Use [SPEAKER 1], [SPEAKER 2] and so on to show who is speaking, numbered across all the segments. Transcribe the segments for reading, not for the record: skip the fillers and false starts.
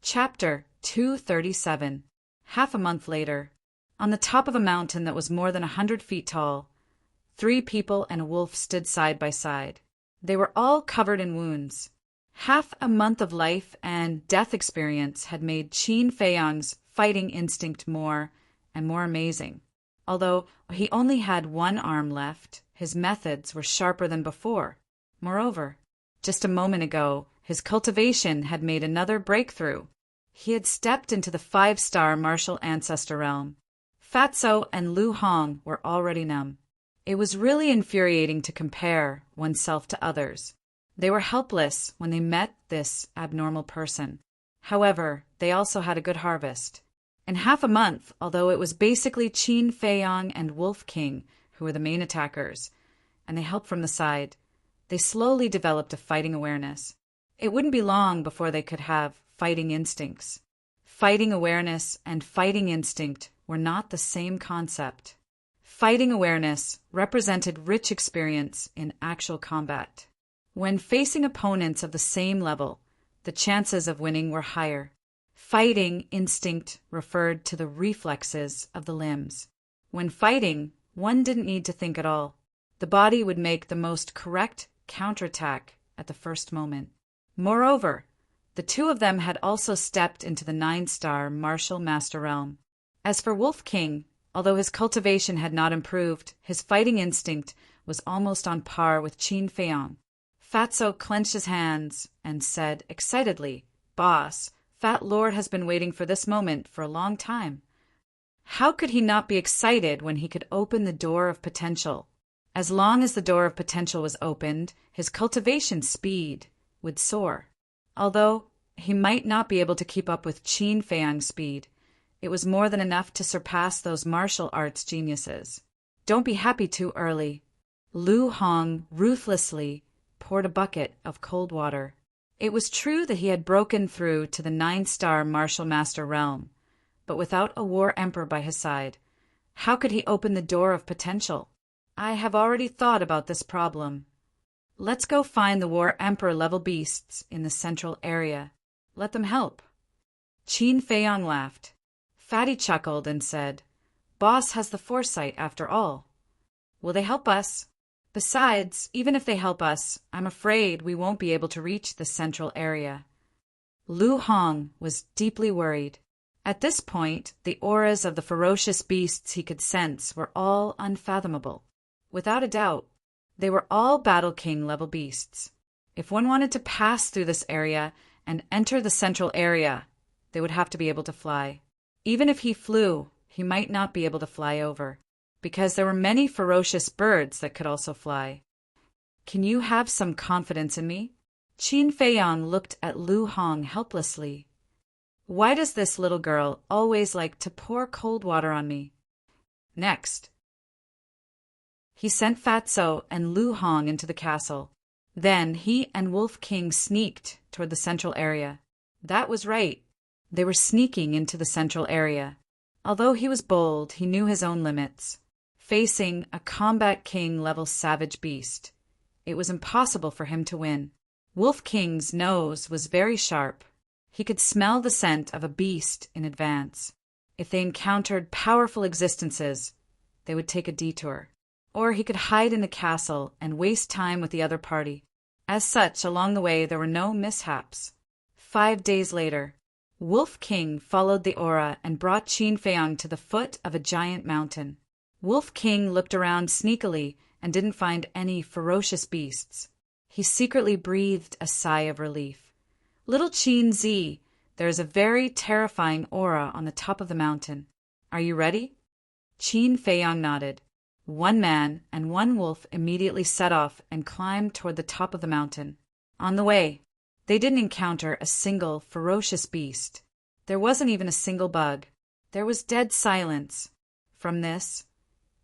[SPEAKER 1] Chapter 237. Half a month later, on the top of a mountain that was more than 100 feet tall, 3 people and a wolf stood side by side. They were all covered in wounds. Half a month of life and death experience had made Qin Feiyang's fighting instinct more and more amazing. Although he only had one arm left, his methods were sharper than before. Moreover, just a moment ago, his cultivation had made another breakthrough. He had stepped into the 5-star martial ancestor realm. Fatso and Lu Hong were already numb. It was really infuriating to compare oneself to others. They were helpless when they met this abnormal person. However, they also had a good harvest. In half a month, although it was basically Qin Feiyang and Wolf King who were the main attackers, and they helped from the side, they slowly developed a fighting awareness. It wouldn't be long before they could have fighting instincts. Fighting awareness and fighting instinct were not the same concept. Fighting awareness represented rich experience in actual combat. When facing opponents of the same level, the chances of winning were higher. Fighting instinct referred to the reflexes of the limbs. When fighting, one didn't need to think at all. The body would make the most correct counterattack at the first moment. Moreover, the two of them had also stepped into the 9-star martial master realm. As for Wolf King, although his cultivation had not improved, his fighting instinct was almost on par with Qin Feiyang. Fatso clenched his hands and said excitedly, "Boss, Fat Lord has been waiting for this moment for a long time." How could he not be excited when he could open the door of potential? As long as the door of potential was opened, his cultivation speed would soar. Although he might not be able to keep up with Qin Feiyang's speed, it was more than enough to surpass those martial arts geniuses. "Don't be happy too early." Lu Hong ruthlessly poured a bucket of cold water. It was true that he had broken through to the 9-star martial master realm, but without a war emperor by his side, how could he open the door of potential? "I have already thought about this problem. Let's go find the war emperor level beasts in the central area. Let them help." Qin Feiyang laughed. Fatty chuckled and said, "Boss has the foresight after all. Will they help us? Besides, even if they help us, I'm afraid we won't be able to reach the central area." Lu Hong was deeply worried. At this point, the auras of the ferocious beasts he could sense were all unfathomable. Without a doubt, they were all Battle King level beasts. If one wanted to pass through this area and enter the central area, they would have to be able to fly. Even if he flew, he might not be able to fly over, because there were many ferocious birds that could also fly. "Can you have some confidence in me?" Qin Feiyang looked at Lu Hong helplessly. "Why does this little girl always like to pour cold water on me?" Next, he sent Fatso and Lu Hong into the castle. Then he and Wolf King sneaked toward the central area. That was right. They were sneaking into the central area. Although he was bold, he knew his own limits. Facing a combat king level savage beast, it was impossible for him to win. Wolf King's nose was very sharp. He could smell the scent of a beast in advance. If they encountered powerful existences, they would take a detour. Or he could hide in the castle and waste time with the other party. As such, along the way there were no mishaps. 5 days later, Wolf King followed the aura and brought Qin Feiyang to the foot of a giant mountain. Wolf King looked around sneakily and didn't find any ferocious beasts. He secretly breathed a sigh of relief. "Little Qin Z, there is a very terrifying aura on the top of the mountain. Are you ready?" Qin Feiyang nodded. One man and one wolf immediately set off and climbed toward the top of the mountain. On the way, they didn't encounter a single ferocious beast. There wasn't even a single bug. There was dead silence. From this,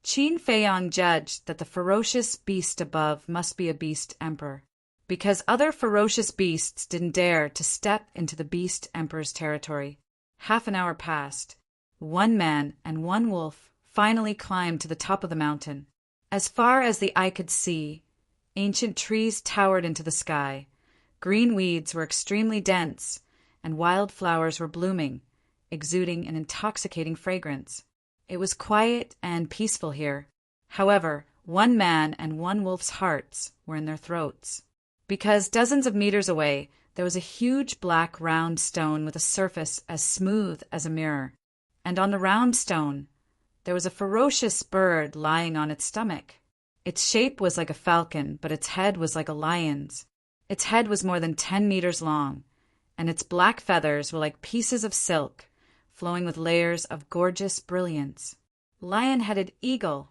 [SPEAKER 1] Qin Feiyang judged that the ferocious beast above must be a beast emperor, because other ferocious beasts didn't dare to step into the beast emperor's territory. Half an hour passed. One man and one wolf finally climbed to the top of the mountain. As far as the eye could see, ancient trees towered into the sky. Green weeds were extremely dense, and wild flowers were blooming, exuding an intoxicating fragrance. It was quiet and peaceful here. However, one man and one wolf's hearts were in their throats. Because dozens of meters away, there was a huge black round stone with a surface as smooth as a mirror. And on the round stone, there was a ferocious bird lying on its stomach. Its shape was like a falcon, but its head was like a lion's. Its head was more than 10 meters long, and its black feathers were like pieces of silk, flowing with layers of gorgeous brilliance. Lion-headed eagle.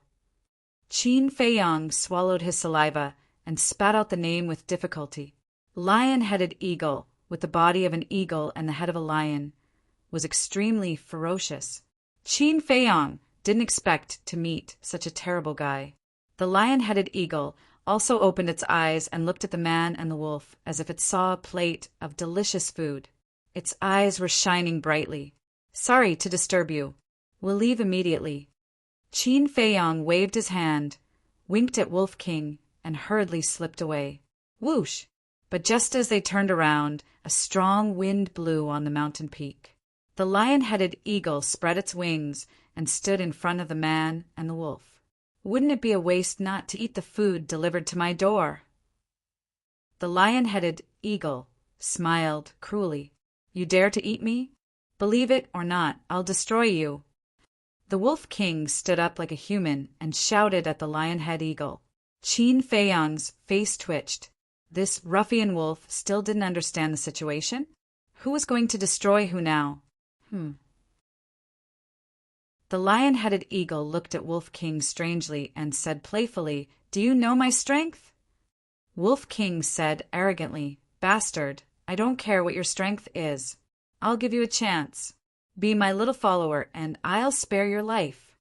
[SPEAKER 1] Qin Feiyang swallowed his saliva and spat out the name with difficulty. Lion-headed eagle, with the body of an eagle and the head of a lion, was extremely ferocious. Qin Feiyang didn't expect to meet such a terrible guy. The lion-headed eagle also opened its eyes and looked at the man and the wolf as if it saw a plate of delicious food. Its eyes were shining brightly. "Sorry to disturb you. We'll leave immediately." Qin Feiyang waved his hand, winked at Wolf King, and hurriedly slipped away. Whoosh! But just as they turned around, a strong wind blew on the mountain peak. The lion-headed eagle spread its wings and stood in front of the man and the wolf. "Wouldn't it be a waste not to eat the food delivered to my door?" The lion-headed eagle smiled cruelly. "You dare to eat me? Believe it or not, I'll destroy you." The Wolf King stood up like a human and shouted at the lion-headed eagle. Qin Feiyang's face twitched. This ruffian wolf still didn't understand the situation. Who was going to destroy who now? The lion-headed eagle looked at Wolf King strangely and said playfully, "Do you know my strength?" Wolf King said arrogantly, "Bastard, I don't care what your strength is. I'll give you a chance. Be my little follower, and I'll spare your life."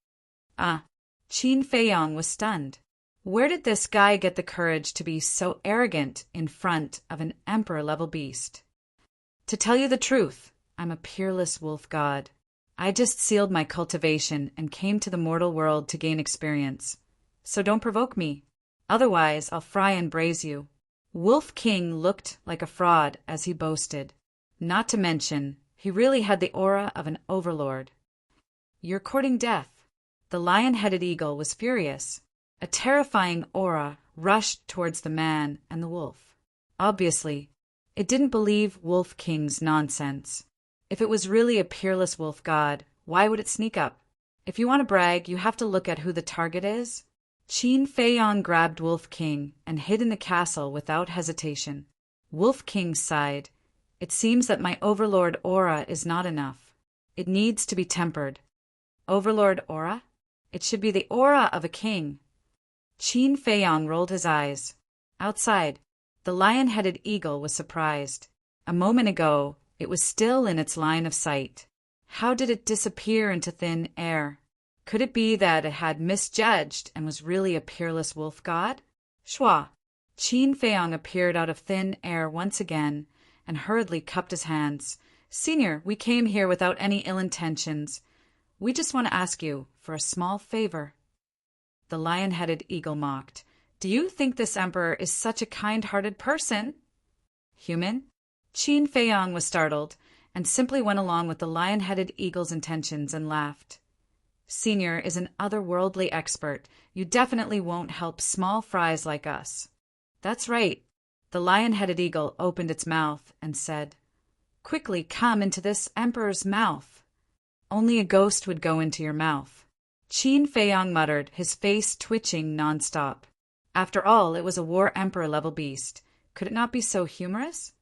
[SPEAKER 1] Qin Feiyang was stunned. Where did this guy get the courage to be so arrogant in front of an emperor-level beast? "To tell you the truth, I'm a peerless wolf god. I just sealed my cultivation and came to the mortal world to gain experience. So don't provoke me. Otherwise, I'll fry and braise you." Wolf King looked like a fraud as he boasted. Not to mention, he really had the aura of an overlord. "You're courting death." The lion-headed eagle was furious. A terrifying aura rushed towards the man and the wolf. Obviously, it didn't believe Wolf King's nonsense. If it was really a peerless wolf god, why would it sneak up? If you want to brag, you have to look at who the target is. Qin Feiyang grabbed Wolf King and hid in the castle without hesitation. Wolf King sighed. "It seems that my overlord aura is not enough. It needs to be tempered." Overlord aura? It should be the aura of a king. Qin Feiyang rolled his eyes. Outside, the lion-headed eagle was surprised. A moment ago, it was still in its line of sight. How did it disappear into thin air? Could it be that it had misjudged and was really a peerless wolf god? Shwa! Qin Feiyang appeared out of thin air once again and hurriedly cupped his hands. "Senior, we came here without any ill intentions. We just want to ask you for a small favor." The lion-headed eagle mocked. "Do you think this emperor is such a kind-hearted person?" "Human?" Qin Feiyang was startled and simply went along with the lion-headed eagle's intentions and laughed. "Senior is an otherworldly expert. You definitely won't help small fries like us." "That's right." The lion-headed eagle opened its mouth and said, "Quickly come into this emperor's mouth." "Only a ghost would go into your mouth." Qin Feiyang muttered, his face twitching nonstop. After all, it was a war emperor-level beast. Could it not be so humorous?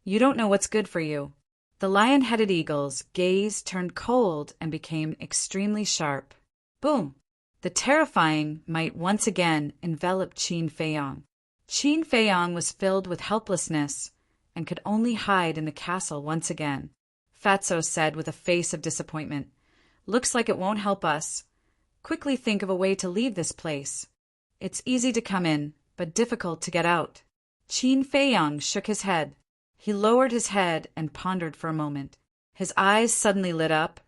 [SPEAKER 1] "You don't know what's good for you." The lion-headed eagle's gaze turned cold and became extremely sharp. Boom! The terrifying might once again envelop Qin Feiyang. Qin Feiyang was filled with helplessness and could only hide in the castle once again. Fatso said with a face of disappointment, "Looks like it won't help us. Quickly think of a way to leave this place. It's easy to come in, but difficult to get out." Qin Feiyang shook his head. He lowered his head and pondered for a moment. His eyes suddenly lit up,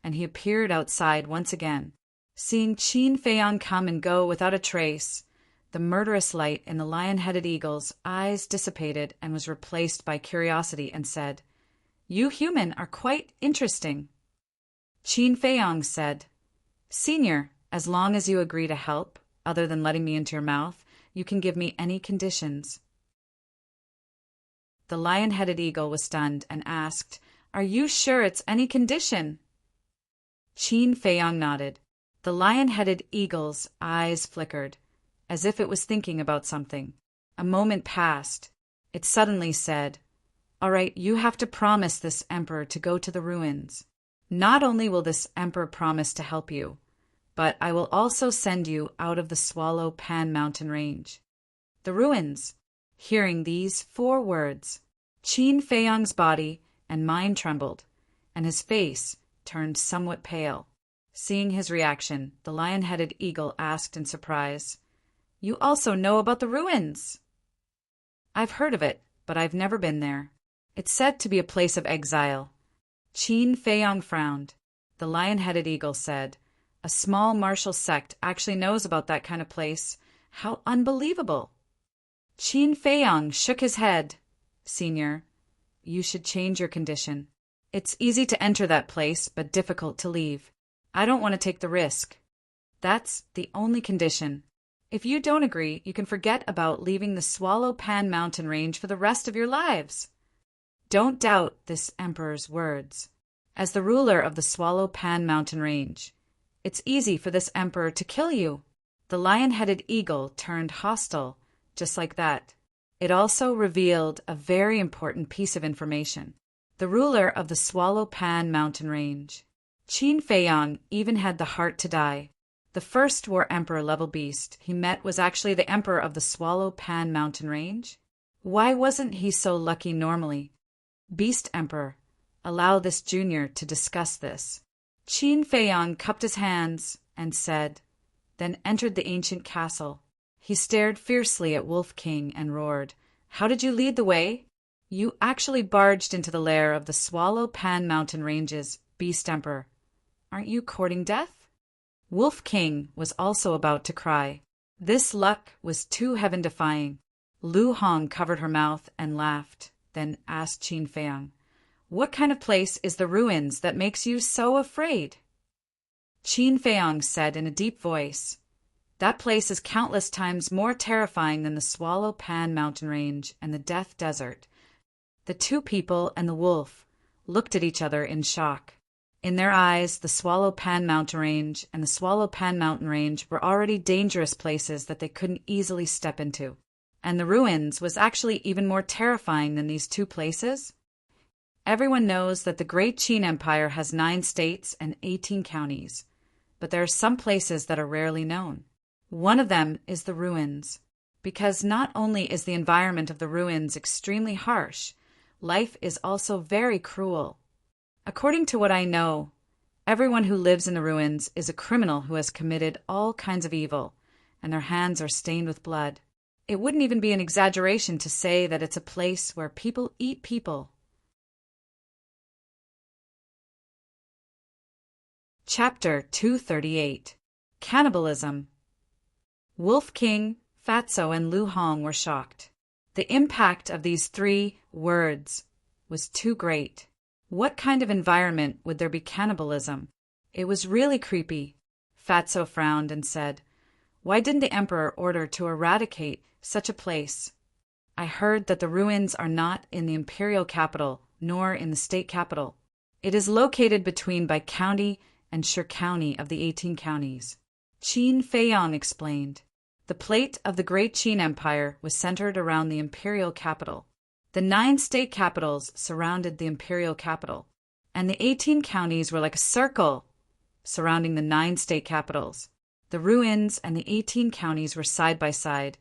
[SPEAKER 1] and he appeared outside once again. Seeing Qin Feiyang come and go without a trace, the murderous light in the lion-headed eagle's eyes dissipated and was replaced by curiosity and said, You human are quite interesting. Qin Feiyang said, Senior, as long as you agree to help, other than letting me into your mouth, you can give me any conditions. The lion-headed eagle was stunned and asked, Are you sure it's any condition? Qin Feiyang nodded. The lion-headed eagle's eyes flickered, as if it was thinking about something. A moment passed. It suddenly said, All right, you have to promise this emperor to go to the ruins. Not only will this emperor promise to help you, but I will also send you out of the Swallow Pan mountain range. The ruins. Hearing these 4 words, Qin Feiyang's body and mind trembled, and his face turned somewhat pale. Seeing his reaction, the lion-headed eagle asked in surprise, You also know about the ruins? I've heard of it, but I've never been there. It's said to be a place of exile. Qin Feiyang frowned. The lion-headed eagle said, A small martial sect actually knows about that kind of place. How unbelievable! Qin Feiyang shook his head. Senior, you should change your condition. It's easy to enter that place, but difficult to leave. I don't want to take the risk. That's the only condition. If you don't agree, you can forget about leaving the Swallow Pan mountain range for the rest of your lives. Don't doubt this emperor's words. As the ruler of the Swallow Pan mountain range, it's easy for this emperor to kill you. The lion-headed eagle turned hostile, just like that. It also revealed a very important piece of information. The ruler of the Swallow Pan mountain range. Qin Feiyang even had the heart to die. The first war emperor-level beast he met was actually the emperor of the Swallow Pan mountain range. Why wasn't he so lucky normally? Beast Emperor, allow this junior to discuss this. Qin Feiyang cupped his hands and said, then entered the ancient castle. He stared fiercely at Wolf King and roared, How did you lead the way? You actually barged into the lair of the Swallow Pan mountain ranges, Beast Emperor. Aren't you courting death? Wolf King was also about to cry. This luck was too heaven-defying. Lu Hong covered her mouth and laughed, then asked Qin Feiyang, What kind of place is the ruins that makes you so afraid? Qin Feiyang said in a deep voice, That place is countless times more terrifying than the Swallow Pan mountain range and the Death Desert. The 2 people and the wolf looked at each other in shock. In their eyes, the Swallow Pan mountain range and the Swallow Pan mountain range were already dangerous places that they couldn't easily step into. And the ruins was actually even more terrifying than these 2 places. Everyone knows that the Great Qin Empire has 9 states and 18 counties, but there are some places that are rarely known. One of them is the ruins, because not only is the environment of the ruins extremely harsh, life is also very cruel. According to what I know, everyone who lives in the ruins is a criminal who has committed all kinds of evil, and their hands are stained with blood. It wouldn't even be an exaggeration to say that it's a place where people eat people. Chapter 238. Cannibalism. Wolf King, Fatso, and Lu Hong were shocked. The impact of these 3 words was too great. What kind of environment would there be cannibalism? It was really creepy. Fatso frowned and said, Why didn't the emperor order to eradicate such a place? I heard that the ruins are not in the imperial capital, nor in the state capital. It is located between Bai County and Shi County of the 18 counties. Qin Feiyang explained. The plate of the Great Qin Empire was centered around the imperial capital. The 9 state capitals surrounded the imperial capital, and the 18 counties were like a circle surrounding the 9 state capitals. The ruins and the 18 counties were side by side,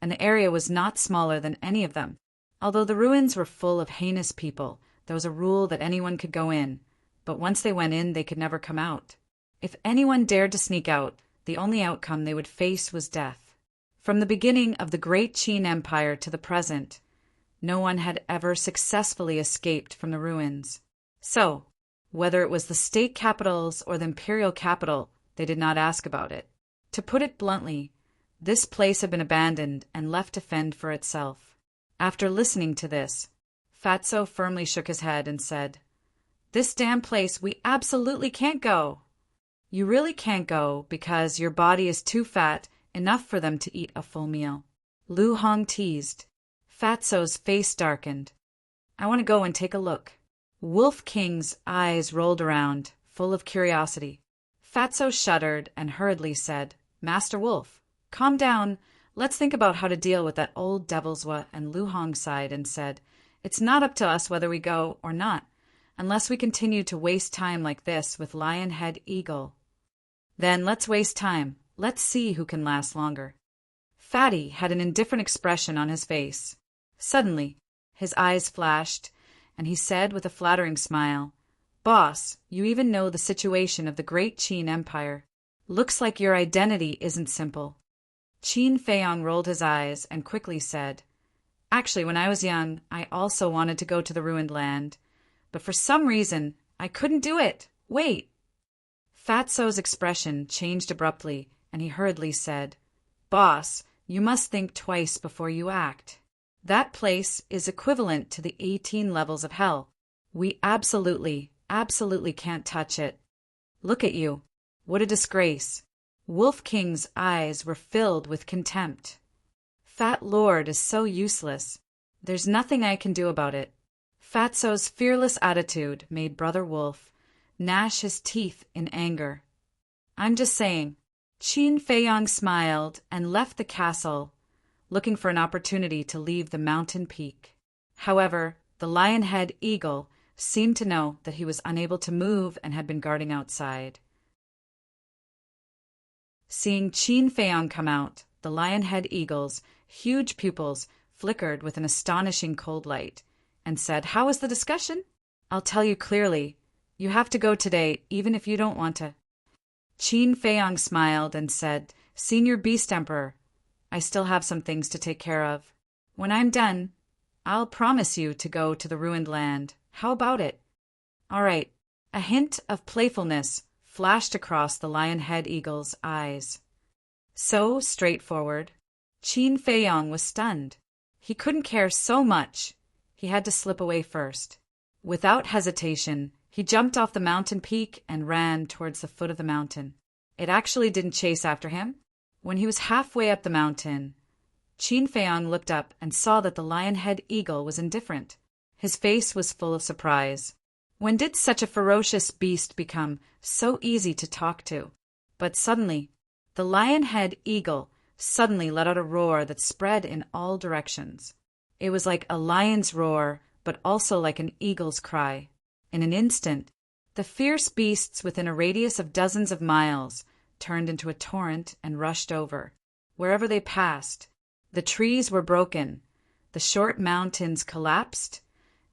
[SPEAKER 1] and the area was not smaller than any of them. Although the ruins were full of heinous people, there was a rule that anyone could go in, but once they went in, they could never come out. If anyone dared to sneak out, the only outcome they would face was death. From the beginning of the Great Qin Empire to the present, no one had ever successfully escaped from the ruins. So, whether it was the state capitals or the imperial capital, they did not ask about it. To put it bluntly, this place had been abandoned and left to fend for itself. After listening to this, Fatso firmly shook his head and said, "This damn place we absolutely can't go." "You really can't go because your body is too fat enough for them to eat a full meal," Lu Hong teased. Fatso's face darkened. "I want to go and take a look." Wolf King's eyes rolled around, full of curiosity. Fatso shuddered and hurriedly said, "Master Wolf, calm down. Let's think about how to deal with that old devil's what." And Lu Hong sighed and said, "It's not up to us whether we go or not, unless we continue to waste time like this with Lionhead Eagle. Then let's waste time. Let's see who can last longer." Fatty had an indifferent expression on his face. Suddenly, his eyes flashed, and he said with a flattering smile, "Boss, you even know the situation of the great Qin Empire. Looks like your identity isn't simple." Qin Feiyong rolled his eyes and quickly said, "Actually, when I was young, I also wanted to go to the ruined land, but for some reason, I couldn't do it. Wait." Fatso's expression changed abruptly, and he hurriedly said, "Boss, you must think twice before you act. That place is equivalent to the 18 levels of hell. We absolutely can't touch it. Look at you. What a disgrace." Wolf King's eyes were filled with contempt. "Fat Lord is so useless. There's nothing I can do about it." Fatso's fearless attitude made Brother Wolf gnash his teeth in anger. "I'm just saying." Qin Feiyong smiled and left the castle, looking for an opportunity to leave the mountain peak. However, the Lionhead Eagle seemed to know that he was unable to move and had been guarding outside. Seeing Qin Feiyong come out, the Lionhead Eagle's huge pupils flickered with an astonishing cold light, and said, "How was the discussion?" "I'll tell you clearly. You have to go today, even if you don't want to." Qin Feiyong smiled and said, "Senior Beast Emperor, I still have some things to take care of. When I'm done, I'll promise you to go to the ruined land. How about it?" "All right." A hint of playfulness flashed across the Lionhead Eagle's eyes. So straightforward. Qin Feiyong was stunned. He couldn't care so much. He had to slip away first. Without hesitation, he jumped off the mountain peak and ran towards the foot of the mountain. It actually didn't chase after him. When he was halfway up the mountain, Qin Feiyong looked up and saw that the Lionhead Eagle was indifferent. His face was full of surprise. When did such a ferocious beast become so easy to talk to? But suddenly, the Lionhead Eagle suddenly let out a roar that spread in all directions. It was like a lion's roar, but also like an eagle's cry. In an instant, the fierce beasts within a radius of dozens of miles turned into a torrent and rushed over. Wherever they passed, the trees were broken, the short mountains collapsed,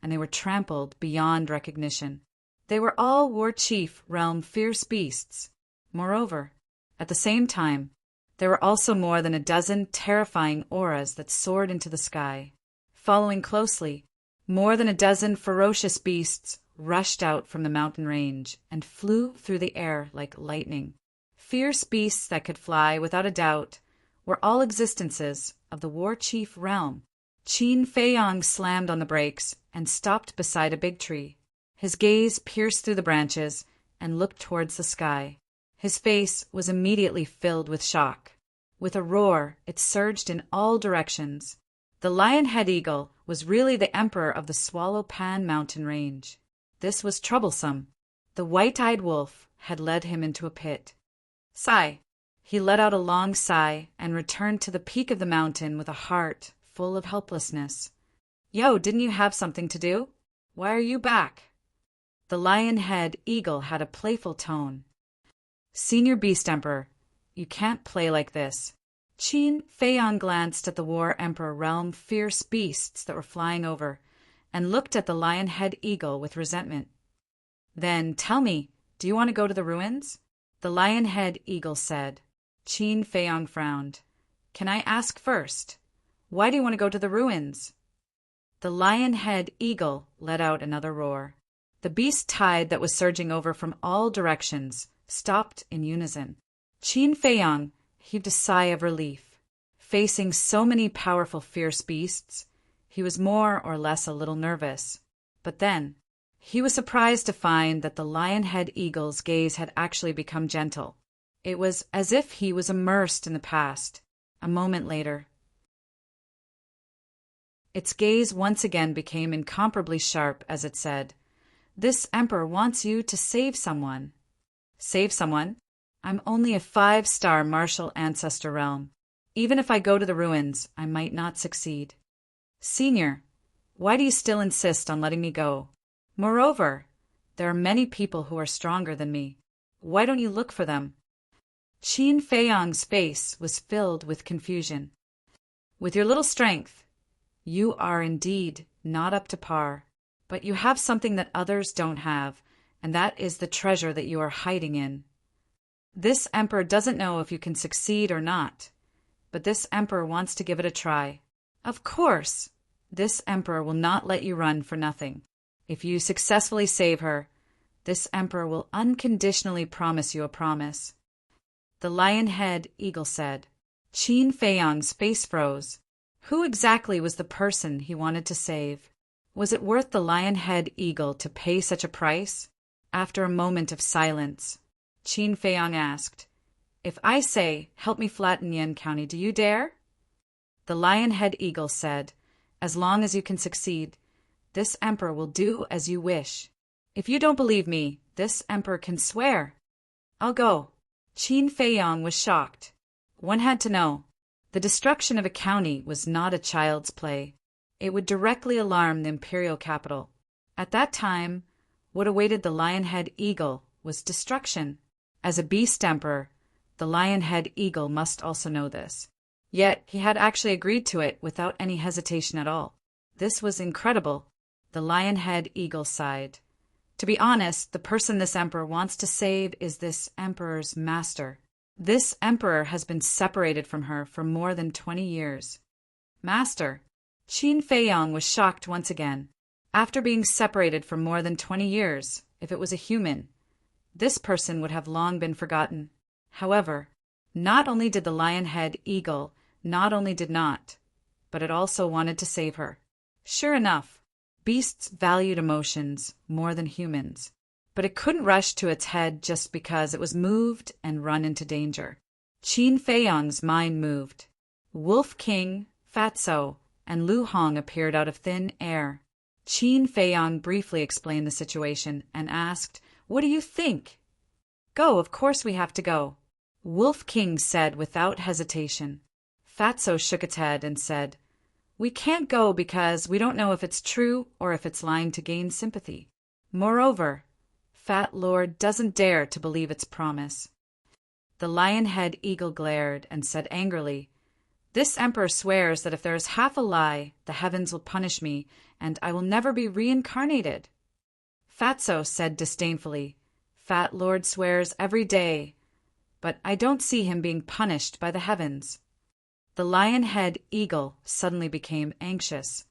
[SPEAKER 1] and they were trampled beyond recognition. They were all War Chief realm fierce beasts. Moreover, at the same time, there were also more than a dozen terrifying auras that soared into the sky. Following closely, more than a dozen ferocious beasts rushed out from the mountain range and flew through the air like lightning. Fierce beasts that could fly, without a doubt, were all existences of the War Chief realm. Qin Feiyong slammed on the brakes and stopped beside a big tree. His gaze pierced through the branches and looked towards the sky. His face was immediately filled with shock. With a roar, it surged in all directions. The Lionhead Eagle was really the emperor of the Swallow Pan mountain range. This was troublesome. The white-eyed wolf had led him into a pit. Sigh. He let out a long sigh and returned to the peak of the mountain with a heart full of helplessness. "Yo, didn't you have something to do? Why are you back?" The Lionhead Eagle had a playful tone. "Senior Beast Emperor, you can't play like this." Qin Feiyong glanced at the War Emperor realm fierce beasts that were flying over, and looked at the Lionhead Eagle with resentment. "Then tell me, do you want to go to the ruins?" The Lionhead Eagle said. Qin Feiyong frowned. "Can I ask first? Why do you want to go to the ruins?" The Lionhead Eagle let out another roar. The beast tide that was surging over from all directions stopped in unison. Qin Feiyong heaved a sigh of relief. Facing so many powerful fierce beasts, He was more or less a little nervous. But then, he was surprised to find that the lion-head eagle's gaze had actually become gentle. It was as if he was immersed in the past. A moment later, its gaze once again became incomparably sharp as it said, "This emperor wants you to save someone." "Save someone? I'm only a 5-star martial ancestor realm. Even if I go to the ruins, I might not succeed. Senior, why do you still insist on letting me go? Moreover, there are many people who are stronger than me. Why don't you look for them?" Qin Feiyang's face was filled with confusion. "With your little strength, you are indeed not up to par, but you have something that others don't have, and that is the treasure that you are hiding in. This emperor doesn't know if you can succeed or not, but this emperor wants to give it a try. Of course, this emperor will not let you run for nothing. If you successfully save her, this emperor will unconditionally promise you a promise." The lion-head eagle said. Qin Feiyang's face froze. Who exactly was the person he wanted to save? Was it worth the lion-head eagle to pay such a price? After a moment of silence, Qin Feiyang asked, "If I say, 'Help me flatten Yan County,' do you dare?" The lion-head eagle said, "As long as you can succeed, this emperor will do as you wish. If you don't believe me, this emperor can swear." "I'll go." Qin Feiyang was shocked. One had to know. The destruction of a county was not a child's play. It would directly alarm the imperial capital. At that time, what awaited the lion-head eagle was destruction. As a beast emperor, the lion-head eagle must also know this. Yet he had actually agreed to it without any hesitation at all. This was incredible. The lion-head eagle sighed. To be honest, the person this emperor wants to save is this emperor's master. This emperor has been separated from her for more than 20 years. Master? Qin Feiyang was shocked once again. After being separated for more than 20 years, if it was a human, this person would have long been forgotten. However, not only did the lion-head eagle not only did not, but it also wanted to save her. Sure enough, beasts valued emotions more than humans, but it couldn't rush to its head just because it was moved and run into danger. Qin Feiyang's mind moved. Wolf King, Fatso, and Lu Hong appeared out of thin air. Qin Feiyang briefly explained the situation and asked, "What do you think?" "Go, of course we have to go," Wolf King said without hesitation. Fatso shook its head and said, "We can't go because we don't know if it's true or if it's lying to gain sympathy. Moreover, Fat Lord doesn't dare to believe its promise." The lion-head eagle glared and said angrily, "This emperor swears that if there is half a lie, the heavens will punish me, and I will never be reincarnated." Fatso said disdainfully, "Fat Lord swears every day, but I don't see him being punished by the heavens." The lion-head eagle suddenly became anxious.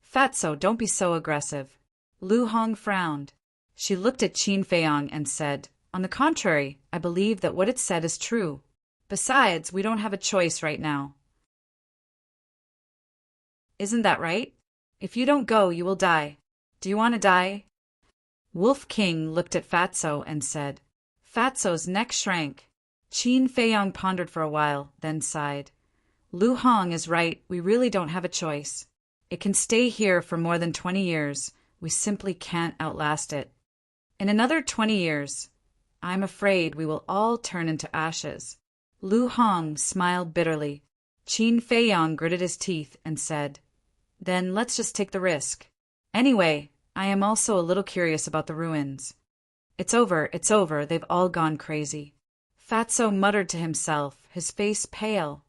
[SPEAKER 1] "Fatso, don't be so aggressive." Lu Hong frowned. She looked at Qin Feiyang and said, "On the contrary, I believe that what it said is true. Besides, we don't have a choice right now." "Isn't that right? If you don't go, you will die. Do you want to die?" Wolf King looked at Fatso and said. Fatso's neck shrank. Qin Feiyang pondered for a while, then sighed. "Lu Hong is right, we really don't have a choice. It can stay here for more than 20 years. We simply can't outlast it. In another 20 years, I'm afraid we will all turn into ashes." Lu Hong smiled bitterly. Qin Feiyang gritted his teeth and said, "Then let's just take the risk. Anyway, I am also a little curious about the ruins." It's over, they've all gone crazy." Fatso muttered to himself, his face pale.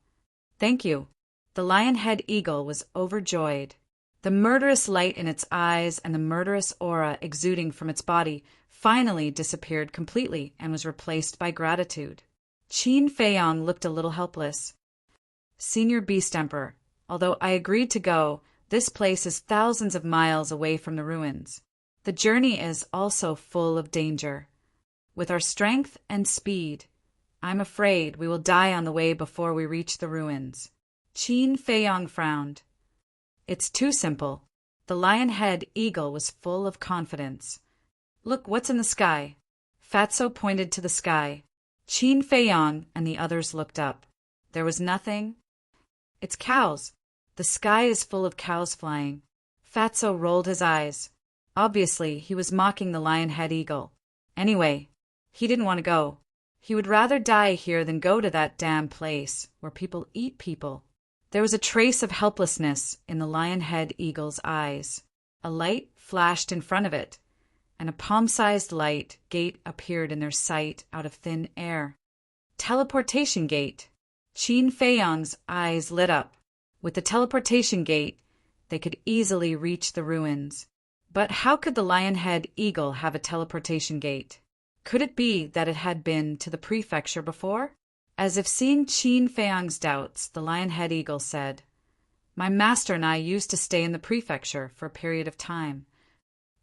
[SPEAKER 1] "Thank you." The lion-head eagle was overjoyed. The murderous light in its eyes and the murderous aura exuding from its body finally disappeared completely and was replaced by gratitude. Qin Feiyang looked a little helpless. "Senior Beast Emperor, although I agreed to go, this place is thousands of miles away from the ruins. The journey is also full of danger. With our strength and speed, I'm afraid we will die on the way before we reach the ruins." Qin Feiyang frowned. It's too simple. The lion-head eagle was full of confidence. Look, what's in the sky? Fatso pointed to the sky. Qin Feiyang and the others looked up. There was nothing. It's cows. The sky is full of cows flying. Fatso rolled his eyes. Obviously, he was mocking the lion-head eagle. Anyway, he didn't want to go. He would rather die here than go to that damn place where people eat people. There was a trace of helplessness in the lion-head eagle's eyes. A light flashed in front of it, and a palm-sized light gate appeared in their sight out of thin air. Teleportation gate. Qin Feiyang's eyes lit up. With the teleportation gate, they could easily reach the ruins. But how could the lion-head eagle have a teleportation gate? Could it be that it had been to the prefecture before? As if seeing Qin Feiyang's doubts, the lion-head eagle said, "My master and I used to stay in the prefecture for a period of time."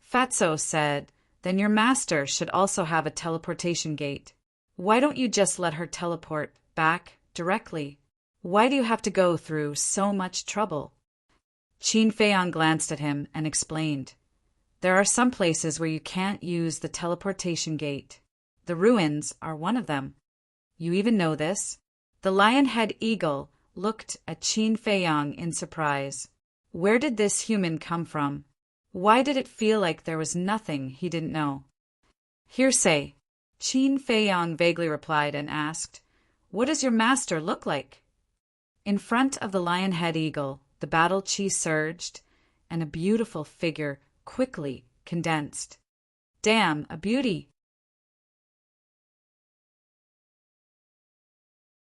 [SPEAKER 1] Fatso said, "Then your master should also have a teleportation gate. Why don't you just let her teleport back directly? Why do you have to go through so much trouble?" Qin Feiyang glanced at him and explained, "There are some places where you can't use the teleportation gate. The ruins are one of them. You even know this?" The lion-head eagle looked at Qin Feiyang in surprise. Where did this human come from? Why did it feel like there was nothing he didn't know? "Hearsay," Qin Feiyang vaguely replied and asked, "What does your master look like?" In front of the lion-head eagle, the battle chi surged, and a beautiful figure quickly condensed. "Damn, a beauty!"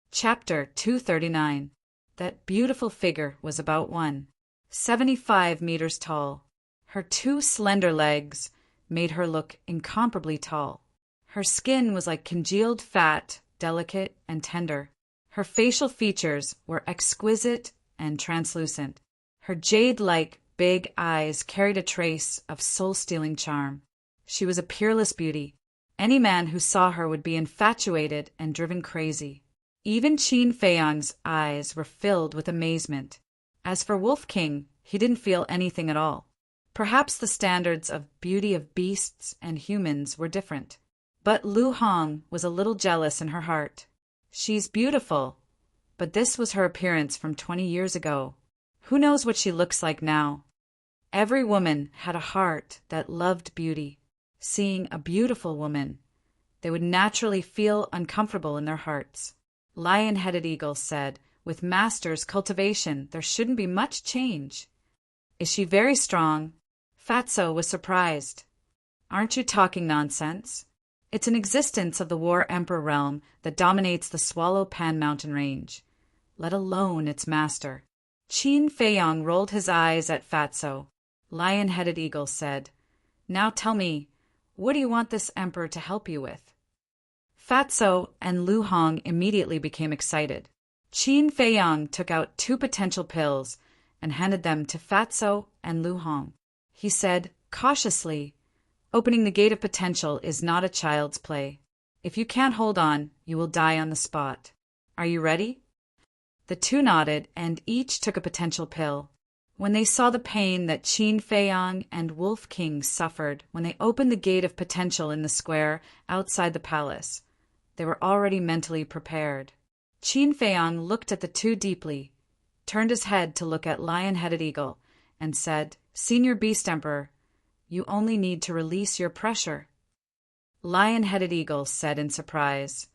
[SPEAKER 1] Chapter 239. That beautiful figure was about 175 meters tall. Her 2 slender legs made her look incomparably tall. Her skin was like congealed fat, delicate and tender. Her facial features were exquisite and translucent. Her jade-like big eyes carried a trace of soul-stealing charm. She was a peerless beauty. Any man who saw her would be infatuated and driven crazy. Even Qin Feiyang's eyes were filled with amazement. As for Wolf King, he didn't feel anything at all. Perhaps the standards of beauty of beasts and humans were different. But Lu Hong was a little jealous in her heart. She's beautiful, but this was her appearance from 20 years ago. Who knows what she looks like now? Every woman had a heart that loved beauty. Seeing a beautiful woman, they would naturally feel uncomfortable in their hearts. Lion-headed eagle said, "With master's cultivation, there shouldn't be much change." "Is she very strong?" Fatso was surprised. "Aren't you talking nonsense? It's an existence of the War Emperor realm that dominates the Swallow Pan Mountain range, let alone its master." Qin Feiyang rolled his eyes at Fatso. Lion-headed eagle said, "Now tell me, what do you want this emperor to help you with?" Fatso and Lu Hong immediately became excited. Qin Feiyang took out 2 potential pills and handed them to Fatso and Lu Hong. He said, cautiously, "Opening the gate of potential is not a child's play. If you can't hold on, you will die on the spot. Are you ready?" The 2 nodded and each took a potential pill. When they saw the pain that Qin Feiyang and Wolf King suffered when they opened the gate of potential in the square outside the palace, they were already mentally prepared. Qin Feiyang looked at the 2 deeply, turned his head to look at Lion-headed eagle, and said, "Senior Beast Emperor, you only need to release your pressure." Lion-headed eagle said in surprise,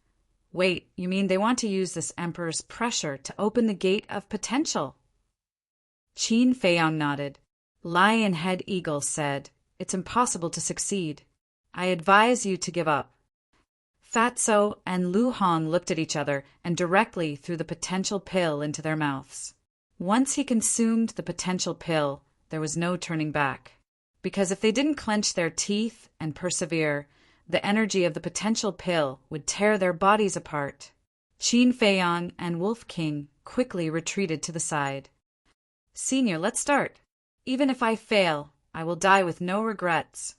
[SPEAKER 1] "Wait, you mean they want to use this emperor's pressure to open the gate of potential?" Qin Feiyang nodded. Lion-head eagle said, "It's impossible to succeed. I advise you to give up." Fatso and Lu Hong looked at each other and directly threw the potential pill into their mouths. Once he consumed the potential pill, there was no turning back. Because if they didn't clench their teeth and persevere, the energy of the potential pill would tear their bodies apart. Qin Feiyang and Wolf King quickly retreated to the side. "Senior, let's start. Even if I fail, I will die with no regrets."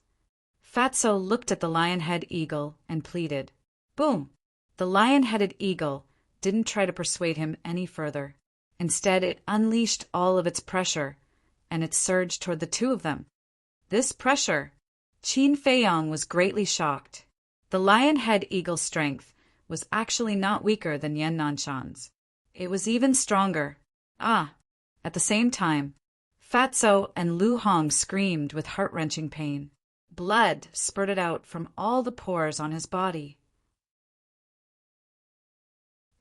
[SPEAKER 1] Fatso looked at the lion-headed eagle and pleaded. Boom! The lion-headed eagle didn't try to persuade him any further. Instead, it unleashed all of its pressure, and it surged toward the two of them. This pressure. Qin Feiyong was greatly shocked. The lion-head eagle's strength was actually not weaker than Yan Nanshan's. It was even stronger. Ah! At the same time, Fatso and Lu Hong screamed with heart-wrenching pain. Blood spurted out from all the pores on his body.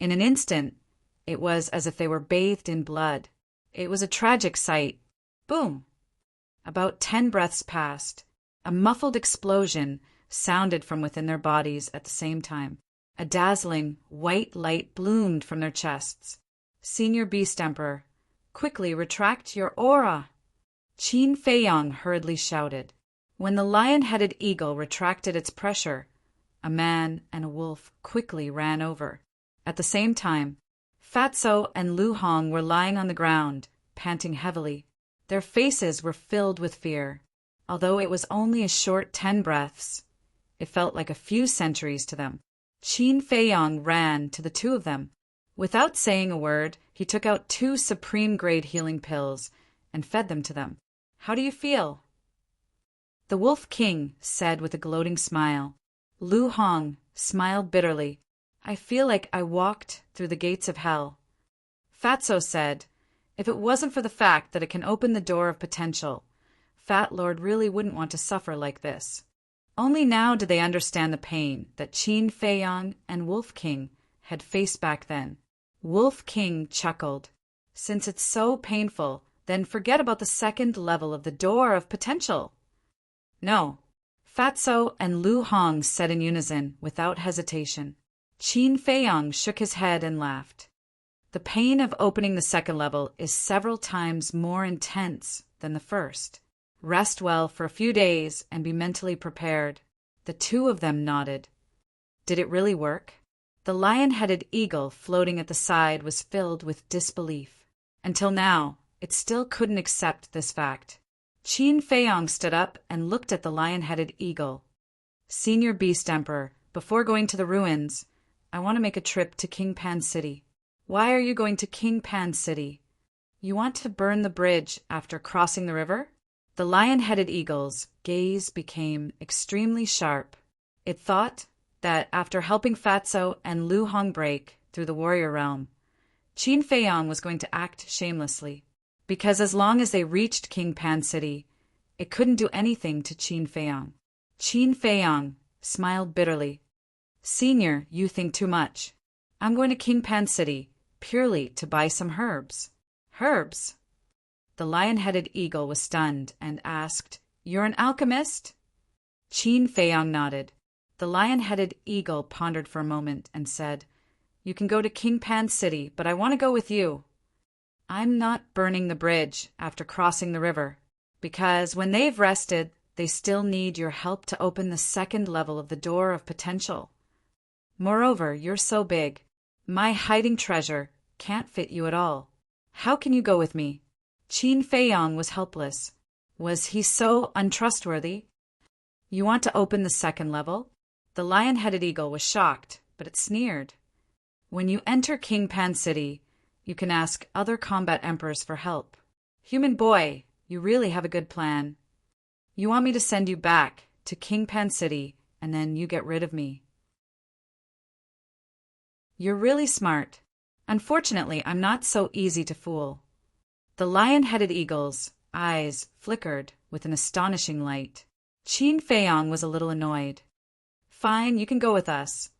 [SPEAKER 1] In an instant, it was as if they were bathed in blood. It was a tragic sight. Boom! About 10 breaths passed. A muffled explosion sounded from within their bodies at the same time. A dazzling, white light bloomed from their chests. Senior Beast Emperor, quickly retract your aura! Qin Feiyong hurriedly shouted. When the lion-headed eagle retracted its pressure, a man and a wolf quickly ran over. At the same time, Fatso and Lu Hong were lying on the ground, panting heavily. Their faces were filled with fear. Although it was only a short 10 breaths, it felt like a few centuries to them. Qin Feiyong ran to the two of them. Without saying a word, he took out 2 supreme-grade healing pills and fed them to them. How do you feel? The Wolf King said with a gloating smile. Lu Hong smiled bitterly. I feel like I walked through the gates of hell. Fatso said, if it wasn't for the fact that it can open the door of potential, Fat Lord really wouldn't want to suffer like this. Only now did they understand the pain that Qin Feiyong and Wolf King had faced back then. Wolf King chuckled. Since it's so painful, then forget about the second level of the door of potential. No. Fatso and Lu Hong said in unison, without hesitation. Qin Feiyong shook his head and laughed. The pain of opening the second level is several times more intense than the first. Rest well for a few days and be mentally prepared. The two of them nodded. Did it really work? The lion-headed eagle floating at the side was filled with disbelief. Until now, it still couldn't accept this fact. Qin Feiyong stood up and looked at the lion-headed eagle. Senior Beast Emperor, before going to the ruins, I want to make a trip to King Pan City. Why are you going to King Pan City? You want to burn the bridge after crossing the river? The lion-headed eagle's gaze became extremely sharp. It thought that after helping Fatso and Lu Hong break through the warrior realm, Qin Feiyong was going to act shamelessly. Because as long as they reached King Pan City, it couldn't do anything to Qin Feiyong. Qin Feiyong smiled bitterly. Senior, you think too much. I'm going to King Pan City purely to buy some herbs. Herbs? The lion-headed eagle was stunned and asked, You're an alchemist? Qin Feiyong nodded. The lion-headed eagle pondered for a moment and said, You can go to King Pan City, but I want to go with you. I'm not burning the bridge after crossing the river, because when they've rested, they still need your help to open the second level of the door of potential. Moreover, you're so big. My hiding treasure can't fit you at all. How can you go with me? Qin Feiyong was helpless. Was he so untrustworthy? You want to open the second level? The lion-headed eagle was shocked, but it sneered. When you enter King Pan City, you can ask other combat emperors for help. Human boy, you really have a good plan. You want me to send you back to King Pan City, and then you get rid of me. You're really smart. Unfortunately, I'm not so easy to fool. The lion-headed eagle's eyes flickered with an astonishing light. Qin Feiyong was a little annoyed. Fine, you can go with us.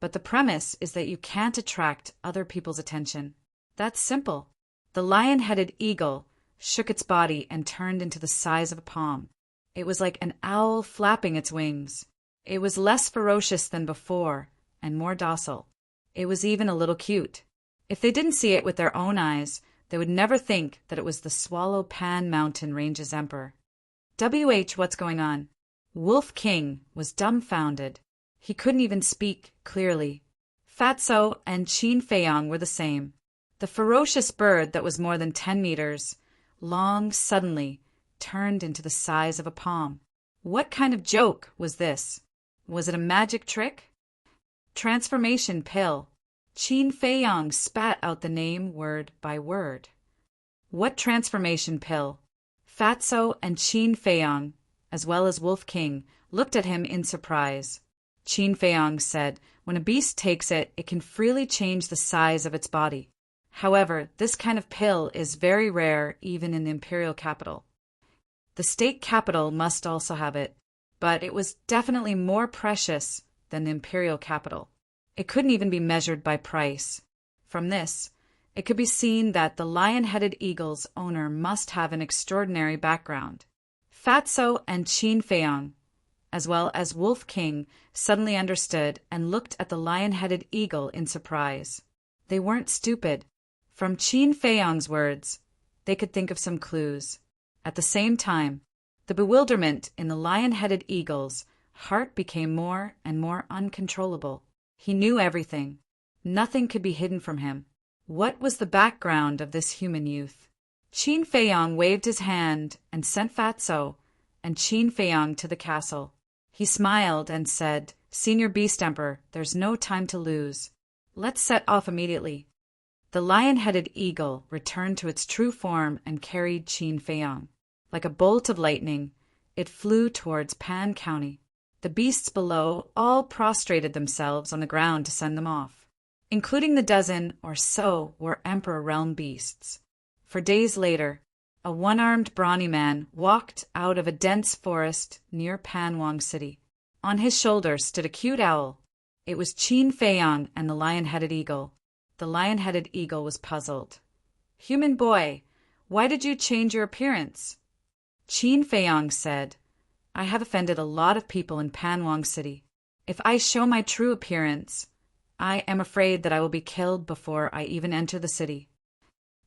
[SPEAKER 1] But the premise is that you can't attract other people's attention. That's simple. The lion-headed eagle shook its body and turned into the size of a palm. It was like an owl flapping its wings. It was less ferocious than before and more docile. It was even a little cute. If they didn't see it with their own eyes, they would never think that it was the Swallow Pan Mountain Range's emperor. What's going on? Wolf King was dumbfounded. He couldn't even speak clearly. Fatso and Qin Feiyong were the same. The ferocious bird that was more than 10 meters long suddenly turned into the size of a palm. What kind of joke was this? Was it a magic trick? Transformation pill. Qin Feiyong spat out the name word by word. What transformation pill? Fatso and Qin Feiyang, as well as Wolf King, looked at him in surprise. Qin Feiyang said, "When a beast takes it, it can freely change the size of its body. However, this kind of pill is very rare even in the imperial capital. The state capital must also have it, but it was definitely more precious than the imperial capital. It couldn't even be measured by price. From this, it could be seen that the lion-headed eagle's owner must have an extraordinary background." Fatso and Qin Feiyang, as well as Wolf King, suddenly understood and looked at the lion-headed eagle in surprise. They weren't stupid. From Qin Feiyang's words, they could think of some clues. At the same time, the bewilderment in the lion-headed eagle's heart became more and more uncontrollable. He knew everything. Nothing could be hidden from him. What was the background of this human youth? Qin Feiyang waved his hand and sent Fatso and Qin Feiyang to the castle. He smiled and said, "Senior Beast Emperor, there's no time to lose. Let's set off immediately." The lion-headed eagle returned to its true form and carried Qin Feiyang. Like a bolt of lightning, it flew towards Pan County. The beasts below all prostrated themselves on the ground to send them off. Including the dozen or so were Emperor Realm beasts. For days later, a one-armed brawny man walked out of a dense forest near Panwang City. On his shoulder stood a cute owl. It was Qin Feiyang and the lion-headed eagle. The lion-headed eagle was puzzled. "Human boy, why did you change your appearance?" Qin Feiyang said, "I have offended a lot of people in Panwang City. If I show my true appearance, I am afraid that I will be killed before I even enter the city."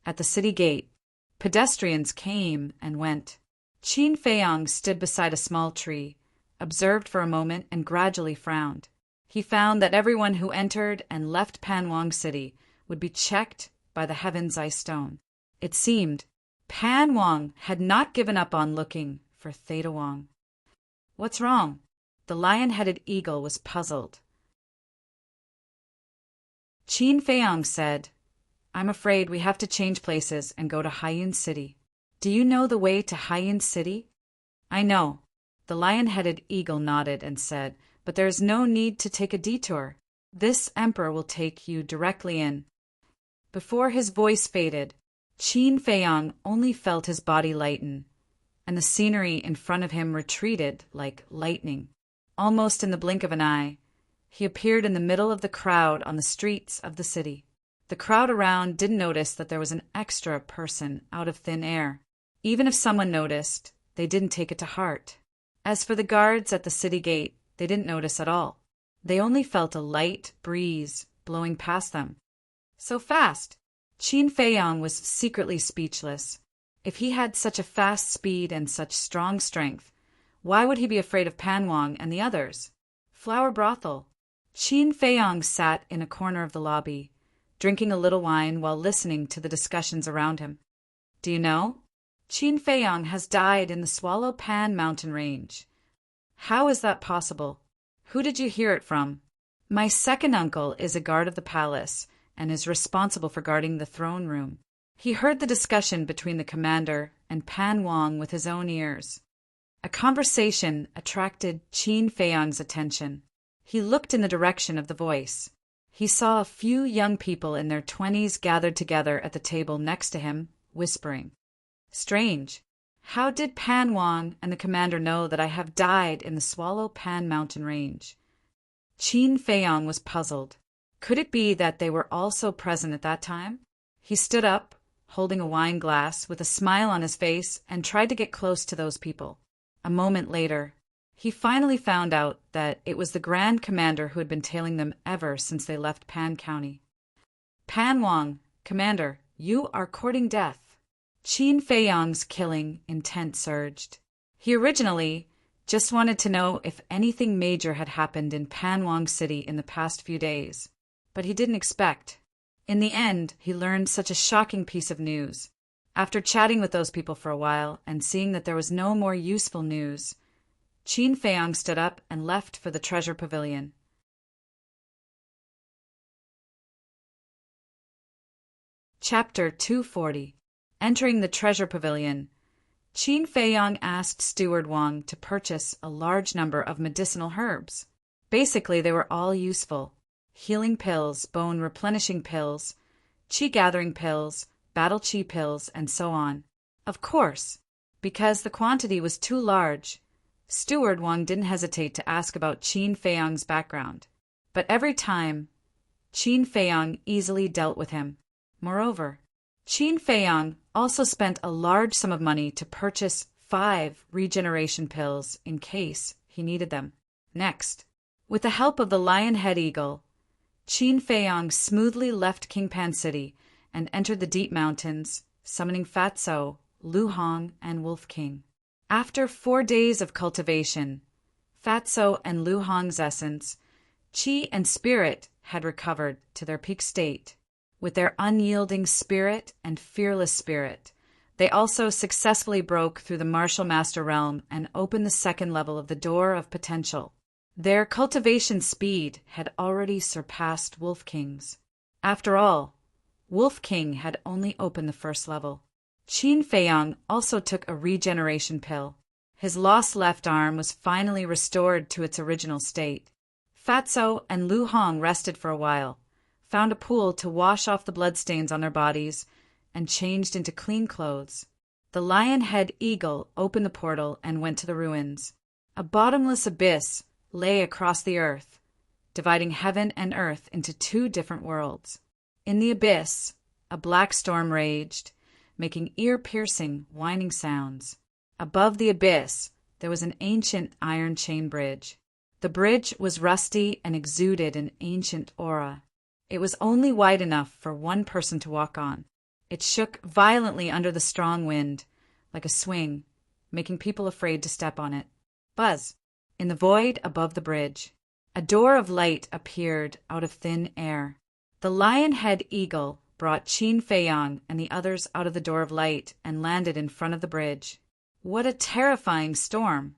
[SPEAKER 1] At the city gate, pedestrians came and went. Qin Feiyang stood beside a small tree, observed for a moment, and gradually frowned. He found that everyone who entered and left Panwang City would be checked by the Heaven's Eye Stone. It seemed Panwang had not given up on looking for Theta Wang. "What's wrong?" The lion-headed eagle was puzzled. Qin Feiyang said, "I'm afraid we have to change places and go to Haiyan City. Do you know the way to Haiyan City?" "I know." The lion-headed eagle nodded and said, "But there is no need to take a detour. This emperor will take you directly in." Before his voice faded, Qin Feiyang only felt his body lighten, and the scenery in front of him retreated like lightning. Almost in the blink of an eye, he appeared in the middle of the crowd on the streets of the city. The crowd around didn't notice that there was an extra person out of thin air. Even if someone noticed, they didn't take it to heart. As for the guards at the city gate, they didn't notice at all. They only felt a light breeze blowing past them. So fast! Qin Feiyang was secretly speechless. If he had such a fast speed and such strong strength, why would he be afraid of Panwang and the others? Flower brothel. Qin Feiyang sat in a corner of the lobby, drinking a little wine while listening to the discussions around him. "Do you know? Qin Feiyang has died in the Swallow Pan mountain range." "How is that possible? Who did you hear it from?" "My second uncle is a guard of the palace and is responsible for guarding the throne room. He heard the discussion between the commander and Panwang with his own ears." A conversation attracted Qin Feiyang's attention. He looked in the direction of the voice. He saw a few young people in their 20s gathered together at the table next to him, whispering. "Strange. How did Panwang and the commander know that I have died in the Swallow Pan mountain range?" Qin Feiyang was puzzled. Could it be that they were also present at that time? He stood up, holding a wine glass, with a smile on his face, and tried to get close to those people. A moment later, he finally found out that it was the Grand Commander who had been tailing them ever since they left Pan County. "Panwang, Commander, you are courting death." Qin Feiyang's killing intent surged. He originally just wanted to know if anything major had happened in Panwang City in the past few days, but he didn't expect. In the end, he learned such a shocking piece of news. After chatting with those people for a while and seeing that there was no more useful news, Qin Feiyang stood up and left for the treasure pavilion. Chapter 240. Entering the treasure pavilion, Qin Feiyang asked Steward Wang to purchase a large number of medicinal herbs. Basically, they were all useful. Healing pills, bone replenishing pills, qi gathering pills, battle qi pills, and so on. Of course, because the quantity was too large, Steward Wang didn't hesitate to ask about Qin Feiyang's background. But every time, Qin Feiyang easily dealt with him. Moreover, Qin Feiyang also spent a large sum of money to purchase 5 regeneration pills in case he needed them. Next, with the help of the lion-head eagle, Qin Feiyang smoothly left Qingpan City and entered the deep mountains, summoning Fatso, Lu Hong, and Wolf King. After 4 days of cultivation, Fatso and Lu Hong's essence, qi and spirit had recovered to their peak state. With their unyielding spirit and fearless spirit, they also successfully broke through the martial master realm and opened the second level of the door of potential. Their cultivation speed had already surpassed Wolf King's. After all, Wolf King had only opened the first level. Qin Feiyang also took a regeneration pill. His lost left arm was finally restored to its original state. Fatso and Lu Hong rested for a while, found a pool to wash off the bloodstains on their bodies, and changed into clean clothes. The lion-head eagle opened the portal and went to the ruins. A bottomless abyss lay across the earth, dividing heaven and earth into 2 different worlds. In the abyss, a black storm raged, making ear-piercing, whining sounds. Above the abyss, there was an ancient iron chain bridge. The bridge was rusty and exuded an ancient aura. It was only wide enough for one person to walk on. It shook violently under the strong wind, like a swing, making people afraid to step on it. Buzz! In the void above the bridge, a door of light appeared out of thin air. The lion-head eagle brought Qin Feiyang and the others out of the door of light and landed in front of the bridge. What a terrifying storm!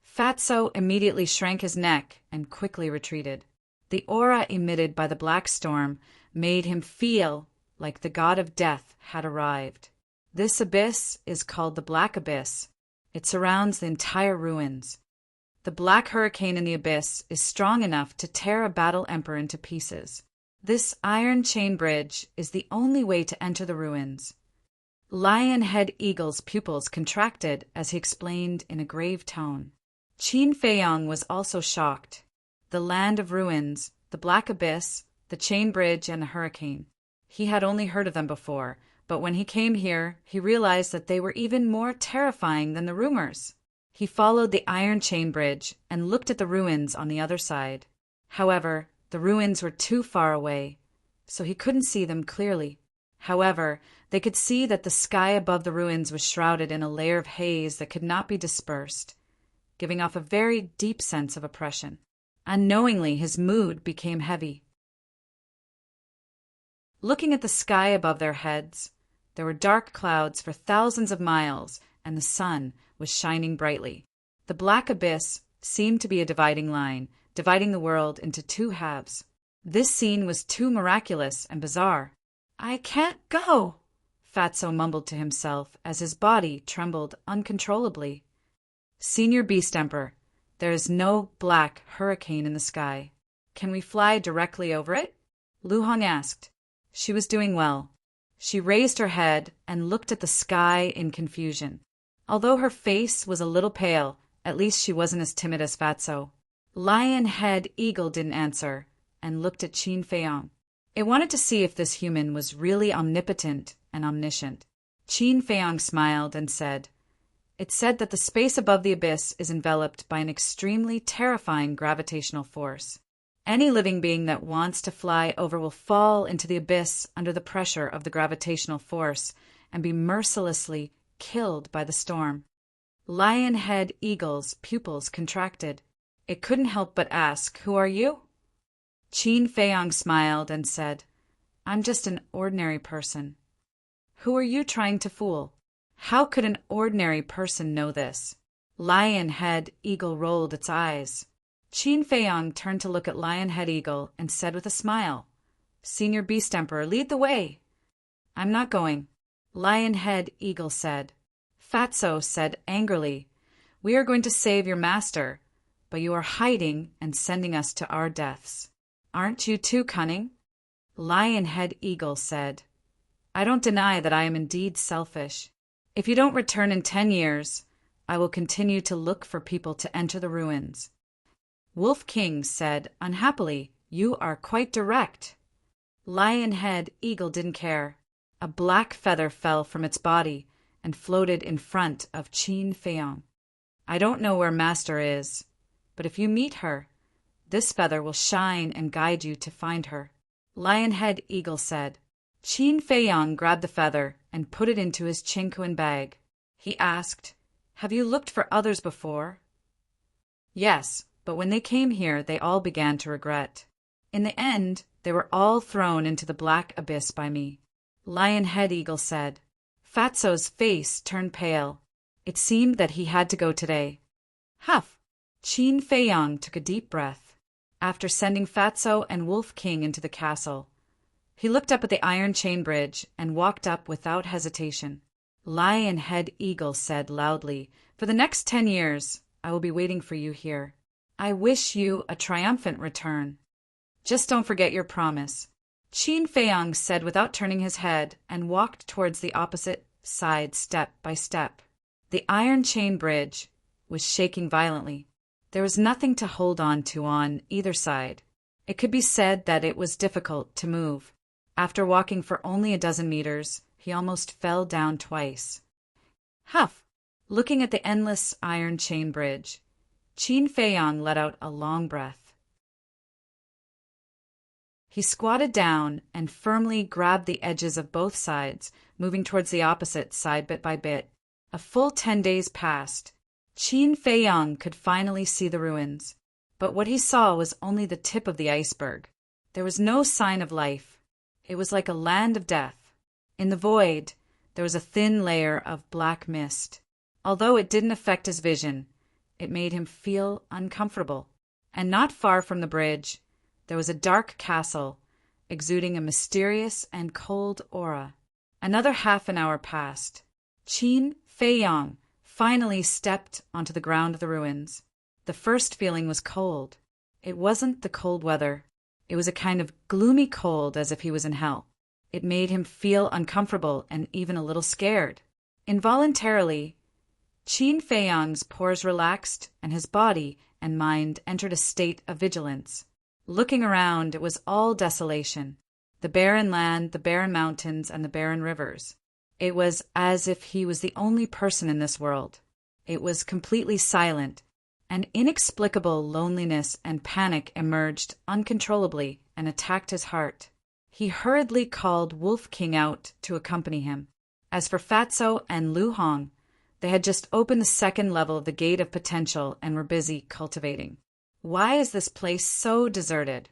[SPEAKER 1] Fatso immediately shrank his neck and quickly retreated. The aura emitted by the black storm made him feel like the god of death had arrived. This abyss is called the Black Abyss. It surrounds the entire ruins. The black hurricane in the abyss is strong enough to tear a battle emperor into pieces. This iron chain bridge is the only way to enter the ruins. Lion-head eagle's pupils contracted as he explained in a grave tone. Qin Feiyang was also shocked. The land of ruins, the black abyss, the chain bridge, and the hurricane. He had only heard of them before, but when he came here, he realized that they were even more terrifying than the rumors. He followed the iron chain bridge and looked at the ruins on the other side. However, the ruins were too far away, so he couldn't see them clearly. However, they could see that the sky above the ruins was shrouded in a layer of haze that could not be dispersed, giving off a very deep sense of oppression. Unknowingly, his mood became heavy. Looking at the sky above their heads, there were dark clouds for thousands of miles, and the sun was shining brightly. The black abyss seemed to be a dividing line, dividing the world into 2 halves. This scene was too miraculous and bizarre. "I can't go," Fatso mumbled to himself as his body trembled uncontrollably. "Senior Beast Emperor, there is no black hurricane in the sky. Can we fly directly over it?" Lu Hong asked. She was doing well. She raised her head and looked at the sky in confusion. Although her face was a little pale, at least she wasn't as timid as Fatso. Lion-head eagle didn't answer and looked at Qin Feiyang. It wanted to see if this human was really omnipotent and omniscient. Qin Feiyang smiled and said, "It's said that the space above the abyss is enveloped by an extremely terrifying gravitational force. Any living being that wants to fly over will fall into the abyss under the pressure of the gravitational force and be mercilessly killed by the storm." Lion-head eagle's pupils contracted. It couldn't help but ask, "Who are you?" Qin Feiyang smiled and said, "I'm just an ordinary person." "Who are you trying to fool? How could an ordinary person know this?" Lion-head eagle rolled its eyes. Qin Feiyang turned to look at Lion-head eagle and said with a smile, "Senior Beast Emperor, lead the way." "I'm not going," Lion-head eagle said. Fatso said angrily, "We are going to save your master, but you are hiding and sending us to our deaths. Aren't you too cunning?" Lionhead Eagle said, "I don't deny that I am indeed selfish. If you don't return in 10 years, I will continue to look for people to enter the ruins." Wolf King said unhappily, "You are quite direct." Lionhead Eagle didn't care. A black feather fell from its body and floated in front of Qin Feiyong. "I don't know where Master is, but if you meet her, this feather will shine and guide you to find her." Lionhead Eagle said. Qin Feiyong grabbed the feather and put it into his Qingquan bag. He asked, "Have you looked for others before?" "Yes, but when they came here, they all began to regret. In the end, they were all thrown into the black abyss by me." Lionhead Eagle said. Fatso's face turned pale. It seemed that he had to go today. Huff! Qin Feiyong took a deep breath. After sending Fatso and Wolf King into the castle, he looked up at the iron chain bridge and walked up without hesitation. Lionhead Eagle said loudly, "For the next 10 years, I will be waiting for you here. I wish you a triumphant return. Just don't forget your promise." Qin Feiyong said without turning his head and walked towards the opposite side step by step. The iron chain bridge was shaking violently. There was nothing to hold on to on either side. It could be said that it was difficult to move. After walking for only a dozen meters, he almost fell down twice. Huff! Looking at the endless iron chain bridge, Qin Feiyong let out a long breath. He squatted down and firmly grabbed the edges of both sides, moving towards the opposite side bit by bit. A full 10 days passed. Qin Feiyong could finally see the ruins, but what he saw was only the tip of the iceberg. There was no sign of life. It was like a land of death. In the void, there was a thin layer of black mist. Although it didn't affect his vision, it made him feel uncomfortable. And not far from the bridge, there was a dark castle, exuding a mysterious and cold aura. Another half an hour passed. Qin Feiyong finally stepped onto the ground of the ruins. The first feeling was cold. It wasn't the cold weather. It was a kind of gloomy cold, as if he was in hell. It made him feel uncomfortable and even a little scared. Involuntarily, Qin Feiyong's pores relaxed and his body and mind entered a state of vigilance. Looking around, it was all desolation. The barren land, the barren mountains, and the barren rivers. It was as if he was the only person in this world. It was completely silent. An inexplicable loneliness and panic emerged uncontrollably and attacked his heart. He hurriedly called Wolf King out to accompany him. As for Fatso and Lu Hong, they had just opened the second level of the Gate of Potential and were busy cultivating. Why is this place so deserted?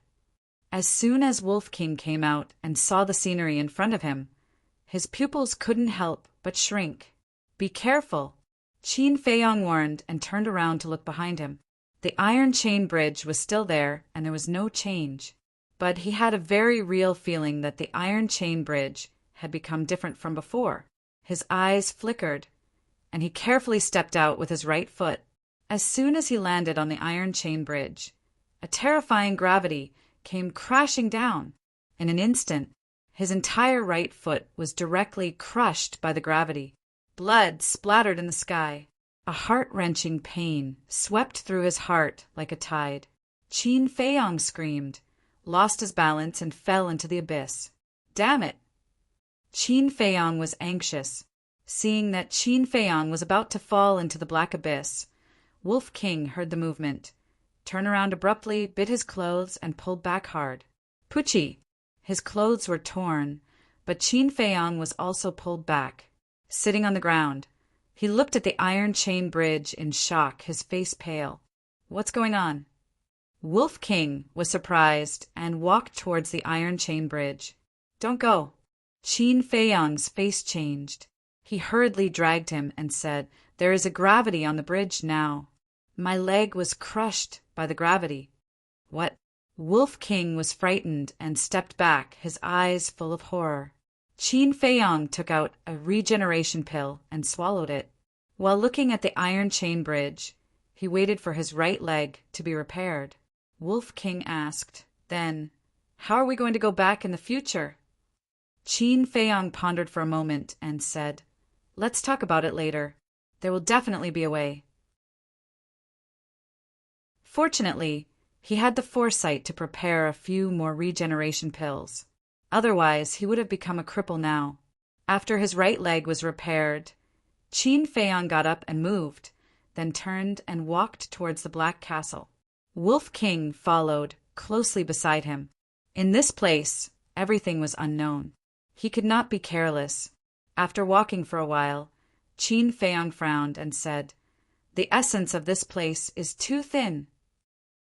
[SPEAKER 1] As soon as Wolf King came out and saw the scenery in front of him, his pupils couldn't help but shrink. "Be careful," Qin Feiyong warned and turned around to look behind him. The iron chain bridge was still there and there was no change. But he had a very real feeling that the iron chain bridge had become different from before. His eyes flickered, and he carefully stepped out with his right foot. As soon as he landed on the iron chain bridge, a terrifying gravity came crashing down. In an instant, his entire right foot was directly crushed by the gravity. Blood splattered in the sky. A heart-wrenching pain swept through his heart like a tide. Qin Feiyong screamed, lost his balance, and fell into the abyss. Damn it! Qin Feiyong was anxious. Seeing that Qin Feiyong was about to fall into the black abyss, Wolf King heard the movement, turned around abruptly, bit his clothes, and pulled back hard. Poochie! His clothes were torn, but Qin Feiyong was also pulled back. Sitting on the ground, he looked at the iron chain bridge in shock, his face pale. What's going on? Wolf King was surprised and walked towards the iron chain bridge. Don't go. Qin Feiyong's face changed. He hurriedly dragged him and said, "There is a gravity on the bridge now." My leg was crushed by the gravity. What? Wolf King was frightened and stepped back, his eyes full of horror. Qin Feiyong took out a regeneration pill and swallowed it. While looking at the iron chain bridge, he waited for his right leg to be repaired. Wolf King asked, then, "How are we going to go back in the future?" Qin Feiyang pondered for a moment and said, "Let's talk about it later. There will definitely be a way." Fortunately, he had the foresight to prepare a few more regeneration pills. Otherwise, he would have become a cripple now. After his right leg was repaired, Qin Feiyang got up and moved, then turned and walked towards the Black Castle. Wolf King followed closely beside him. In this place, everything was unknown. He could not be careless. After walking for a while, Qin Feiyang frowned and said, "The essence of this place is too thin."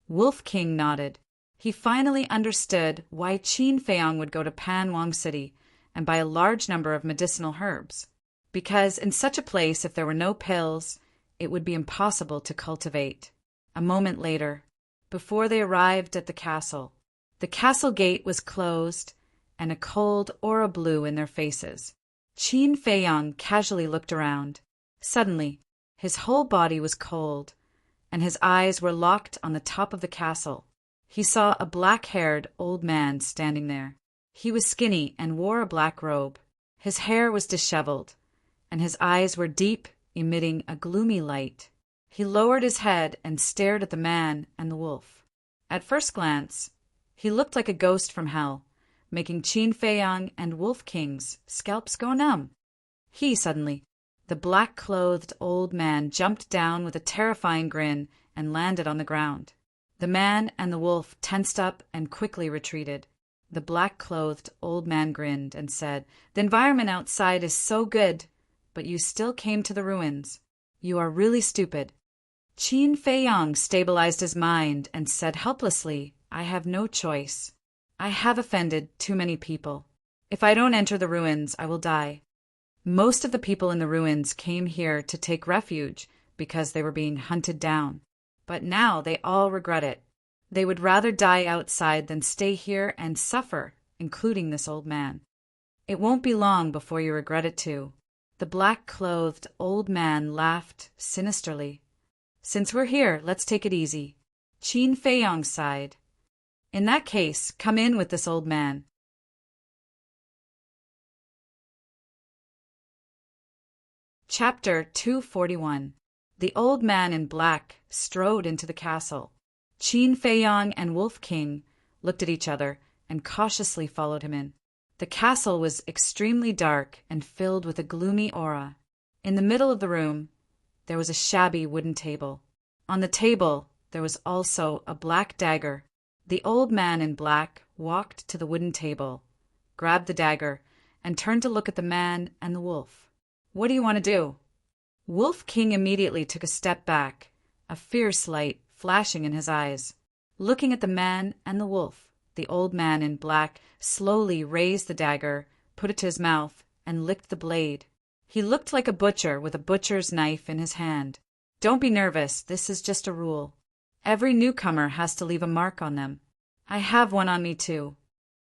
[SPEAKER 1] Wolf King nodded. He finally understood why Qin Feiyang would go to Panwang City and buy a large number of medicinal herbs. Because in such a place, if there were no pills, it would be impossible to cultivate. A moment later, before they arrived at the castle gate was closed, and a cold aura blew in their faces. Qin Feiyang casually looked around. Suddenly, his whole body was cold, and his eyes were locked on the top of the castle. He saw a black-haired old man standing there. He was skinny and wore a black robe. His hair was disheveled, and his eyes were deep, emitting a gloomy light. He lowered his head and stared at the man and the wolf. At first glance, he looked like a ghost from hell, making Qin Feiyang and Wolf King's scalps go numb. Suddenly, the black-clothed old man jumped down with a terrifying grin and landed on the ground. The man and the wolf tensed up and quickly retreated. The black-clothed old man grinned and said, "The environment outside is so good, but you still came to the ruins. You are really stupid." Qin Feiyang stabilized his mind and said helplessly, "I have no choice. I have offended too many people. If I don't enter the ruins, I will die." Most of the people in the ruins came here to take refuge because they were being hunted down. But now they all regret it. They would rather die outside than stay here and suffer, including this old man. It won't be long before you regret it too. The black-clothed old man laughed sinisterly. "Since we're here, let's take it easy." Qin Feiyang sighed. "In that case, come in with this old man." Chapter 241. The old man in black strode into the castle. Qin Feiyang and Wolf King looked at each other and cautiously followed him in. The castle was extremely dark and filled with a gloomy aura. In the middle of the room, there was a shabby wooden table. On the table, there was also a black dagger. The old man in black walked to the wooden table, grabbed the dagger, and turned to look at the man and the wolf. "What do you want to do?" Wolf King immediately took a step back, a fierce light flashing in his eyes. Looking at the man and the wolf, the old man in black slowly raised the dagger, put it to his mouth, and licked the blade. He looked like a butcher with a butcher's knife in his hand. "Don't be nervous, this is just a rule. Every newcomer has to leave a mark on them. I have one on me too."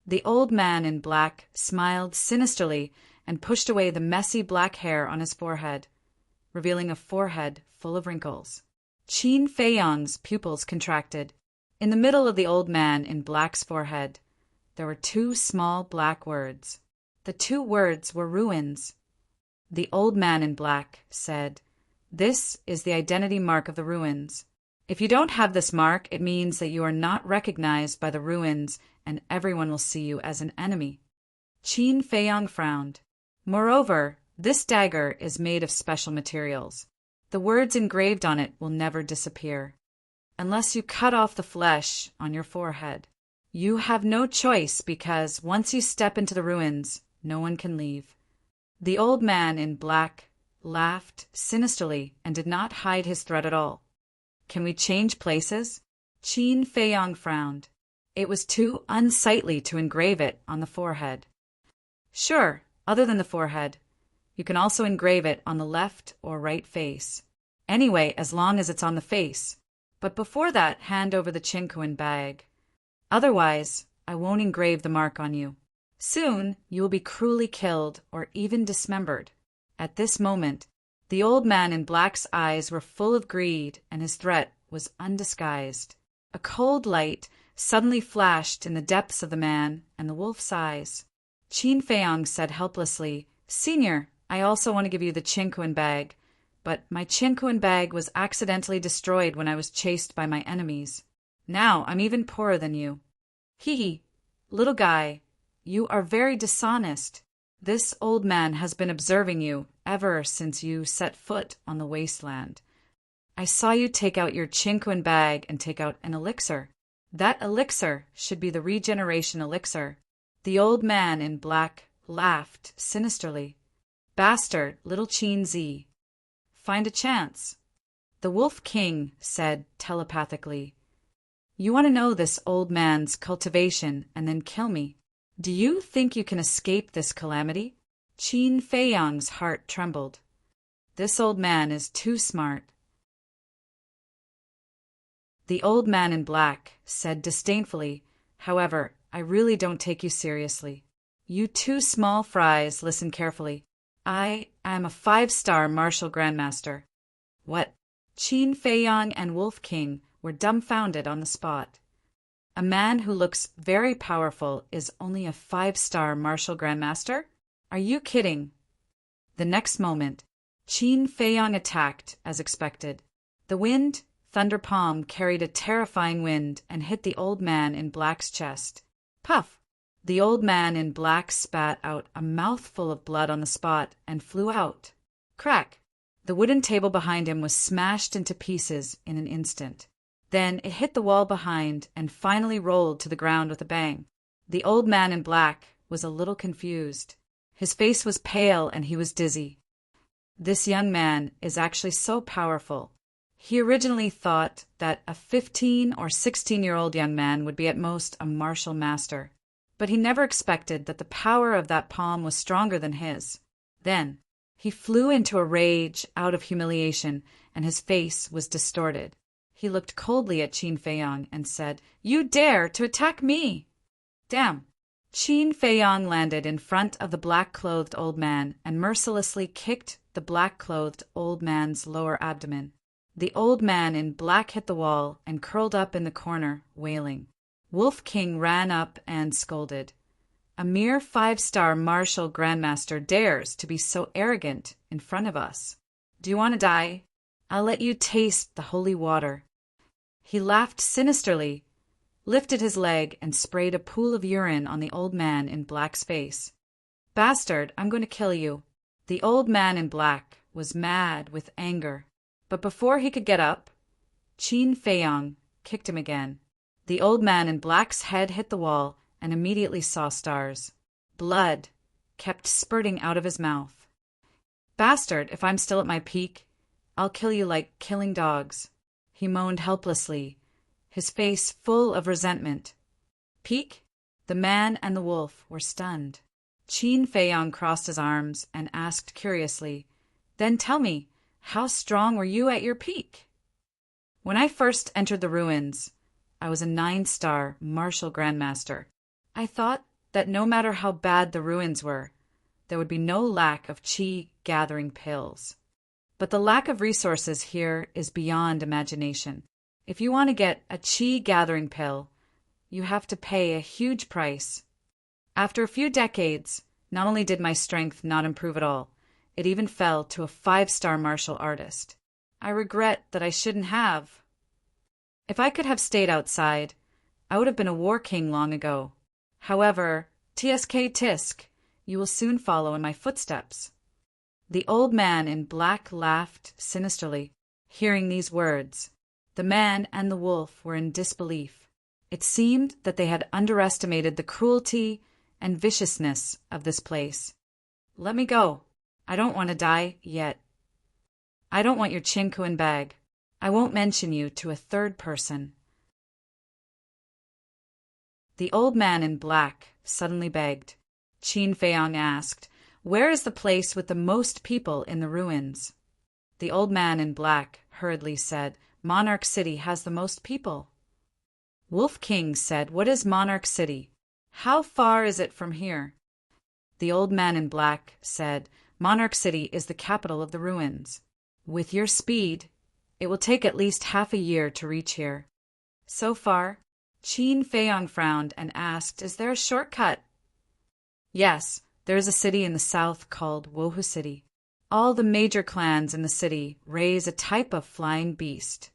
[SPEAKER 1] The old man in black smiled sinisterly and pushed away the messy black hair on his forehead, revealing a forehead full of wrinkles. Qin Feiyang's pupils contracted. In the middle of the old man in black's forehead, there were two small black words. The two words were ruins. The old man in black said, "This is the identity mark of the ruins. If you don't have this mark, it means that you are not recognized by the ruins and everyone will see you as an enemy." Qin Feiyang frowned. "Moreover, this dagger is made of special materials. The words engraved on it will never disappear. Unless you cut off the flesh on your forehead. You have no choice because once you step into the ruins, no one can leave." The old man in black laughed sinisterly and did not hide his threat at all. "Can we change places?" Qin Feiyang frowned. It was too unsightly to engrave it on the forehead. "Sure, other than the forehead. You can also engrave it on the left or right face. Anyway, as long as it's on the face. But before that, hand over the chinkoan bag. Otherwise, I won't engrave the mark on you. Soon, you will be cruelly killed or even dismembered." At this moment, The old man in black's eyes were full of greed, and his threat was undisguised. A cold light suddenly flashed in the depths of the man and the wolf's eyes. Qin Feiyang said helplessly, "Senior, I also want to give you the Qinkuan bag, but my Qinkuan bag was accidentally destroyed when I was chased by my enemies. Now I'm even poorer than you." "Hee, little guy, you are very dishonest. This old man has been observing you ever since you set foot on the wasteland. I saw you take out your Qinkuan bag and take out an elixir. That elixir should be the regeneration elixir." The old man in black laughed sinisterly. "Bastard, little Qin Zi. Find a chance." The Wolf King said telepathically, "You want to know this old man's cultivation and then kill me? Do you think you can escape this calamity?" Qin Feiyang's heart trembled. This old man is too smart. The old man in black said disdainfully, "However, I really don't take you seriously. You two small fries, listen carefully. I am a 5-star martial grandmaster." What? Qin Feiyang and Wolf King were dumbfounded on the spot. A man who looks very powerful is only a 5-star martial grandmaster? Are you kidding? The next moment, Qin Feiyang attacked as expected. The wind, Thunder Palm carried a terrifying wind and hit the old man in black's chest. Puff! The old man in black spat out a mouthful of blood on the spot and flew out. Crack! The wooden table behind him was smashed into pieces in an instant. Then it hit the wall behind and finally rolled to the ground with a bang. The old man in black was a little confused. His face was pale and he was dizzy. This young man is actually so powerful. He originally thought that a 15 or 16-year-old young man would be at most a martial master, but he never expected that the power of that palm was stronger than his. Then he flew into a rage out of humiliation, and his face was distorted. He looked coldly at Qin Feiyang and said, "You dare to attack me!" Damn! Qin Feiyang landed in front of the black-clothed old man and mercilessly kicked the black-clothed old man's lower abdomen. The old man in black hit the wall and curled up in the corner, wailing. Wolf King ran up and scolded. "A mere 5-star martial grandmaster dares to be so arrogant in front of us. Do you want to die? I'll let you taste the holy water." He laughed sinisterly, lifted his leg, and sprayed a pool of urine on the old man in black's face. "Bastard, I'm going to kill you." The old man in black was mad with anger, but before he could get up, Qin Feiyang kicked him again. The old man in black's head hit the wall and immediately saw stars. Blood kept spurting out of his mouth. "Bastard, if I'm still at my peak, I'll kill you like killing dogs," he moaned helplessly, his face full of resentment. "Peak?" The man and the wolf were stunned. Qin Feiyang crossed his arms and asked curiously, "Then tell me, how strong were you at your peak?" "When I first entered the ruins, I was a 9-star martial grandmaster. I thought that no matter how bad the ruins were, there would be no lack of qi gathering pills. But the lack of resources here is beyond imagination. If you want to get a qi gathering pill, you have to pay a huge price. After a few decades, not only did my strength not improve at all, it even fell to a 5-star martial artist. I regret that I shouldn't have. If I could have stayed outside, I would have been a war king long ago. However, TSK Tisk, you will soon follow in my footsteps." The old man in black laughed sinisterly. Hearing these words, the man and the wolf were in disbelief. It seemed that they had underestimated the cruelty and viciousness of this place. "Let me go. I don't want to die yet. I don't want your Qinkuan bag. I won't mention you to a third person." The old man in black suddenly begged. Qin Feiyang asked, "Where is the place with the most people in the ruins?" The old man in black hurriedly said, "Monarch City has the most people." Wolf King said, "What is Monarch City? How far is it from here?" The old man in black said, Monarch City is the capital of the ruins. With your speed, it will take at least half a year to reach here. So far, Qin Feiyang frowned and asked, is there a shortcut? Yes, there is a city in the south called Wohu City. All the major clans in the city raise a type of flying beast.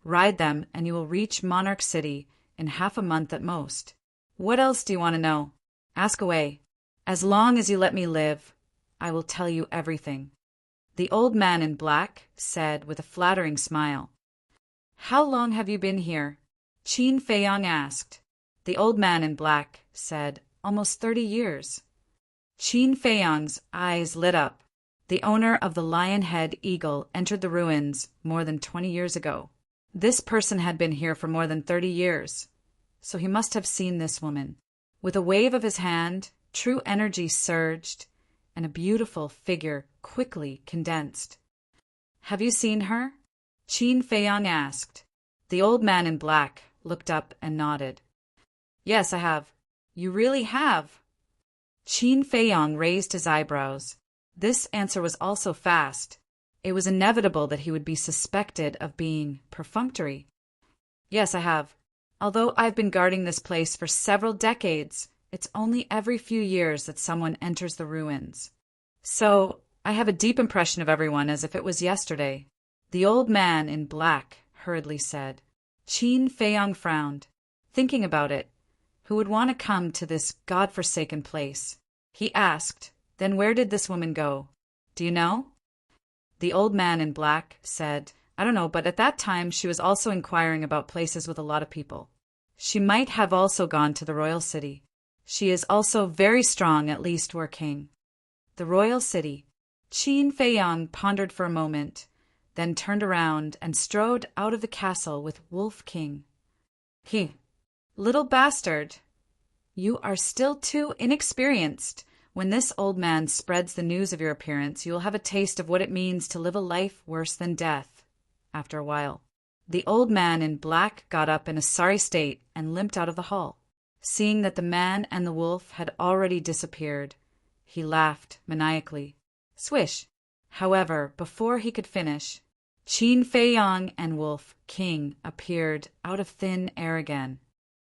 [SPEAKER 1] Ride them and you will reach Monarch City in half a month at most. What else do you want to know? Ask away. As long as you let me live, I will tell you everything. The old man in black said with a flattering smile. How long have you been here? Qin Feiyang asked. The old man in black said, almost 30 years. Qin Feiyang's eyes lit up. The owner of the lion-head eagle entered the ruins more than 20 years ago. This person had been here for more than 30 years, so he must have seen this woman. With a wave of his hand, true energy surged, and a beautiful figure quickly condensed. Have you seen her? Qin Feiyang asked. The old man in black looked up and nodded. Yes, I have. You really have? Qin Feiyang raised his eyebrows. This answer was also fast. It was inevitable that he would be suspected of being perfunctory. Yes, I have. Although I've been guarding this place for several decades, it's only every few years that someone enters the ruins. So, I have a deep impression of everyone as if it was yesterday. The old man in black hurriedly said. Qin Feiyang frowned. Thinking about it, who would want to come to this God-forsaken place? He asked, then where did this woman go? Do you know? The old man in black said, I don't know, but at that time she was also inquiring about places with a lot of people. She might have also gone to the royal city. She is also very strong, at least we're king. The royal city. Qin Feiyang pondered for a moment, then turned around and strode out of the castle with Wolf King. He, little bastard, you are still too inexperienced. When this old man spreads the news of your appearance, you will have a taste of what it means to live a life worse than death. After a while, the old man in black got up in a sorry state and limped out of the hall. Seeing that the man and the wolf had already disappeared, he laughed maniacally. Swish! However, before he could finish, Qin Feiyang and Wolf King appeared out of thin air again.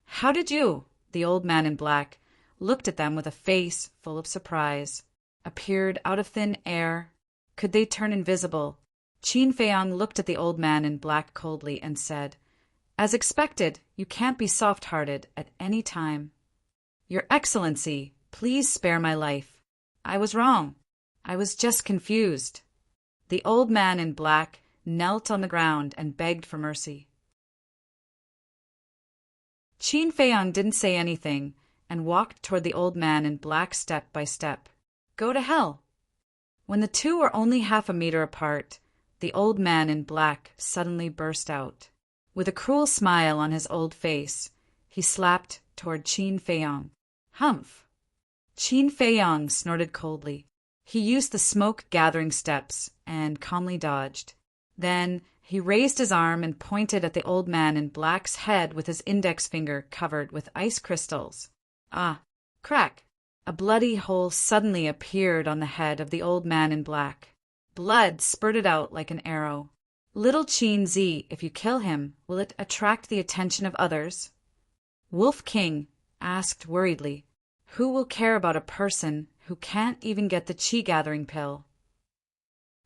[SPEAKER 1] How did you? The old man in black looked at them with a face full of surprise. Appeared out of thin air? Could they turn invisible? Qin Feiyang looked at the old man in black coldly and said, As expected, you can't be soft-hearted at any time. Your Excellency, please spare my life. I was wrong. I was just confused. The old man in black knelt on the ground and begged for mercy. Qin Feiyang didn't say anything and walked toward the old man in black step by step. Go to hell. When the two were only half a meter apart, the old man in black suddenly burst out. With a cruel smile on his old face, he slapped toward Qin Feiyang. Humph! Qin Feiyang snorted coldly. He used the smoke-gathering steps and calmly dodged. Then he raised his arm and pointed at the old man in black's head with his index finger covered with ice crystals. Ah! Crack! A bloody hole suddenly appeared on the head of the old man in black. Blood spurted out like an arrow. Little Qin Zi, if you kill him, will it attract the attention of others? Wolf King asked worriedly, Who will care about a person who can't even get the qi-gathering pill?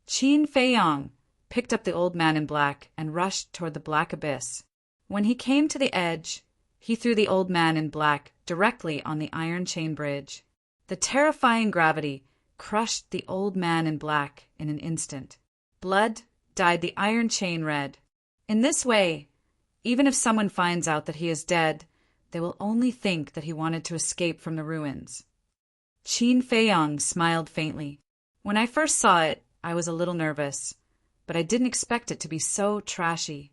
[SPEAKER 1] Qin Feiyang picked up the old man in black and rushed toward the black abyss. When he came to the edge, he threw the old man in black directly on the iron chain bridge. The terrifying gravity crushed the old man in black in an instant. Blood dyed the iron chain red. In this way, even if someone finds out that he is dead, they will only think that he wanted to escape from the ruins. Qin Feiyang smiled faintly. When I first saw it, I was a little nervous, but I didn't expect it to be so trashy.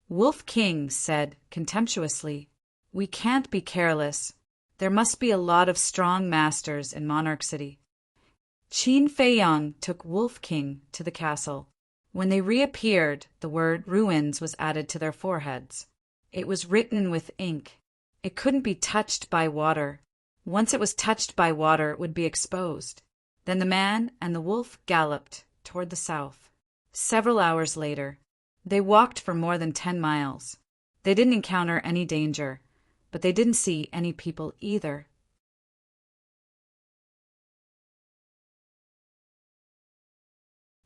[SPEAKER 1] Wolf King said contemptuously, We can't be careless. There must be a lot of strong masters in Monarch City. Qin Feiyang took Wolf King to the castle. When they reappeared, the word ruins was added to their foreheads. It was written with ink. It couldn't be touched by water. Once it was touched by water, it would be exposed. Then the man and the wolf galloped toward the south. Several hours later, they walked for more than 10 miles. They didn't encounter any danger, but they didn't see any people either.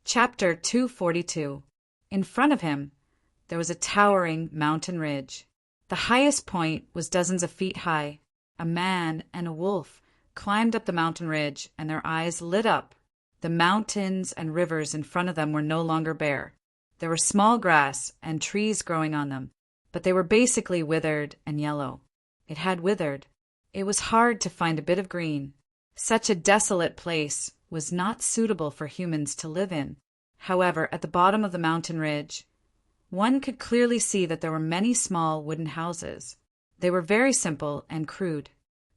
[SPEAKER 1] Chapter 242. In front of him, there was a towering mountain ridge. The highest point was dozens of feet high. A man and a wolf climbed up the mountain ridge, and their eyes lit up. The mountains and rivers in front of them were no longer bare. There were small grass and trees growing on them, but they were basically withered and yellow. It had withered. It was hard to find a bit of green. Such a desolate place was not suitable for humans to live in. However, at the bottom of the mountain ridge, one could clearly see that there were many small wooden houses. They were very simple and crude.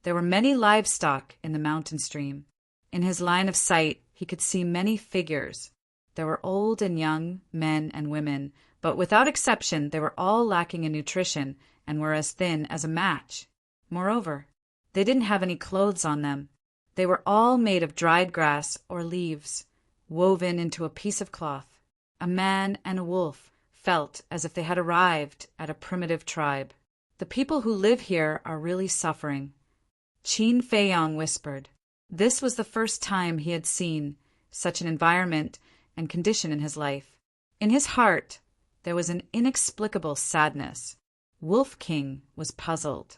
[SPEAKER 1] There were many livestock in the mountain stream. In his line of sight, he could see many figures. There were old and young, men and women, but without exception, they were all lacking in nutrition and were as thin as a match. Moreover, they didn't have any clothes on them. They were all made of dried grass or leaves, woven into a piece of cloth. A man and a wolf felt as if they had arrived at a primitive tribe. The people who live here are really suffering. Qin Feiyang whispered. This was the first time he had seen such an environment and condition in his life. In his heart, there was an inexplicable sadness. Wolf King was puzzled.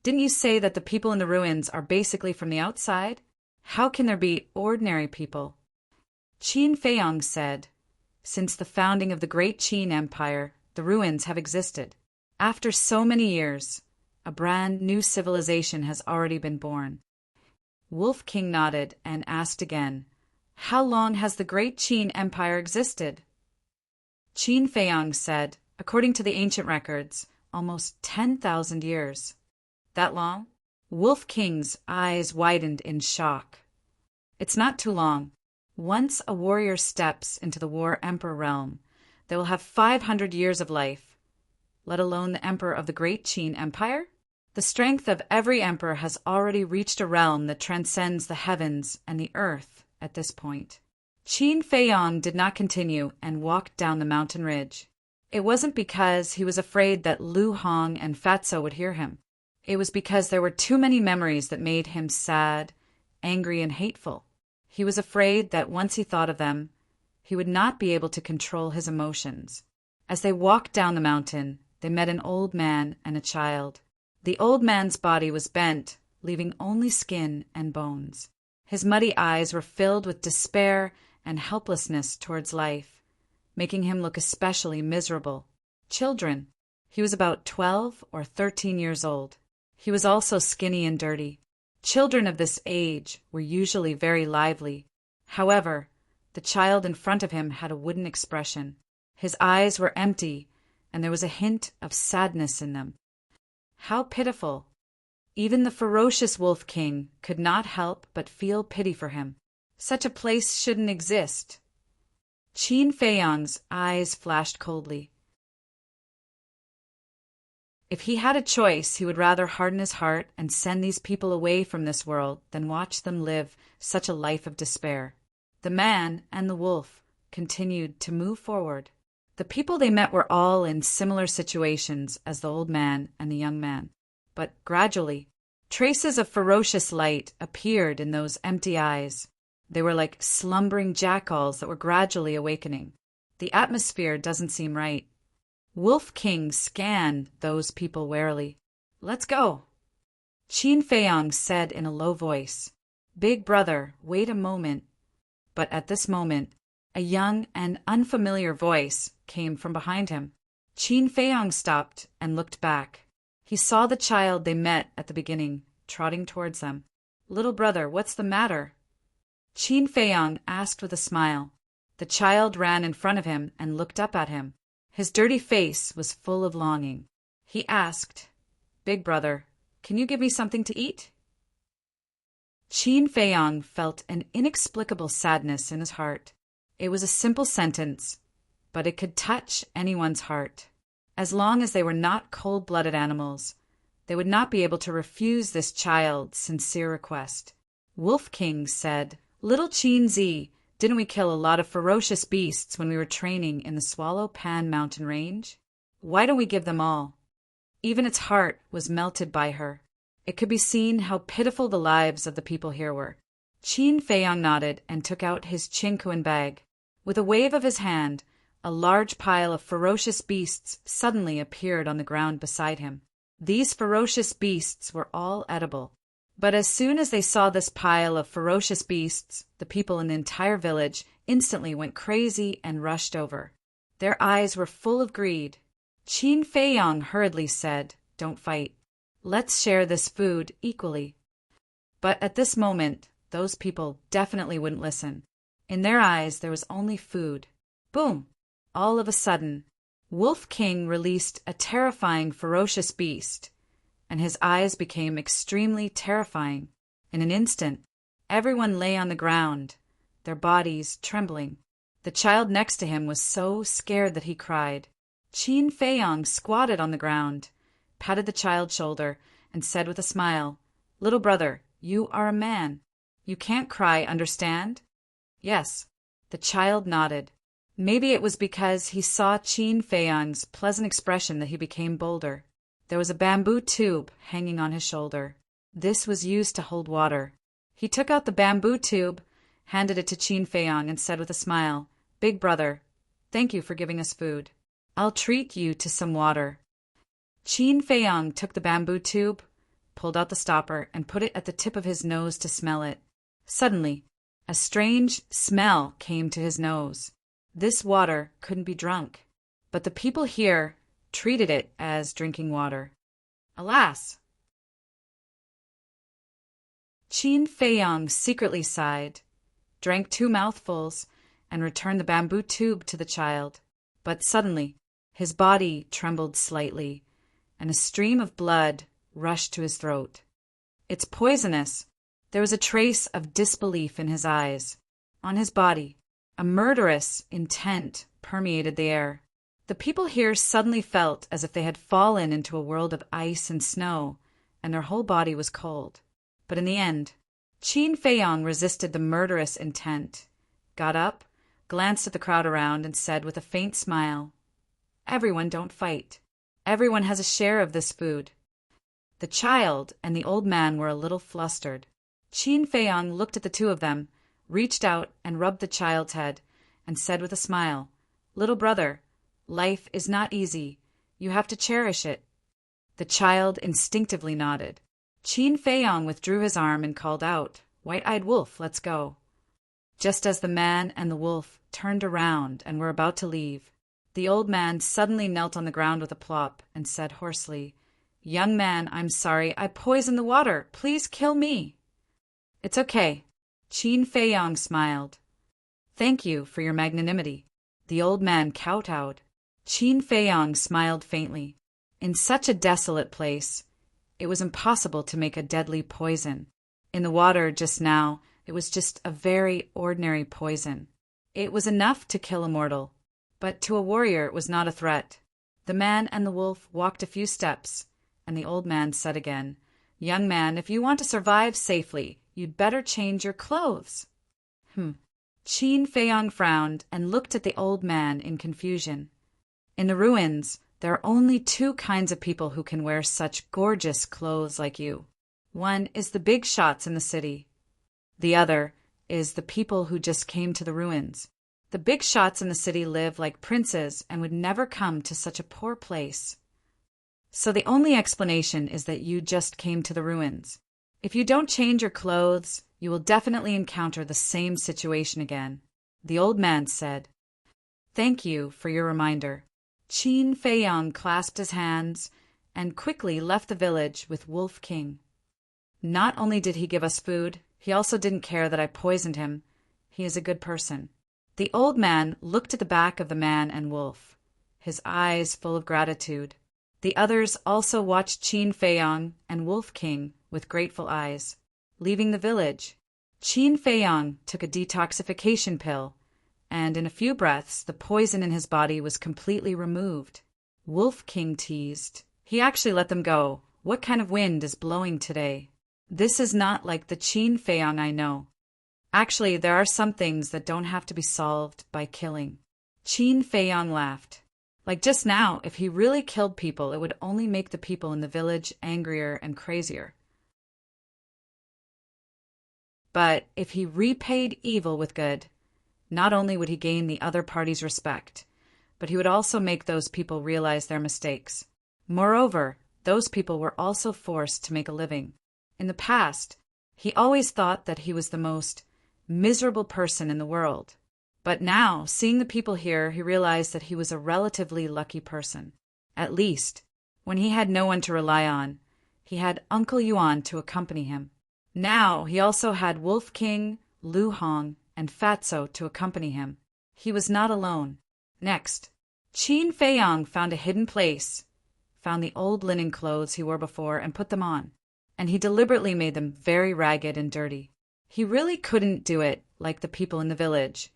[SPEAKER 1] Didn't you say that the people in the ruins are basically from the outside? How can there be ordinary people? Qin Feiyang said, since the founding of the great Qin Empire, the ruins have existed. After so many years, a brand new civilization has already been born. Wolf King nodded and asked again, how long has the great Qin Empire existed? Qin Feiyang said, according to the ancient records, almost 10,000 years. That long? Wolf King's eyes widened in shock. It's not too long. Once a warrior steps into the War Emperor realm, they will have 500 years of life, let alone the emperor of the great Qin Empire. The strength of every emperor has already reached a realm that transcends the heavens and the earth at this point. Qin Feiyang did not continue and walked down the mountain ridge. It wasn't because he was afraid that Lu Hong and Fatso would hear him. It was because there were too many memories that made him sad, angry, and hateful. He was afraid that once he thought of them, he would not be able to control his emotions. As they walked down the mountain, they met an old man and a child. The old man's body was bent, leaving only skin and bones. His muddy eyes were filled with despair and helplessness towards life, making him look especially miserable. Children. He was about 12 or 13 years old. He was also skinny and dirty. Children of this age were usually very lively. However, the child in front of him had a wooden expression. His eyes were empty, and there was a hint of sadness in them. How pitiful! Even the ferocious Wolf King could not help but feel pity for him. Such a place shouldn't exist. Qin Feiyang's eyes flashed coldly. If he had a choice, he would rather harden his heart and send these people away from this world than watch them live such a life of despair. The man and the wolf continued to move forward. The people they met were all in similar situations as the old man and the young man. But gradually, traces of ferocious light appeared in those empty eyes. They were like slumbering jackals that were gradually awakening. The atmosphere doesn't seem right. Wolf King scanned those people warily. Let's go. Qin Feiyang said in a low voice, Big brother, wait a moment. But at this moment, a young and unfamiliar voice came from behind him. Qin Feiyang stopped and looked back. He saw the child they met at the beginning, trotting towards them. Little brother, what's the matter? Qin Feiyang asked with a smile. The child ran in front of him and looked up at him. His dirty face was full of longing. He asked, Big brother, can you give me something to eat? Qin Feiyang felt an inexplicable sadness in his heart. It was a simple sentence, but it could touch anyone's heart. As long as they were not cold-blooded animals, they would not be able to refuse this child's sincere request. Wolf King said, Little Chin Z, didn't we kill a lot of ferocious beasts when we were training in the Swallow Pan mountain range? Why don't we give them all? Even its heart was melted by her. It could be seen how pitiful the lives of the people here were. Chin Feiyong nodded and took out his chinkuan bag. With a wave of his hand, a large pile of ferocious beasts suddenly appeared on the ground beside him. These ferocious beasts were all edible. But as soon as they saw this pile of ferocious beasts, the people in the entire village instantly went crazy and rushed over. Their eyes were full of greed. Chin Feiyong hurriedly said, "Don't fight. Let's share this food equally." But at this moment, those people definitely wouldn't listen. In their eyes, there was only food. Boom! All of a sudden, Wolf King released a terrifying, ferocious beast, and his eyes became extremely terrifying. In an instant, everyone lay on the ground, their bodies trembling. The child next to him was so scared that he cried. Chin Feiyong squatted on the ground, patted the child's shoulder, and said with a smile, "Little brother, you are a man. You can't cry, understand?" "Yes." The child nodded. Maybe it was because he saw Chin Feiyong's pleasant expression that he became bolder. There was a bamboo tube hanging on his shoulder. This was used to hold water. He took out the bamboo tube, handed it to Chin Feiyong, and said with a smile, "Big brother, thank you for giving us food. I'll treat you to some water." Chin Feiyong took the bamboo tube, pulled out the stopper, and put it at the tip of his nose to smell it. Suddenly, a strange smell came to his nose. This water couldn't be drunk, but the people here treated it as drinking water. Alas! Chin Feiyong secretly sighed, drank 2 mouthfuls, and returned the bamboo tube to the child. But suddenly, his body trembled slightly, and a stream of blood rushed to his throat. "It's poisonous." There was a trace of disbelief in his eyes. On his body, a murderous intent permeated the air. The people here suddenly felt as if they had fallen into a world of ice and snow, and their whole body was cold. But in the end, Chin Feiyong resisted the murderous intent, got up, glanced at the crowd around, and said with a faint smile, "Everyone don't fight. Everyone has a share of this food." The child and the old man were a little flustered. Chin Feiyong looked at the two of them, reached out and rubbed the child's head, and said with a smile, "Little brother, life is not easy. You have to cherish it." The child instinctively nodded. Chin Feiyong withdrew his arm and called out, "White-eyed wolf, let's go." Just as the man and the wolf turned around and were about to leave, the old man suddenly knelt on the ground with a plop and said hoarsely, "Young man, I'm sorry. I poisoned the water. Please kill me." "It's okay." Chin Feiyong smiled. "Thank you for your magnanimity." The old man kowtowed. Chin Feiyong smiled faintly. In such a desolate place, it was impossible to make a deadly poison. In the water just now, it was just a very ordinary poison. It was enough to kill a mortal, but to a warrior it was not a threat. The man and the wolf walked a few steps, and the old man said again, "Young man, if you want to survive safely, you'd better change your clothes." Chin Feiyong frowned and looked at the old man in confusion. In the ruins, there are only 2 kinds of people who can wear such gorgeous clothes like you. One is the big shots in the city. The other is the people who just came to the ruins. The big shots in the city live like princes and would never come to such a poor place. So the only explanation is that you just came to the ruins. If you don't change your clothes, you will definitely encounter the same situation again. The old man said, "Thank you for your reminder." Chin Feiyong clasped his hands and quickly left the village with Wolf King. Not only did he give us food, he also didn't care that I poisoned him. He is a good person. The old man looked at the back of the man and wolf, his eyes full of gratitude. The others also watched Chin Feiyong and Wolf King with grateful eyes. Leaving the village, Chin Feiyong took a detoxification pill, and in a few breaths the poison in his body was completely removed. Wolf King teased, "He actually let them go. What kind of wind is blowing today? This is not like the Chin Feiyong I know." Actually, there are some things that don't have to be solved by killing. Qin Feiyang laughed. Like just now, if he really killed people, it would only make the people in the village angrier and crazier. But if he repaid evil with good, not only would he gain the other party's respect, but he would also make those people realize their mistakes. Moreover, those people were also forced to make a living. In the past, he always thought that he was the most miserable person in the world. But now, seeing the people here, he realized that he was a relatively lucky person. At least, when he had no one to rely on, he had Uncle Yuan to accompany him. Now, he also had Wolf King, Lu Hong, and Fatso to accompany him. He was not alone. Next, Qin Feiyang found a hidden place, found the old linen clothes he wore before, and put them on. And he deliberately made them very ragged and dirty. He really couldn't do it like the people in the village,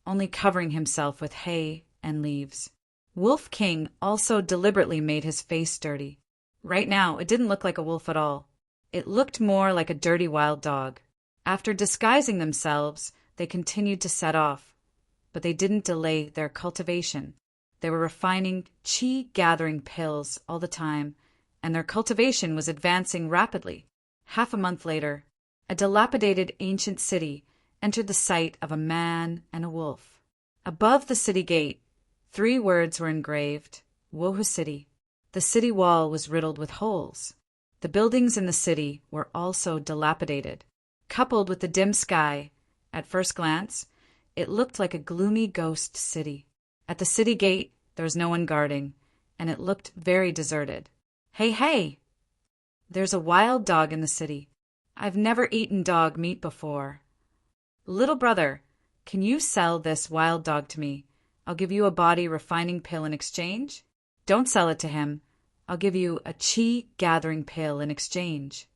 [SPEAKER 1] only covering himself with hay and leaves. Wolf King also deliberately made his face dirty. Right now, it didn't look like a wolf at all. It looked more like a dirty wild dog. After disguising themselves, they continued to set off, but they didn't delay their cultivation. They were refining qi-gathering pills all the time, and their cultivation was advancing rapidly. Half a month later, a dilapidated ancient city entered the sight of a man and a wolf. Above the city gate, 3 words were engraved, Wohu City. The city wall was riddled with holes. The buildings in the city were also dilapidated. Coupled with the dim sky, at first glance, it looked like a gloomy ghost city. At the city gate, there was no one guarding, and it looked very deserted. Hey, hey! There's a wild dog in the city. I've never eaten dog meat before. Little brother, can you sell this wild dog to me? I'll give you a body refining pill in exchange. Don't sell it to him. I'll give you a qi-gathering pill in exchange.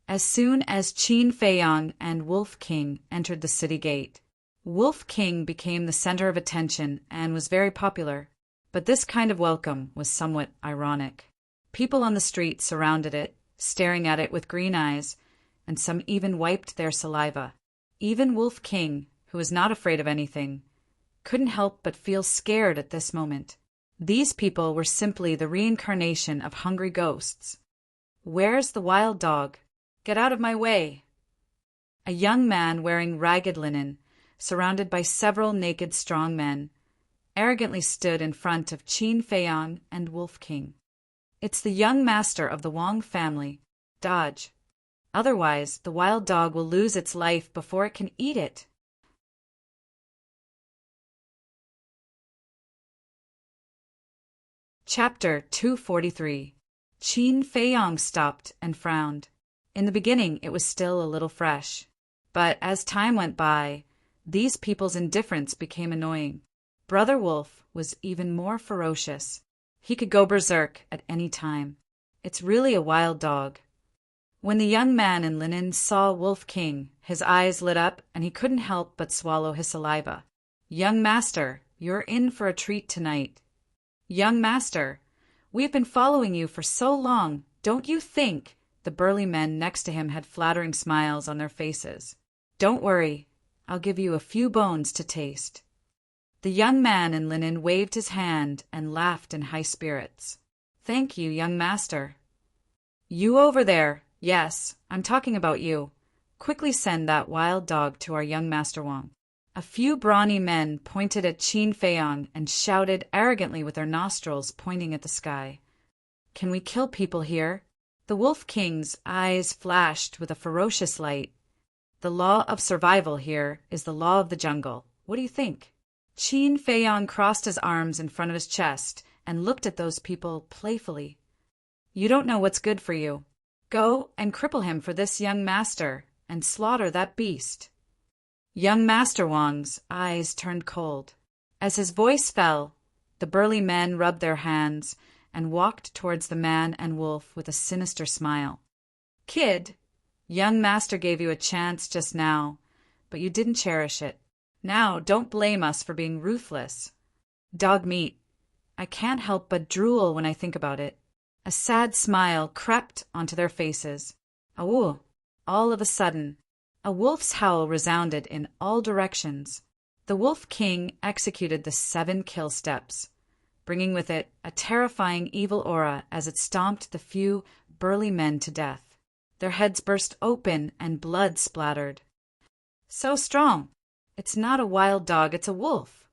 [SPEAKER 1] As soon as Qin Feiyang and Wolf King entered the city gate, Wolf King became the center of attention and was very popular. But this kind of welcome was somewhat ironic. People on the street surrounded it, staring at it with green eyes, and some even wiped their saliva. Even Wolf King, who was not afraid of anything, couldn't help but feel scared at this moment. These people were simply the reincarnation of hungry ghosts. Where's the wild dog? Get out of my way! A young man wearing ragged linen, surrounded by several naked strong men, arrogantly stood in front of Qin Feiyang and Wolf King. It's the young master of the Wang family. Dodge. Otherwise, the wild dog will lose its life before it can eat it. Chapter 243. Qin Feiyang stopped and frowned. In the beginning, it was still a little fresh. But as time went by, these people's indifference became annoying. Brother Wolf was even more ferocious. He could go berserk at any time. It's really a wild dog. When the young man in linen saw Wolf King, his eyes lit up and he couldn't help but swallow his saliva. Young master, you're in for a treat tonight. Young master, we've been following you for so long, don't you think? The burly men next to him had flattering smiles on their faces. Don't worry, I'll give you a few bones to taste. The young man in linen waved his hand and laughed in high spirits. Thank you, young master. You over there. Yes, I'm talking about you. Quickly send that wild dog to our young master Wang. A few brawny men pointed at Qin Feiyang and shouted arrogantly with their nostrils pointing at the sky. Can we kill people here? The Wolf King's eyes flashed with a ferocious light. The law of survival here is the law of the jungle. What do you think? Qin Feiyang crossed his arms in front of his chest and looked at those people playfully. You don't know what's good for you. Go and cripple him for this young master and slaughter that beast. Young Master Wang's eyes turned cold. As his voice fell, the burly men rubbed their hands and walked towards the man and wolf with a sinister smile. Kid, young master gave you a chance just now, but you didn't cherish it. Now don't blame us for being ruthless. Dog meat. I can't help but drool when I think about it. A sad smile crept onto their faces. Awoo! All of a sudden, A wolf's howl resounded in all directions. The Wolf King executed the 7 kill steps, bringing with it a terrifying evil aura as it stomped the few burly men to death. Their heads burst open and blood splattered. So strong! It's not a wild dog, it's a wolf.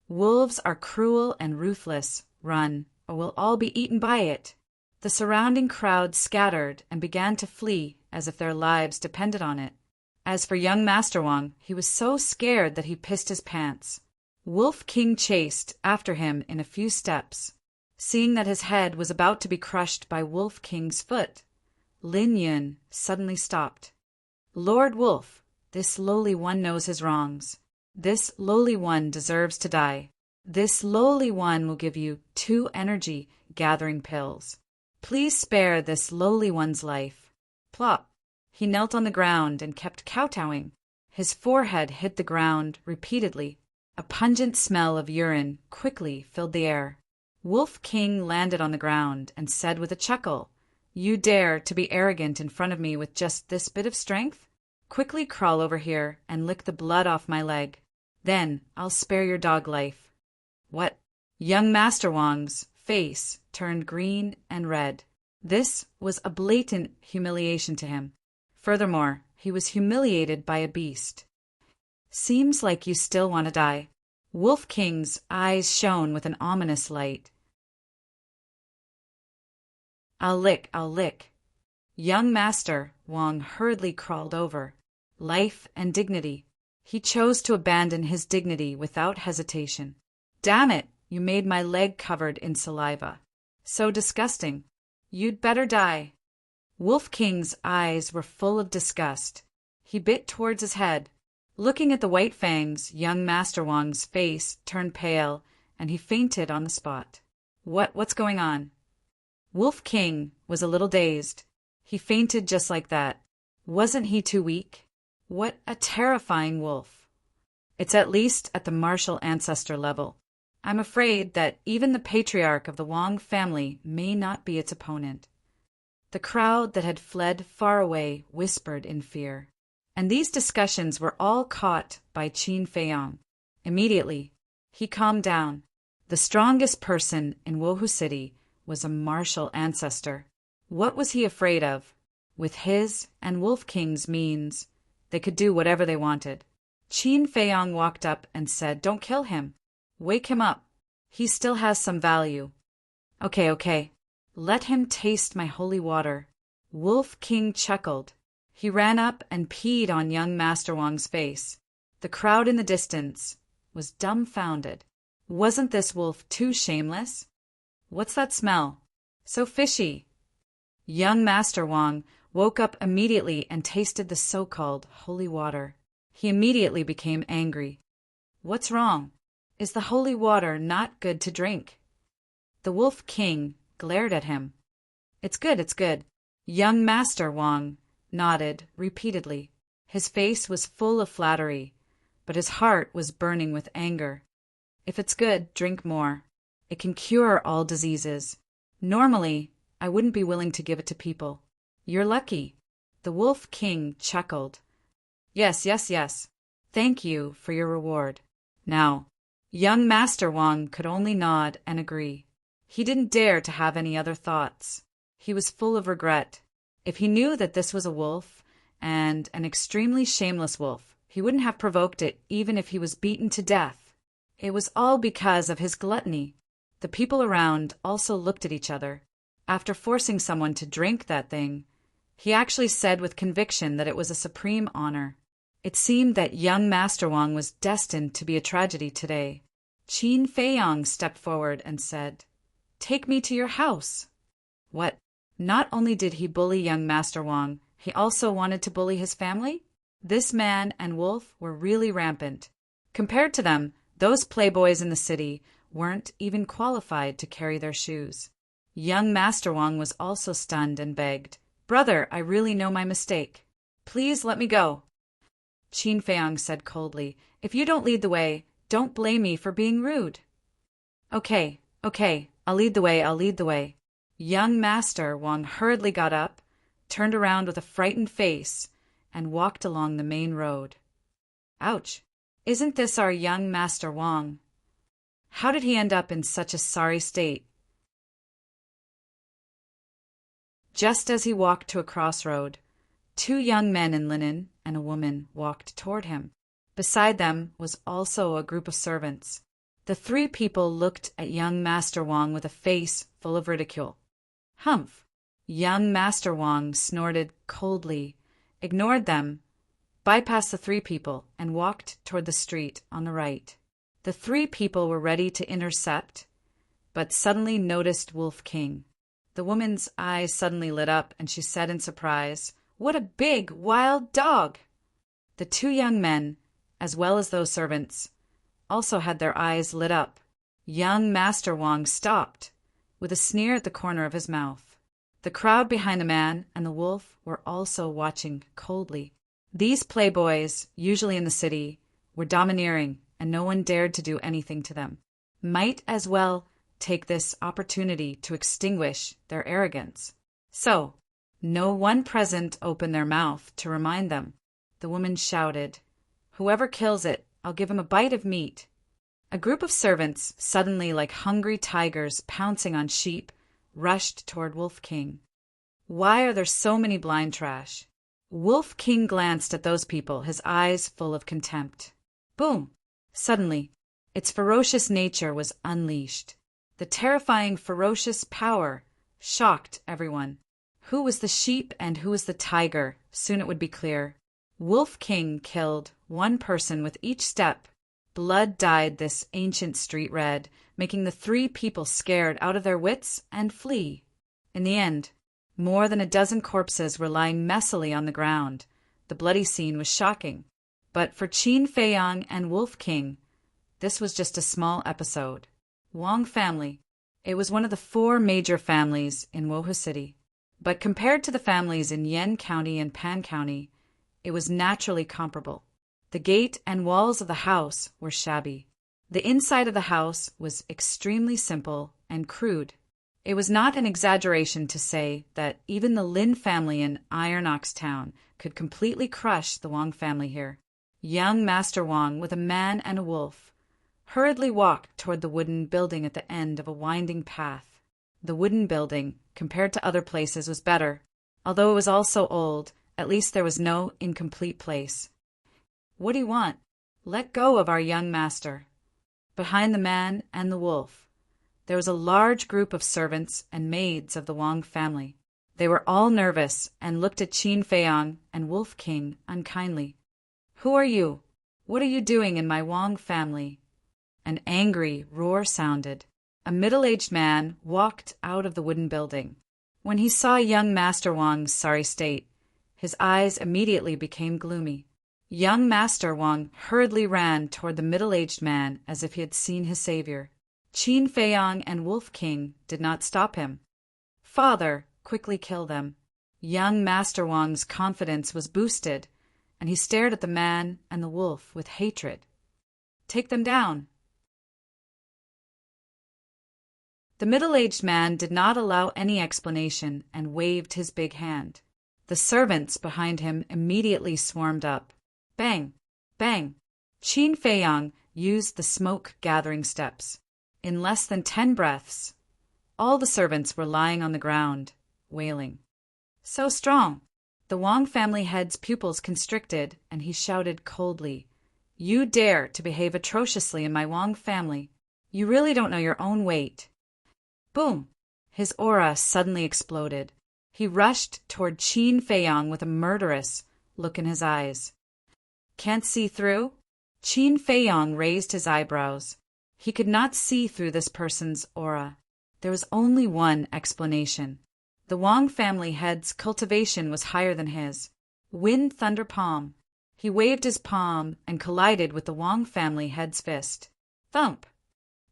[SPEAKER 1] Wolves are cruel and ruthless. Run, or we'll all be eaten by it. The surrounding crowd scattered and began to flee as if their lives depended on it. As for young Master Wang, he was so scared that he pissed his pants. Wolf King chased after him in a few steps. Seeing that his head was about to be crushed by Wolf King's foot, Lin Yun suddenly stopped. Lord Wolf, this lowly one knows his wrongs. This lowly one deserves to die. This lowly one will give you 2 energy-gathering pills. Please spare this lowly one's life. Plop. He knelt on the ground and kept kowtowing. His forehead hit the ground repeatedly. A pungent smell of urine quickly filled the air. Wolf King landed on the ground and said with a chuckle, "You dare to be arrogant in front of me with just this bit of strength? Quickly crawl over here and lick the blood off my leg. Then I'll spare your dog life." What? Young Master Wang's face turned green and red. This was a blatant humiliation to him. Furthermore, he was humiliated by a beast. "Seems like you still want to die." Wolf King's eyes shone with an ominous light. I'll lick. Young Master Wang hurriedly crawled over. Life and dignity. He chose to abandon his dignity without hesitation. "Damn it, you made my leg covered in saliva. So disgusting. You'd better die." Wolf King's eyes were full of disgust. He bit towards his head. Looking at the white fangs, young Master Wang's face turned pale, and he fainted on the spot. What's going on? Wolf King was a little dazed. He fainted just like that. Wasn't he too weak? What a terrifying wolf. It's at least at the martial ancestor level. I'm afraid that even the patriarch of the Wang family may not be its opponent. The crowd that had fled far away whispered in fear. And these discussions were all caught by Qin Feiyang. Immediately, he calmed down. The strongest person in Wohu City was a martial ancestor. What was he afraid of? With his and Wolf King's means, they could do whatever they wanted. Qin Feiyang walked up and said, "Don't kill him. Wake him up. He still has some value." Okay. Let him taste my holy water." Wolf King chuckled. He ran up and peed on young Master Wang's face. The crowd in the distance was dumbfounded. Wasn't this wolf too shameless? What's that smell? So fishy. Young Master Wang woke up immediately and tasted the so-called holy water. He immediately became angry. What's wrong? Is the holy water not good to drink? The Wolf King glared at him. It's good. Young Master Wang nodded repeatedly. His face was full of flattery, but his heart was burning with anger. If it's good, drink more. It can cure all diseases. Normally, I wouldn't be willing to give it to people. You're lucky. The Wolf King chuckled. Yes. Thank you for your reward. Now, young Master Wang could only nod and agree. He didn't dare to have any other thoughts. He was full of regret. If he knew that this was a wolf, and an extremely shameless wolf, he wouldn't have provoked it even if he was beaten to death. It was all because of his gluttony. The people around also looked at each other. After forcing someone to drink that thing, he actually said with conviction that it was a supreme honor. It seemed that young Master Wang was destined to be a tragedy today. Qin Feiyang stepped forward and said, "Take me to your house." What? Not only did he bully young Master Wang, he also wanted to bully his family? This man and wolf were really rampant. Compared to them, those playboys in the city weren't even qualified to carry their shoes. Young Master Wang was also stunned and begged, "Brother, I really know my mistake. Please let me go." Qin Feiyang said coldly, "If you don't lead the way, don't blame me for being rude." Okay, I'll lead the way. Young Master Wang hurriedly got up, turned around with a frightened face, and walked along the main road. Ouch! Isn't this our young Master Wang? How did he end up in such a sorry state? Just as he walked to a crossroad, two young men in linen and a woman walked toward him. Beside them was also a group of servants. The three people looked at young Master Wang with a face full of ridicule. Humph! Young Master Wang snorted coldly, ignored them, bypassed the three people, and walked toward the street on the right. The three people were ready to intercept, but suddenly noticed Wolf King. The woman's eyes suddenly lit up, and she said in surprise, "What a big, wild dog!" The two young men, as well as those servants, also had their eyes lit up. Young Master Wang stopped, with a sneer at the corner of his mouth. The crowd behind the man and the wolf were also watching coldly. These playboys, usually in the city, were domineering, and no one dared to do anything to them. Might as well take this opportunity to extinguish their arrogance. So, no one present opened their mouth to remind them. The woman shouted, "Whoever kills it, I'll give him a bite of meat." A group of servants, suddenly like hungry tigers pouncing on sheep, rushed toward Wolf King. Why are there so many blind trash? Wolf King glanced at those people, his eyes full of contempt. Boom! Suddenly, its ferocious nature was unleashed. The terrifying, ferocious power shocked everyone. Who was the sheep and who was the tiger? Soon it would be clear. Wolf King killed one person with each step. Blood dyed this ancient street red, making the three people scared out of their wits and flee. In the end, more than a dozen corpses were lying messily on the ground. The bloody scene was shocking. But for Qin Feiyang and Wolf King, this was just a small episode. Wang family. It was one of the 4 major families in Wohu City. But compared to the families in Yan County and Pan County, it was naturally comparable. The gate and walls of the house were shabby. The inside of the house was extremely simple and crude. It was not an exaggeration to say that even the Lin family in Iron Ox Town could completely crush the Wang family here. Young Master Wang, with a man and a wolf, hurriedly walked toward the wooden building at the end of a winding path. The wooden building, compared to other places, was better. Although it was also old, at least there was no incomplete place. "What do you want? Let go of our young master." Behind the man and the wolf, there was a large group of servants and maids of the Wang family. They were all nervous and looked at Qin Feiyang and Wolf King unkindly. "Who are you? What are you doing in my Wang family?" An angry roar sounded. A middle-aged man walked out of the wooden building. When he saw young Master Wang's sorry state, his eyes immediately became gloomy. Young Master Wang hurriedly ran toward the middle-aged man as if he had seen his savior. Qin Feiyang and Wolf King did not stop him. "Father, quickly kill them." Young Master Wang's confidence was boosted, and he stared at the man and the wolf with hatred. "Take them down." The middle-aged man did not allow any explanation and waved his big hand. The servants behind him immediately swarmed up. Bang! Bang! Qin Feiyang used the smoke-gathering steps. In less than 10 breaths, all the servants were lying on the ground, wailing. "So strong!" The Wang family head's pupils constricted, and he shouted coldly, "You dare to behave atrociously in my Wang family. You really don't know your own weight." Boom! His aura suddenly exploded. He rushed toward Qin Feiyang with a murderous look in his eyes. "Can't see through?" Qin Feiyang raised his eyebrows. He could not see through this person's aura. There was only one explanation. The Wang family head's cultivation was higher than his. Wind Thunder Palm. He waved his palm and collided with the Wang family head's fist. Thump!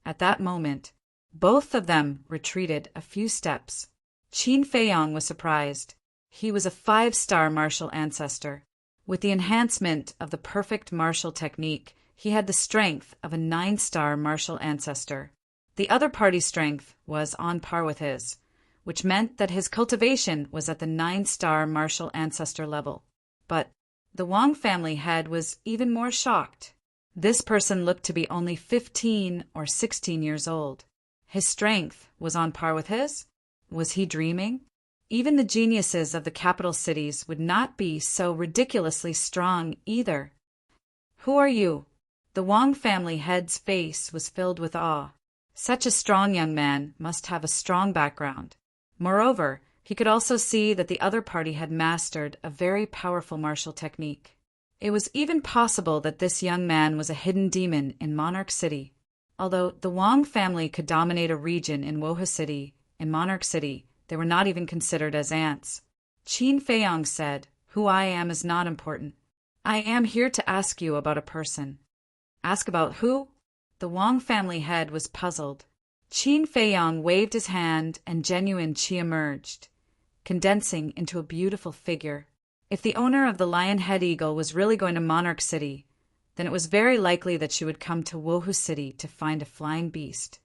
[SPEAKER 1] At that moment, both of them retreated a few steps. Qin Feiyang was surprised. He was a 5-star martial ancestor. With the enhancement of the perfect martial technique, he had the strength of a 9-star martial ancestor. The other party's strength was on par with his, which meant that his cultivation was at the 9-star martial ancestor level. But The Wang family head was even more shocked. This person looked to be only 15 or 16 years old. His strength was on par with his? Was he dreaming? Even the geniuses of the capital cities would not be so ridiculously strong either. Who are you? The Wang family head's face was filled with awe. Such a strong young man must have a strong background. Moreover, he could also see that the other party had mastered a very powerful martial technique. It was even possible that this young man was a hidden demon in Monarch City. Although the Wang family could dominate a region in Woha City, in Monarch City, they were not even considered as ants. Qin Feiyang said, "Who I am is not important. I am here to ask you about a person." Ask about who? The Wang family head was puzzled. Qin Feiyang waved his hand and genuine qi emerged, condensing into a beautiful figure. If the owner of the lion-head eagle was really going to Monarch City, then it was very likely that she would come to Wohu City to find a flying beast.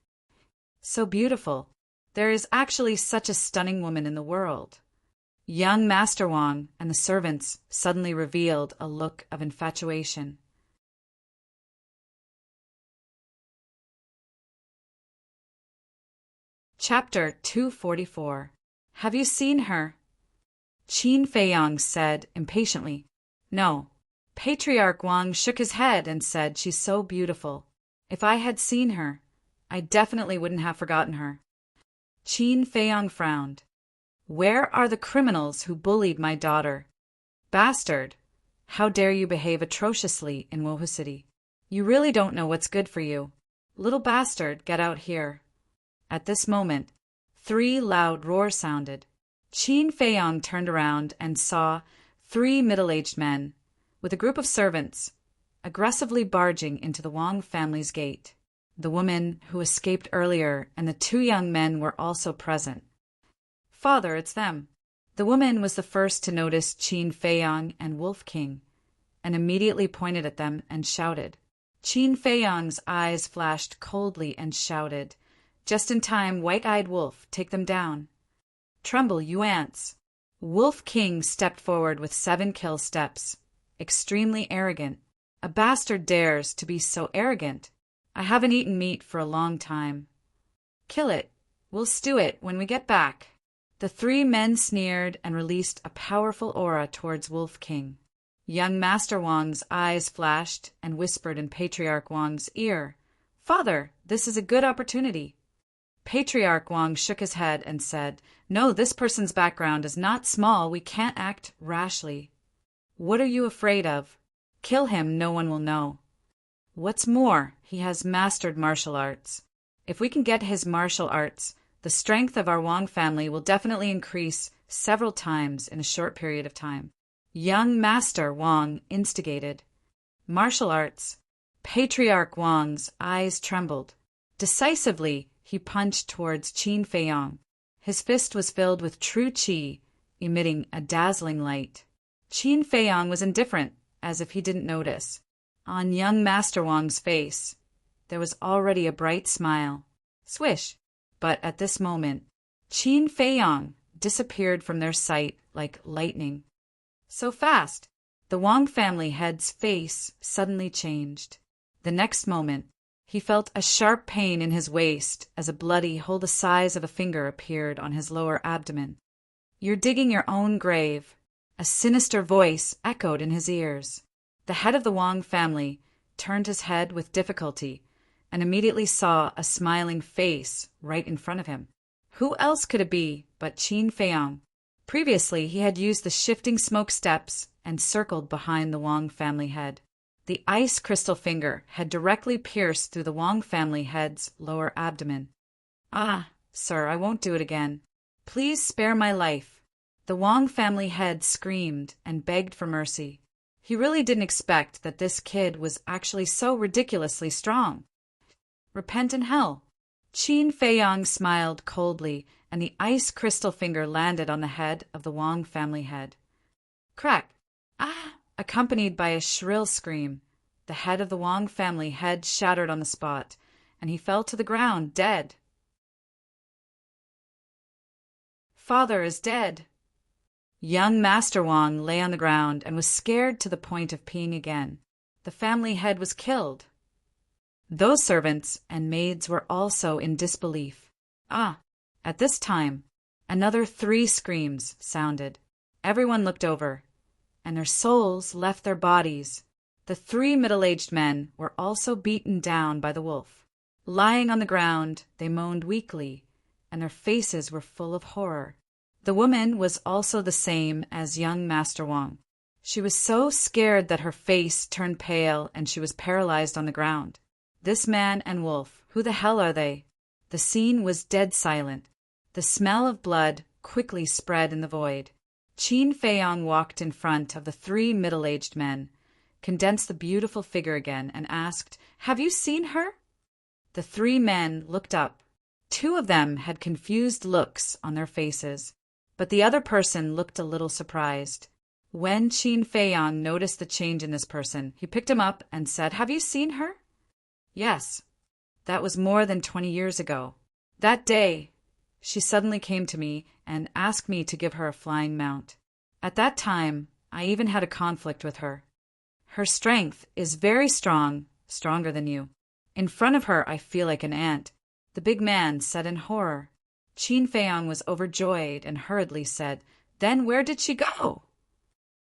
[SPEAKER 1] So beautiful. There is actually such a stunning woman in the world. Young Master Wang and the servants suddenly revealed a look of infatuation. Chapter 244. Have you seen her? Qin Feiyang said impatiently. No. Patriarch Wang shook his head and said, "She's so beautiful. If I had seen her, I definitely wouldn't have forgotten her." Qin Feiyang frowned. "Where are the criminals who bullied my daughter? Bastard! How dare you behave atrociously in Wohu City? You really don't know what's good for you. Little bastard, get out here." At this moment, 3 loud roars sounded. Qin Feiyang turned around and saw 3 middle-aged men, with a group of servants, aggressively barging into the Wang family's gate. The woman who escaped earlier and the 2 young men were also present. "Father, it's them." The woman was the first to notice Qin Feiyang and Wolf King, and immediately pointed at them and shouted. Qin Feiyang's eyes flashed coldly and shouted, "Just in time, White-Eyed Wolf, take them down." "Tremble, you ants." Wolf King stepped forward with 7 kill steps, extremely arrogant. A bastard dares to be so arrogant. I haven't eaten meat for a long time. Kill it. We'll stew it when we get back. The 3 men sneered and released a powerful aura towards Wolf King. Young Master Wang's eyes flashed and whispered in Patriarch Wang's ear, "Father, this is a good opportunity." Patriarch Wang shook his head and said, "No, this person's background is not small. We can't act rashly." "What are you afraid of? Kill him, no one will know. What's more, he has mastered martial arts. If we can get his martial arts, the strength of our Wang family will definitely increase several times in a short period of time." Young Master Wang instigated. "Martial arts." Patriarch Wang's eyes trembled. Decisively, he punched towards Qin Feiyang. His fist was filled with true qi, emitting a dazzling light. Qin Feiyang was indifferent, as if he didn't notice. On young Master Wang's face, there was already a bright smile. Swish! But at this moment, Qin Feiyang disappeared from their sight like lightning. So fast! The Wang family head's face suddenly changed. The next moment, he felt a sharp pain in his waist as a bloody hole the size of a finger appeared on his lower abdomen. "You're digging your own grave." A sinister voice echoed in his ears. The head of the Wang family turned his head with difficulty and immediately saw a smiling face right in front of him. Who else could it be but Qin Feiyang? Previously, he had used the shifting smoke steps and circled behind the Wang family head. The ice crystal finger had directly pierced through the Wang family head's lower abdomen. "Ah, sir, I won't do it again. Please spare my life." The Wang family head screamed and begged for mercy. He really didn't expect that this kid was actually so ridiculously strong. "Repent in hell." Qin Feiyang smiled coldly, and the ice crystal finger landed on the head of the Wang family head. Crack! Ah! Accompanied by a shrill scream, the head of the Wang family head shattered on the spot, and he fell to the ground dead. "Father is dead." Young Master Wang lay on the ground and was scared to the point of peeing again. The family head was killed. Those servants and maids were also in disbelief. At this time, another 3 screams sounded. Everyone looked over, and their souls left their bodies. The 3 middle-aged men were also beaten down by the wolf. Lying on the ground, they moaned weakly, and their faces were full of horror. The woman was also the same as young Master Wang. She was so scared that her face turned pale and she was paralyzed on the ground. This man and wolf, who the hell are they? The scene was dead silent. The smell of blood quickly spread in the void. Qin Feiyang walked in front of the 3 middle-aged men, condensed the beautiful figure again, and asked, "Have you seen her?" The 3 men looked up. 2 of them had confused looks on their faces, but the other person looked a little surprised. When Qin Feiyang noticed the change in this person, he picked him up and said, "Have you seen her?" "Yes. That was more than 20 years ago. That day, she suddenly came to me and asked me to give her a flying mount. At that time, I even had a conflict with her. Her strength is very strong, stronger than you. In front of her, I feel like an ant," the big man said in horror. Qin Feiyang was overjoyed and hurriedly said, "Then where did she go?"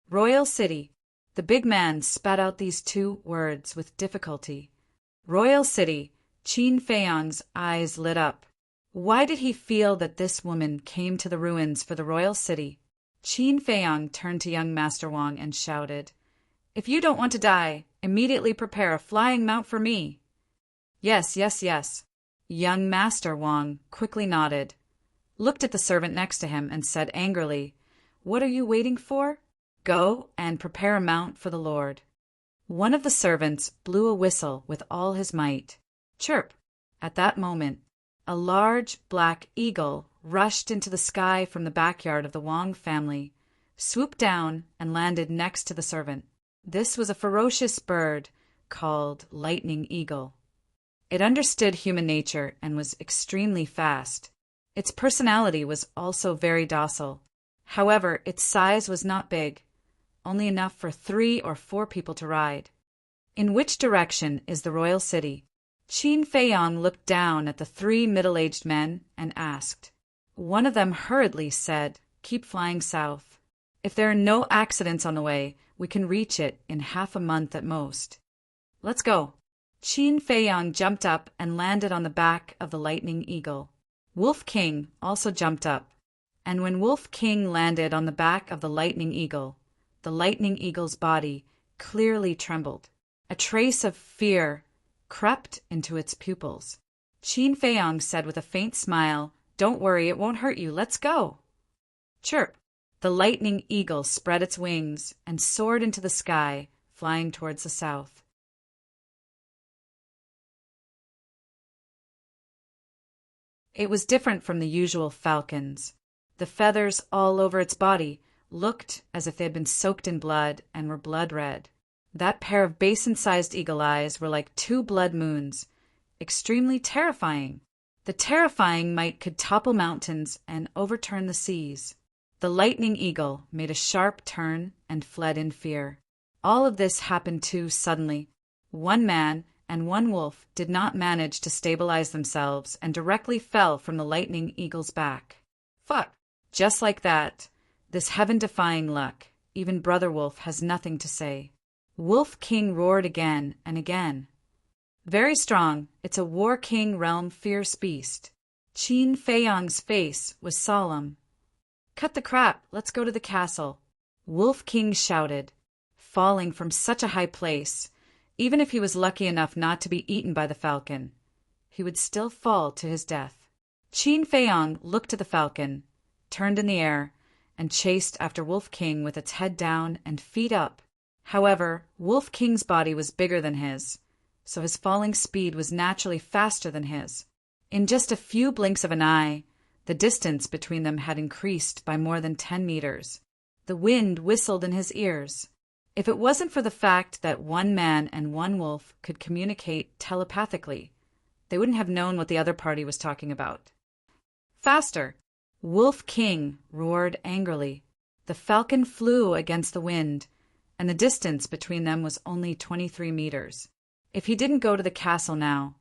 [SPEAKER 1] "Royal City." The big man spat out these 2 words with difficulty. Royal City. Qin Feiyang's eyes lit up. Why did he feel that this woman came to the ruins for the royal city? Qin Feiyang turned to young Master Wang and shouted, "If you don't want to die, immediately prepare a flying mount for me." "Yes, yes, yes." Young Master Wang quickly nodded, looked at the servant next to him, and said angrily, "What are you waiting for? Go and prepare a mount for the Lord." One of the servants blew a whistle with all his might. Chirp! At that moment, a large black eagle rushed into the sky from the backyard of the Wang family, swooped down, and landed next to the servant. This was a ferocious bird called Lightning Eagle. It understood human nature and was extremely fast. Its personality was also very docile. However, its size was not big, only enough for 3 or 4 people to ride. "In which direction is the royal city?" Qin Feiyang looked down at the 3 middle-aged men and asked. One of them hurriedly said, "Keep flying south. If there are no accidents on the way, we can reach it in half a month at most." "Let's go." Qin Feiyang jumped up and landed on the back of the Lightning Eagle. Wolf King also jumped up, and when Wolf King landed on the back of the Lightning Eagle, the Lightning Eagle's body clearly trembled. A trace of fear crept into its pupils. Qin Feiyang said with a faint smile, "Don't worry, it won't hurt you. Let's go." Chirp! The Lightning Eagle spread its wings and soared into the sky, flying towards the south. It was different from the usual falcons. The feathers all over its body looked as if they had been soaked in blood and were blood red. That pair of basin-sized eagle eyes were like 2 blood moons, extremely terrifying. The terrifying might could topple mountains and overturn the seas. The Lightning Eagle made a sharp turn and fled in fear. All of this happened too suddenly. 1 man and 1 wolf did not manage to stabilize themselves and directly fell from the Lightning Eagle's back. Fuck! Just like that. This heaven-defying luck. Even Brother Wolf has nothing to say. Wolf King roared again and again. Very strong. It's a War King realm fierce beast. Qin Feiyang's face was solemn. "Cut the crap. Let's go to the castle," Wolf King shouted. Falling from such a high place, even if he was lucky enough not to be eaten by the falcon, he would still fall to his death. Qin Feiyang looked at the falcon, turned in the air, and chased after Wolf King with its head down and feet up. However, Wolf King's body was bigger than his, so his falling speed was naturally faster than his. In just a few blinks of an eye, the distance between them had increased by more than 10 meters. The wind whistled in his ears. If it wasn't for the fact that 1 man and 1 wolf could communicate telepathically, they wouldn't have known what the other party was talking about. "Faster!" Wolf King roared angrily. The falcon flew against the wind, and the distance between them was only 23 meters. If he didn't go to the castle now,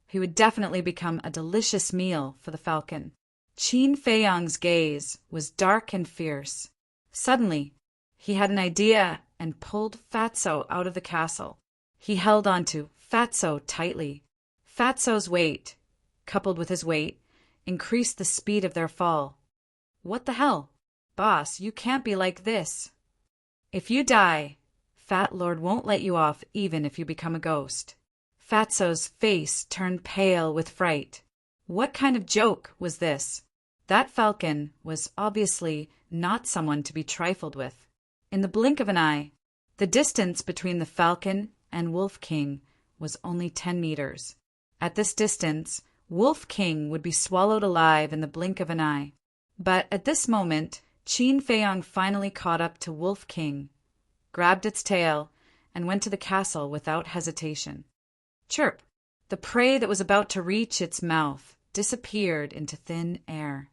[SPEAKER 1] he would definitely become a delicious meal for the falcon. Qin Feiyang's gaze was dark and fierce. Suddenly, he had an idea and pulled Fatso out of the castle. He held onto Fatso tightly. Fatso's weight, coupled with his weight, increased the speed of their fall. What the hell? Boss, you can't be like this. If you die, Fat Lord won't let you off even if you become a ghost. Fatso's face turned pale with fright. What kind of joke was this? That falcon was obviously not someone to be trifled with. In the blink of an eye, the distance between the falcon and Wolf King was only 10 meters. At this distance, Wolf King would be swallowed alive in the blink of an eye. But at this moment, Qin Feiyang finally caught up to Wolf King, grabbed its tail, and went to the castle without hesitation. Chirp! The prey that was about to reach its mouth disappeared into thin air.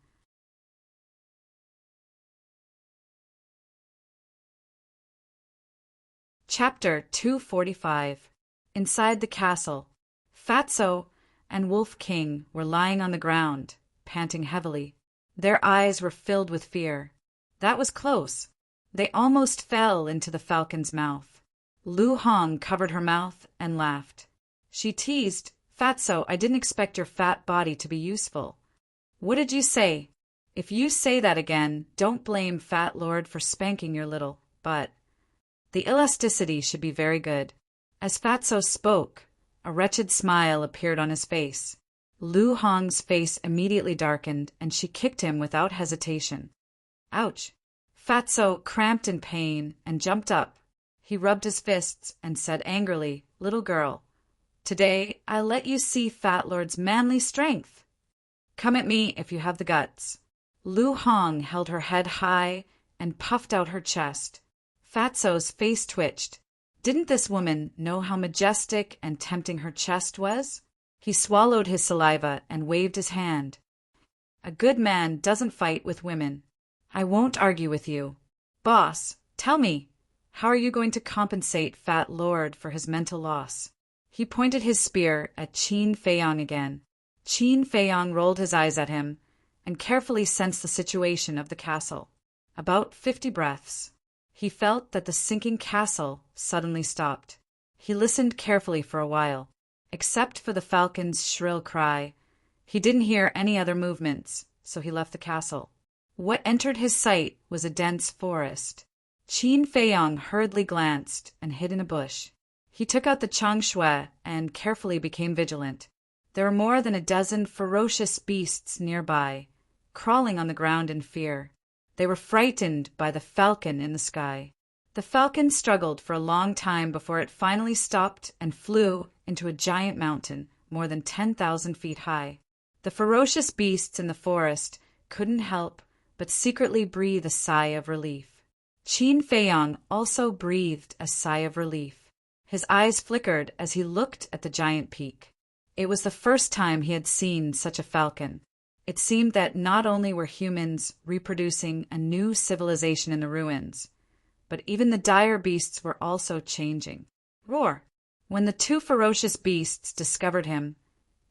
[SPEAKER 1] Chapter 245. Inside the castle, Fatso and Wolf King were lying on the ground, panting heavily. Their eyes were filled with fear. That was close. They almost fell into the falcon's mouth. Lu Hong covered her mouth and laughed. She teased, "Fatso, I didn't expect your fat body to be useful." "What did you say?" "If you say that again, don't blame Fat Lord for spanking your little butt. The elasticity should be very good." As Fatso spoke, a wretched smile appeared on his face. Lu Hong's face immediately darkened, and she kicked him without hesitation. Ouch! Fatso cramped in pain and jumped up. He rubbed his fists and said angrily, "Little girl, today I'll let you see Fat Lord's manly strength. Come at me if you have the guts." Lu Hong held her head high and puffed out her chest. Fatso's face twitched. Didn't this woman know how majestic and tempting her chest was? He swallowed his saliva and waved his hand. "A good man doesn't fight with women. I won't argue with you. Boss, tell me, how are you going to compensate Fat Lord for his mental loss?" He pointed his spear at Qin Feiyang again. Qin Feiyang rolled his eyes at him and carefully sensed the situation of the castle. About 50 breaths. He felt that the sinking castle suddenly stopped. He listened carefully for a while. Except for the falcon's shrill cry, he didn't hear any other movements, so he left the castle. What entered his sight was a dense forest. Qin Feiyang hurriedly glanced and hid in a bush. He took out the changshui and carefully became vigilant. There were more than a dozen ferocious beasts nearby, crawling on the ground in fear. They were frightened by the falcon in the sky. The falcon struggled for a long time before it finally stopped and flew into a giant mountain more than 10,000 feet high. The ferocious beasts in the forest couldn't help but secretly breathe a sigh of relief. Qin Feiyang also breathed a sigh of relief. His eyes flickered as he looked at the giant peak. It was the first time he had seen such a falcon. It seemed that not only were humans reproducing a new civilization in the ruins, but even the dire beasts were also changing. Roar! When the two ferocious beasts discovered him,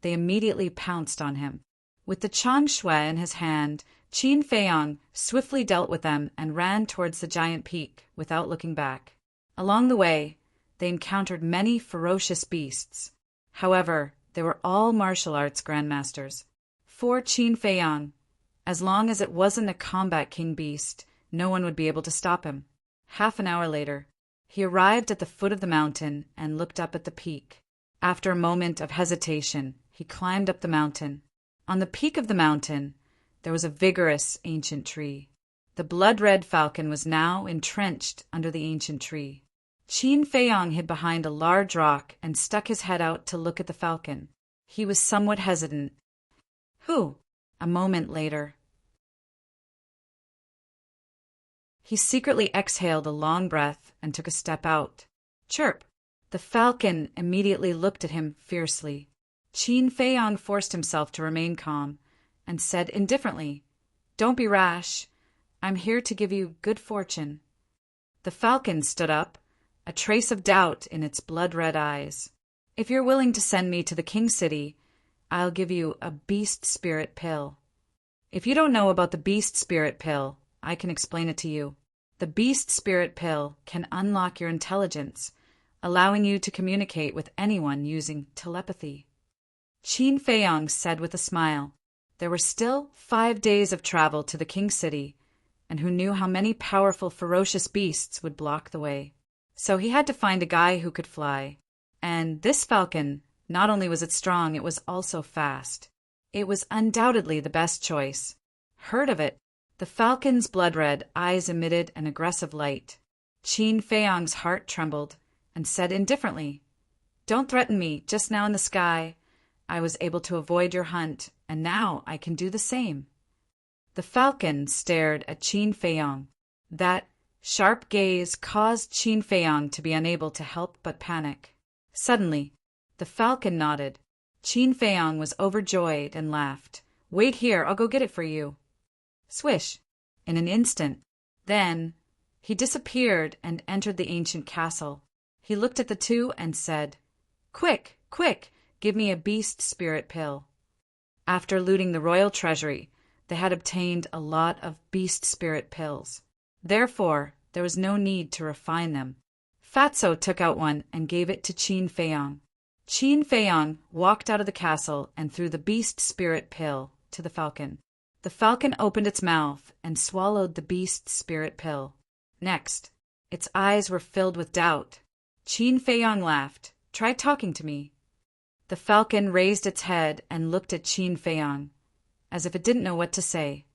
[SPEAKER 1] they immediately pounced on him. With the changshui in his hand, Qin Feiyang swiftly dealt with them and ran towards the giant peak without looking back. Along the way, they encountered many ferocious beasts. However, they were all martial arts grandmasters. For Qin Feiyang, as long as it wasn't a combat king beast, no one would be able to stop him. Half an hour later, he arrived at the foot of the mountain and looked up at the peak. After a moment of hesitation, he climbed up the mountain. On the peak of the mountain, there was a vigorous ancient tree. The blood-red falcon was now entrenched under the ancient tree. Qin Feiyang hid behind a large rock and stuck his head out to look at the falcon. He was somewhat hesitant. "Who?" A moment later, he secretly exhaled a long breath and took a step out. Chirp! The falcon immediately looked at him fiercely. Qin Feiyang forced himself to remain calm and said indifferently, "Don't be rash. I'm here to give you good fortune." The falcon stood up, a trace of doubt in its blood-red eyes. "If you're willing to send me to the King City, I'll give you a beast spirit pill." If you don't know about the beast spirit pill, I can explain it to you. The beast spirit pill can unlock your intelligence, allowing you to communicate with anyone using telepathy. Qin Feiyong said with a smile. There were still 5 days of travel to the King City, and who knew how many powerful, ferocious beasts would block the way. So he had to find a guy who could fly. And this falcon, not only was it strong, it was also fast. It was undoubtedly the best choice. Heard of it? The falcon's blood-red eyes emitted an aggressive light. Qin Feiyong's heart trembled and said indifferently, "Don't threaten me. Just now in the sky, I was able to avoid your hunt, and now I can do the same." The falcon stared at Qin Feiyong. That sharp gaze caused Qin Feiyong to be unable to help but panic. Suddenly, the falcon nodded. Qin Feiyong was overjoyed and laughed. "Wait here, I'll go get it for you." Swish! In an instant. Then he disappeared and entered the ancient castle. He looked at the two and said, "Quick, quick, give me a beast spirit pill." After looting the royal treasury, they had obtained a lot of beast spirit pills. Therefore, there was no need to refine them. Fatso took out one and gave it to Qin Feiyong. Qin Feiyong walked out of the castle and threw the beast spirit pill to the falcon. The falcon opened its mouth and swallowed the beast spirit pill. Next, its eyes were filled with doubt. Qin Feiyong laughed. "Try talking to me." The falcon raised its head and looked at Qin Feiyong, as if it didn't know what to say.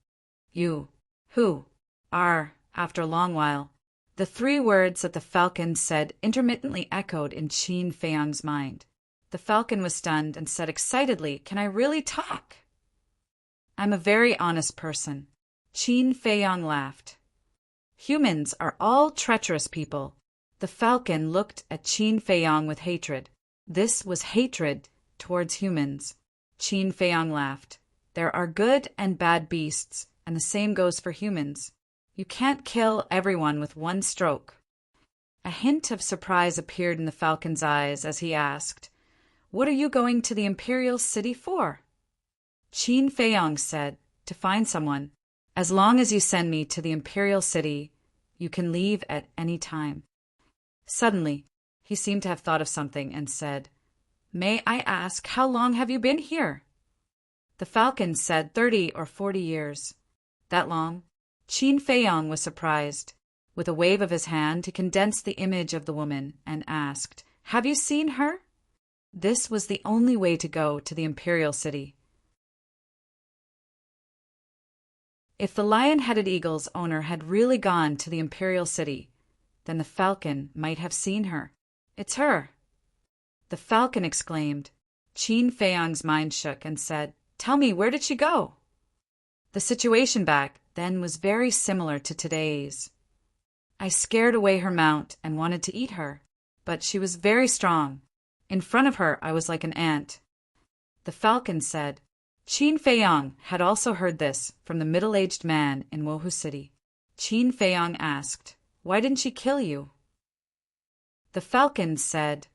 [SPEAKER 1] "You, who are," after a long while. The 3 words that the falcon said intermittently echoed in Qin Feiyong's mind. The falcon was stunned and said excitedly, "Can I really talk?" "I'm a very honest person." Qin Feiyong laughed. "Humans are all treacherous people." The falcon looked at Qin Feiyong with hatred. This was hatred towards humans. Qin Feiyong laughed. "There are good and bad beasts, and the same goes for humans. You can't kill everyone with one stroke." A hint of surprise appeared in the falcon's eyes as he asked, "What are you going to the imperial city for?" Qin Feiyong said, "To find someone. As long as you send me to the imperial city, you can leave at any time." Suddenly, he seemed to have thought of something and said, "May I ask, how long have you been here?" The falcon said 30 or 40 years. "That long?" Qin Feiyong was surprised. With a wave of his hand, he condensed the image of the woman and asked, "Have you seen her?" This was the only way to go to the imperial city. If the lion-headed eagle's owner had really gone to the imperial city, then the falcon might have seen her. "It's her!" The falcon exclaimed. Qin Feiyong's mind shook and said, "Tell me, where did she go?" The situation back then was very similar to today's. "I scared away her mount and wanted to eat her, but she was very strong. In front of her, I was like an ant." The falcon said. Qin Feiyong had also heard this from the middle-aged man in Wohu City. Qin Feiyong asked, "Why didn't she kill you?" The falcon said,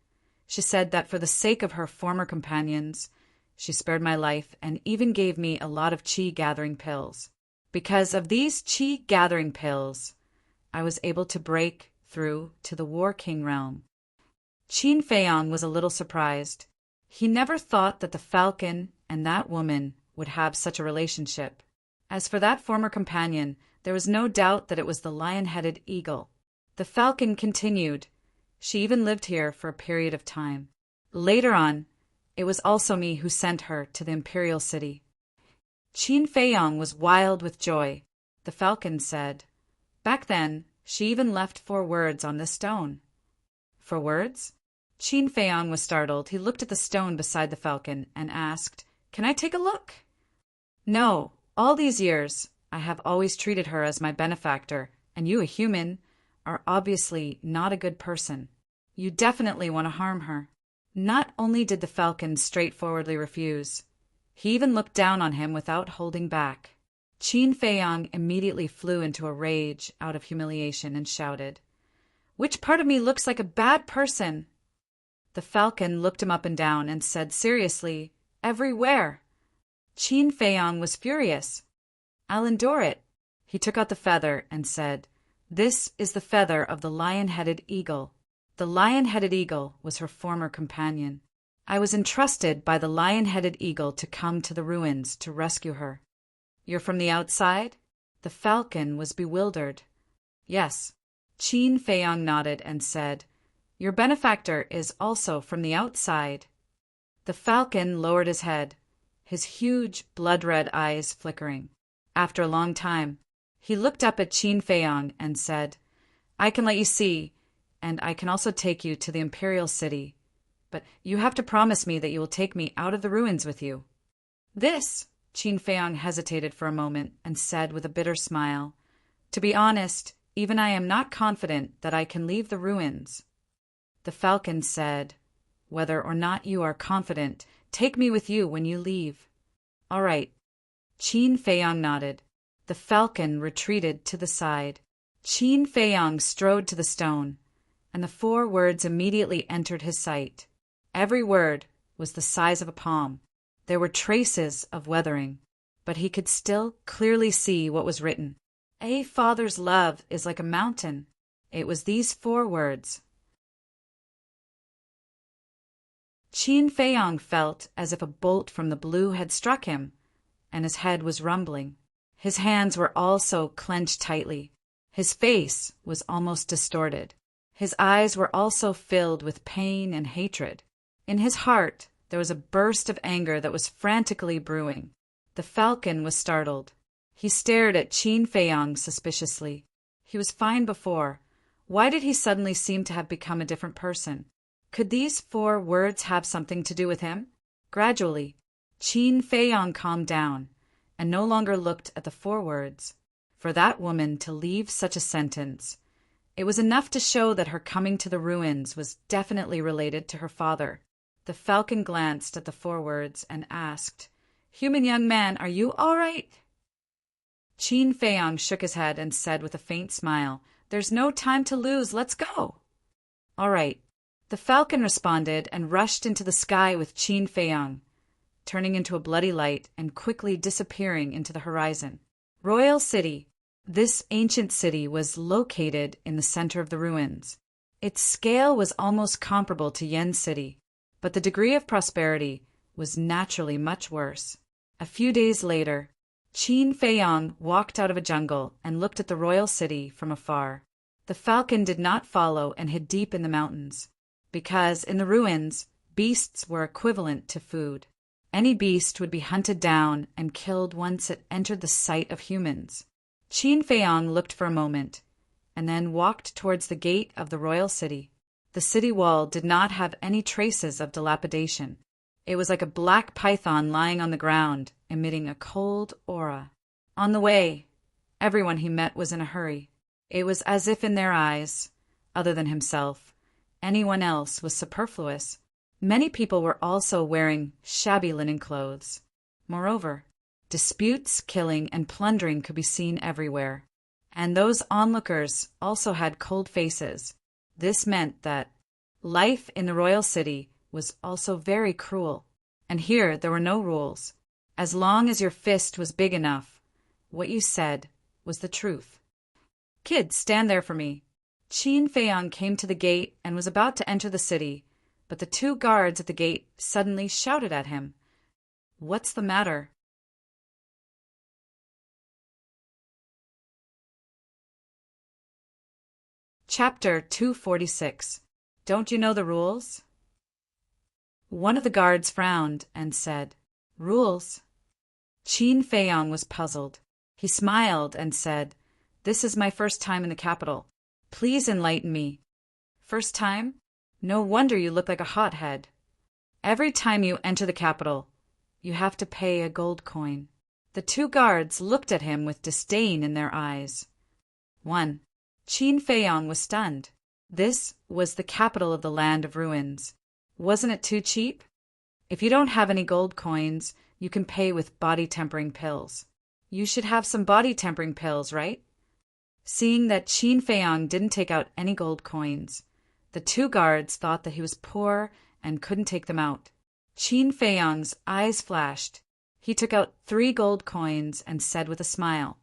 [SPEAKER 1] "She said that for the sake of her former companions, she spared my life and even gave me a lot of qi-gathering pills. Because of these qi-gathering pills, I was able to break through to the War King realm." Qin Feiyong was a little surprised. He never thought that the falcon and that woman would have such a relationship. As for that former companion, there was no doubt that it was the lion-headed eagle. The falcon continued. "She even lived here for a period of time. Later on, it was also me who sent her to the imperial city." Qin Feiyong was wild with joy. The falcon said, "Back then, she even left 4 words on this stone." "4 words?" Qin Feiyong was startled. He looked at the stone beside the falcon and asked, "Can I take a look?" "No. All these years, I have always treated her as my benefactor, and you, a human, are obviously not a good person. You definitely want to harm her." Not only did the falcon straightforwardly refuse, he even looked down on him without holding back. Qin Feiyang immediately flew into a rage out of humiliation and shouted, "Which part of me looks like a bad person?" The falcon looked him up and down and said seriously, "Everywhere." Qin Feiyang was furious. "I'll endure it." He took out the feather and said, "This is the feather of the lion-headed eagle." The lion-headed eagle was her former companion. "I was entrusted by the lion-headed eagle to come to the ruins to rescue her." "You're from the outside?" The falcon was bewildered. "Yes." Qin Feiyang nodded and said, "Your benefactor is also from the outside." The falcon lowered his head, his huge blood-red eyes flickering. After a long time, he looked up at Qin Feiyang and said, "I can let you see, and I can also take you to the Imperial City. But you have to promise me that you will take me out of the ruins with you." "This?" Qin Feiyang hesitated for a moment and said with a bitter smile, "To be honest, even I am not confident that I can leave the ruins." The falcon said, "Whether or not you are confident, take me with you when you leave." "All right." Qin Feiyang nodded. The falcon retreated to the side. Qin Feiyang strode to the stone, and the 4 words immediately entered his sight. Every word was the size of a palm. There were traces of weathering, but he could still clearly see what was written. "A father's love is like a mountain." It was these 4 words. Qin Feiyang felt as if a bolt from the blue had struck him, and his head was rumbling. His hands were also clenched tightly. His face was almost distorted. His eyes were also filled with pain and hatred. In his heart, there was a burst of anger that was frantically brewing. The falcon was startled. He stared at Qin Feiyang suspiciously. He was fine before. Why did he suddenly seem to have become a different person? Could these 4 words have something to do with him? Gradually, Qin Feiyang calmed down and no longer looked at the 4 words. For that woman to leave such a sentence, it was enough to show that her coming to the ruins was definitely related to her father. The falcon glanced at the 4 words and asked, "Human young man, are you all right?" Qin Feiyang shook his head and said with a faint smile, "There's no time to lose, let's go." "All right." The falcon responded and rushed into the sky with Qin Feiyang, turning into a bloody light and quickly disappearing into the horizon. Royal City. This ancient city was located in the center of the ruins. Its scale was almost comparable to Yen City, but the degree of prosperity was naturally much worse. A few days later, Qin Feiyang walked out of a jungle and looked at the royal city from afar. The falcon did not follow and hid deep in the mountains, because in the ruins, beasts were equivalent to food. Any beast would be hunted down and killed once it entered the sight of humans. Qin Feiyang looked for a moment, and then walked towards the gate of the royal city. The city wall did not have any traces of dilapidation. It was like a black python lying on the ground, emitting a cold aura. On the way, everyone he met was in a hurry. It was as if in their eyes, other than himself, anyone else was superfluous. Many people were also wearing shabby linen clothes. Moreover, disputes, killing, and plundering could be seen everywhere. And those onlookers also had cold faces. This meant that life in the royal city was also very cruel. And here there were no rules. As long as your fist was big enough, what you said was the truth. "Kid, stand there for me." Qin Feiyang came to the gate and was about to enter the city, but the 2 guards at the gate suddenly shouted at him. "What's the matter?" Chapter 246. Don't you know the rules? One of the guards frowned and said, "Rules?" Qin Feiyang was puzzled. He smiled and said, "This is my first time in the capital. Please enlighten me." "First time? No wonder you look like a hothead. Every time you enter the capital, you have to pay a gold coin." The 2 guards looked at him with disdain in their eyes. 1. Qin Feiyang was stunned. This was the capital of the land of ruins. Wasn't it too cheap? If you don't have any gold coins, you can pay with body-tempering pills. You should have some body-tempering pills, right? Seeing that Qin Feiyang didn't take out any gold coins, the two guards thought that he was poor and couldn't take them out. Qin Feiyang's eyes flashed. He took out 3 gold coins and said with a smile,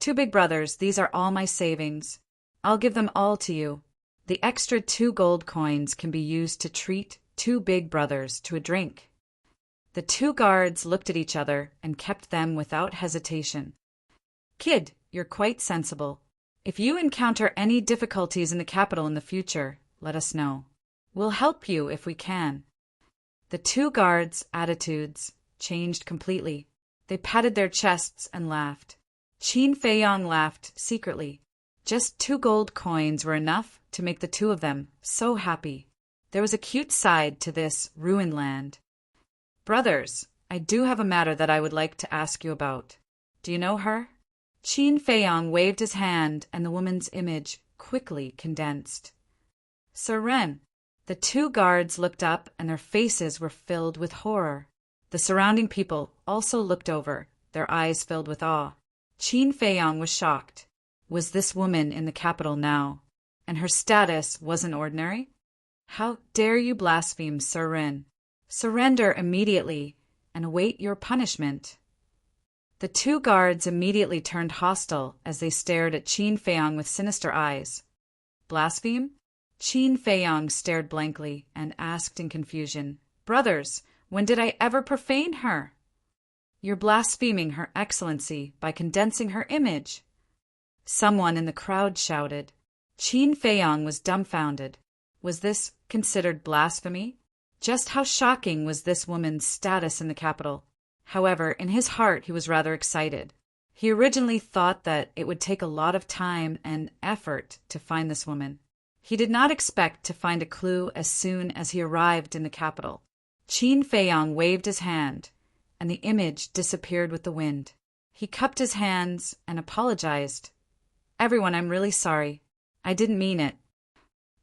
[SPEAKER 1] "Two big brothers, these are all my savings. I'll give them all to you. The extra 2 gold coins can be used to treat 2 big brothers to a drink." The 2 guards looked at each other and kept them without hesitation. "Kid, you're quite sensible. If you encounter any difficulties in the capital in the future, let us know. We'll help you if we can." The 2 guards' attitudes changed completely. They patted their chests and laughed. Qin Feiyang laughed secretly. Just 2 gold coins were enough to make the 2 of them so happy. There was a cute side to this ruined land. "Brothers, I do have a matter that I would like to ask you about. Do you know her?" Qin Feiyang waved his hand and the woman's image quickly condensed. "Sir Ren." The 2 guards looked up and their faces were filled with horror. The surrounding people also looked over, their eyes filled with awe. Qin Feiyang was shocked. Was this woman in the capital now? And her status wasn't ordinary? "How dare you blaspheme, Sir Ren? Surrender immediately and await your punishment." The 2 guards immediately turned hostile as they stared at Qin Feiyang with sinister eyes. "Blaspheme?" Qin Feiyang stared blankly and asked in confusion, "Brothers, when did I ever profane her?" "You're blaspheming Her Excellency by condensing her image." Someone in the crowd shouted. Qin Feiyang was dumbfounded. Was this considered blasphemy? Just how shocking was this woman's status in the capital? However, in his heart he was rather excited. He originally thought that it would take a lot of time and effort to find this woman. He did not expect to find a clue as soon as he arrived in the capital. Qin Feiyang waved his hand, and the image disappeared with the wind. He cupped his hands and apologized. "Everyone, I'm really sorry. I didn't mean it."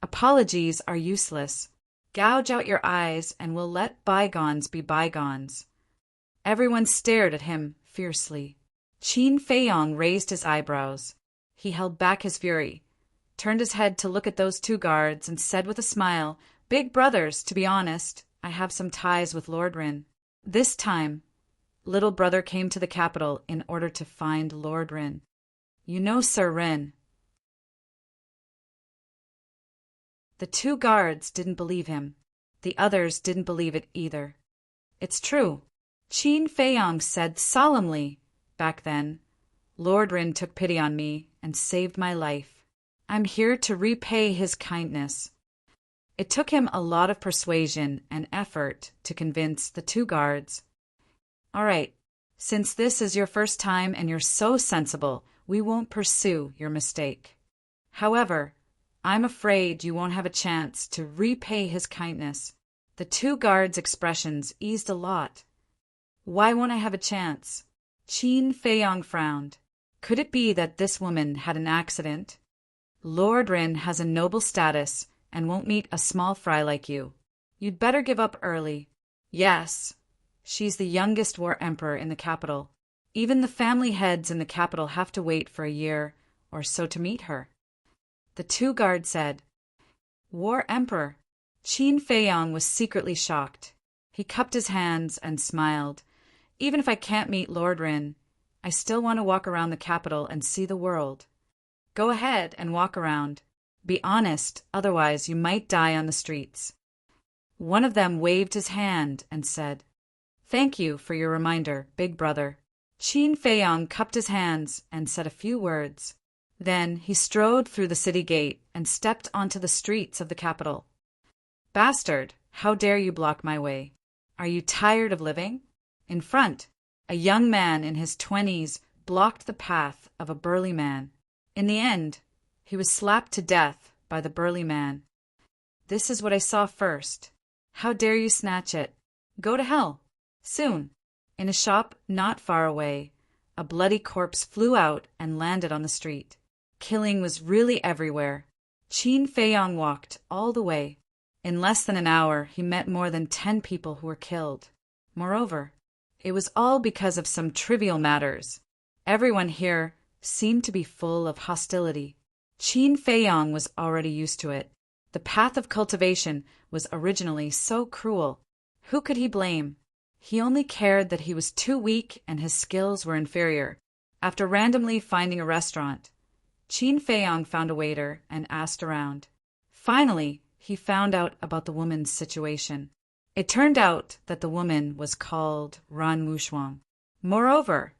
[SPEAKER 1] Apologies are useless. Gouge out your eyes and we'll let bygones be bygones. Everyone stared at him fiercely. Qin Feiyang raised his eyebrows. He held back his fury, turned his head to look at those 2 guards, and said with a smile, "Big brothers, to be honest, I have some ties with Lord Rin. This time, little brother came to the capital in order to find Lord Rin. You know Sir Rin." The 2 guards didn't believe him. The others didn't believe it either. "It's true," Qin Feiyang said solemnly. "Back then, Lord Rin took pity on me and saved my life. I'm here to repay his kindness." It took him a lot of persuasion and effort to convince the 2 guards. "All right, since this is your first time and you're so sensible, we won't pursue your mistake. However, I'm afraid you won't have a chance to repay his kindness." The 2 guards' expressions eased a lot. "Why won't I have a chance?" Qin Feiyang frowned. Could it be that this woman had an accident? "Lord Rin has a noble status and won't meet a small fry like you. You'd better give up early." "Yes, she's the youngest war emperor in the capital. Even the family heads in the capital have to wait for a year or so to meet her." The 2 guards said. "War emperor?" Qin Feiyang was secretly shocked. He cupped his hands and smiled. "Even if I can't meet Lord Rin, I still want to walk around the capital and see the world." "Go ahead and walk around. Be honest, otherwise you might die on the streets." One of them waved his hand and said, "Thank you for your reminder, big brother." Qin Feiyang cupped his hands and said a few words. Then he strode through the city gate and stepped onto the streets of the capital. "Bastard, how dare you block my way? Are you tired of living?" In front, a young man in his 20s blocked the path of a burly man. In the end, he was slapped to death by the burly man. "This is what I saw first. How dare you snatch it? Go to hell." Soon, in a shop not far away, a bloody corpse flew out and landed on the street. Killing was really everywhere. Qin Feiyang walked all the way. In less than an hour, he met more than 10 people who were killed. Moreover, it was all because of some trivial matters. Everyone here seemed to be full of hostility. Qin Feiyong was already used to it. The path of cultivation was originally so cruel. Who could he blame? He only cared that he was too weak and his skills were inferior. After randomly finding a restaurant, Qin Feiyong found a waiter and asked around. Finally, he found out about the woman's situation. It turned out that the woman was called Ran Wushuang. Moreover,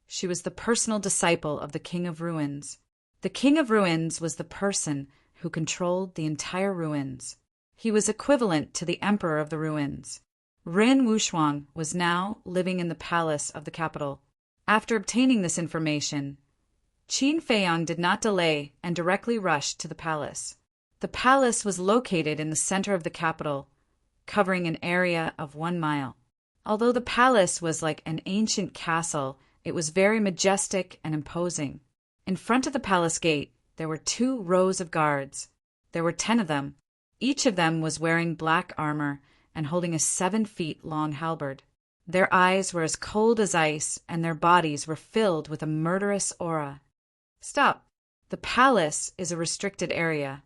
[SPEAKER 1] she was the personal disciple of the King of Ruins. The King of Ruins was the person who controlled the entire ruins. He was equivalent to the Emperor of the Ruins. Ran Wushuang was now living in the palace of the capital. After obtaining this information, Qin Feiyong did not delay and directly rushed to the palace. The palace was located in the center of the capital, covering an area of 1 mile. Although the palace was like an ancient castle, it was very majestic and imposing. In front of the palace gate, there were 2 rows of guards. There were 10 of them. Each of them was wearing black armor and holding a 7-feet-long halberd. Their eyes were as cold as ice, and their bodies were filled with a murderous aura. Stop. The palace is a restricted area.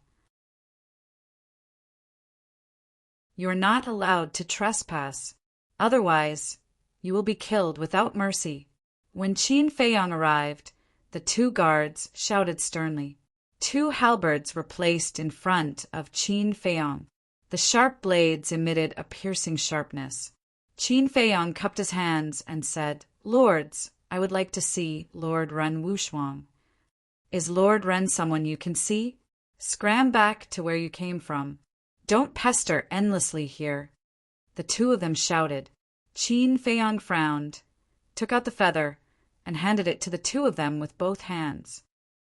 [SPEAKER 1] You are not allowed to trespass. Otherwise, you will be killed without mercy. When Qin Feiyong arrived, the 2 guards shouted sternly. 2 halberds were placed in front of Qin Feiyong. The sharp blades emitted a piercing sharpness. Qin Feiyong cupped his hands and said, "Lords, I would like to see Lord Ran Wushuang." "Is Lord Ren someone you can see? Scram back to where you came from. Don't pester endlessly here." The 2 of them shouted. Qin Feiyong frowned, took out the feather, and handed it to the 2 of them with both hands.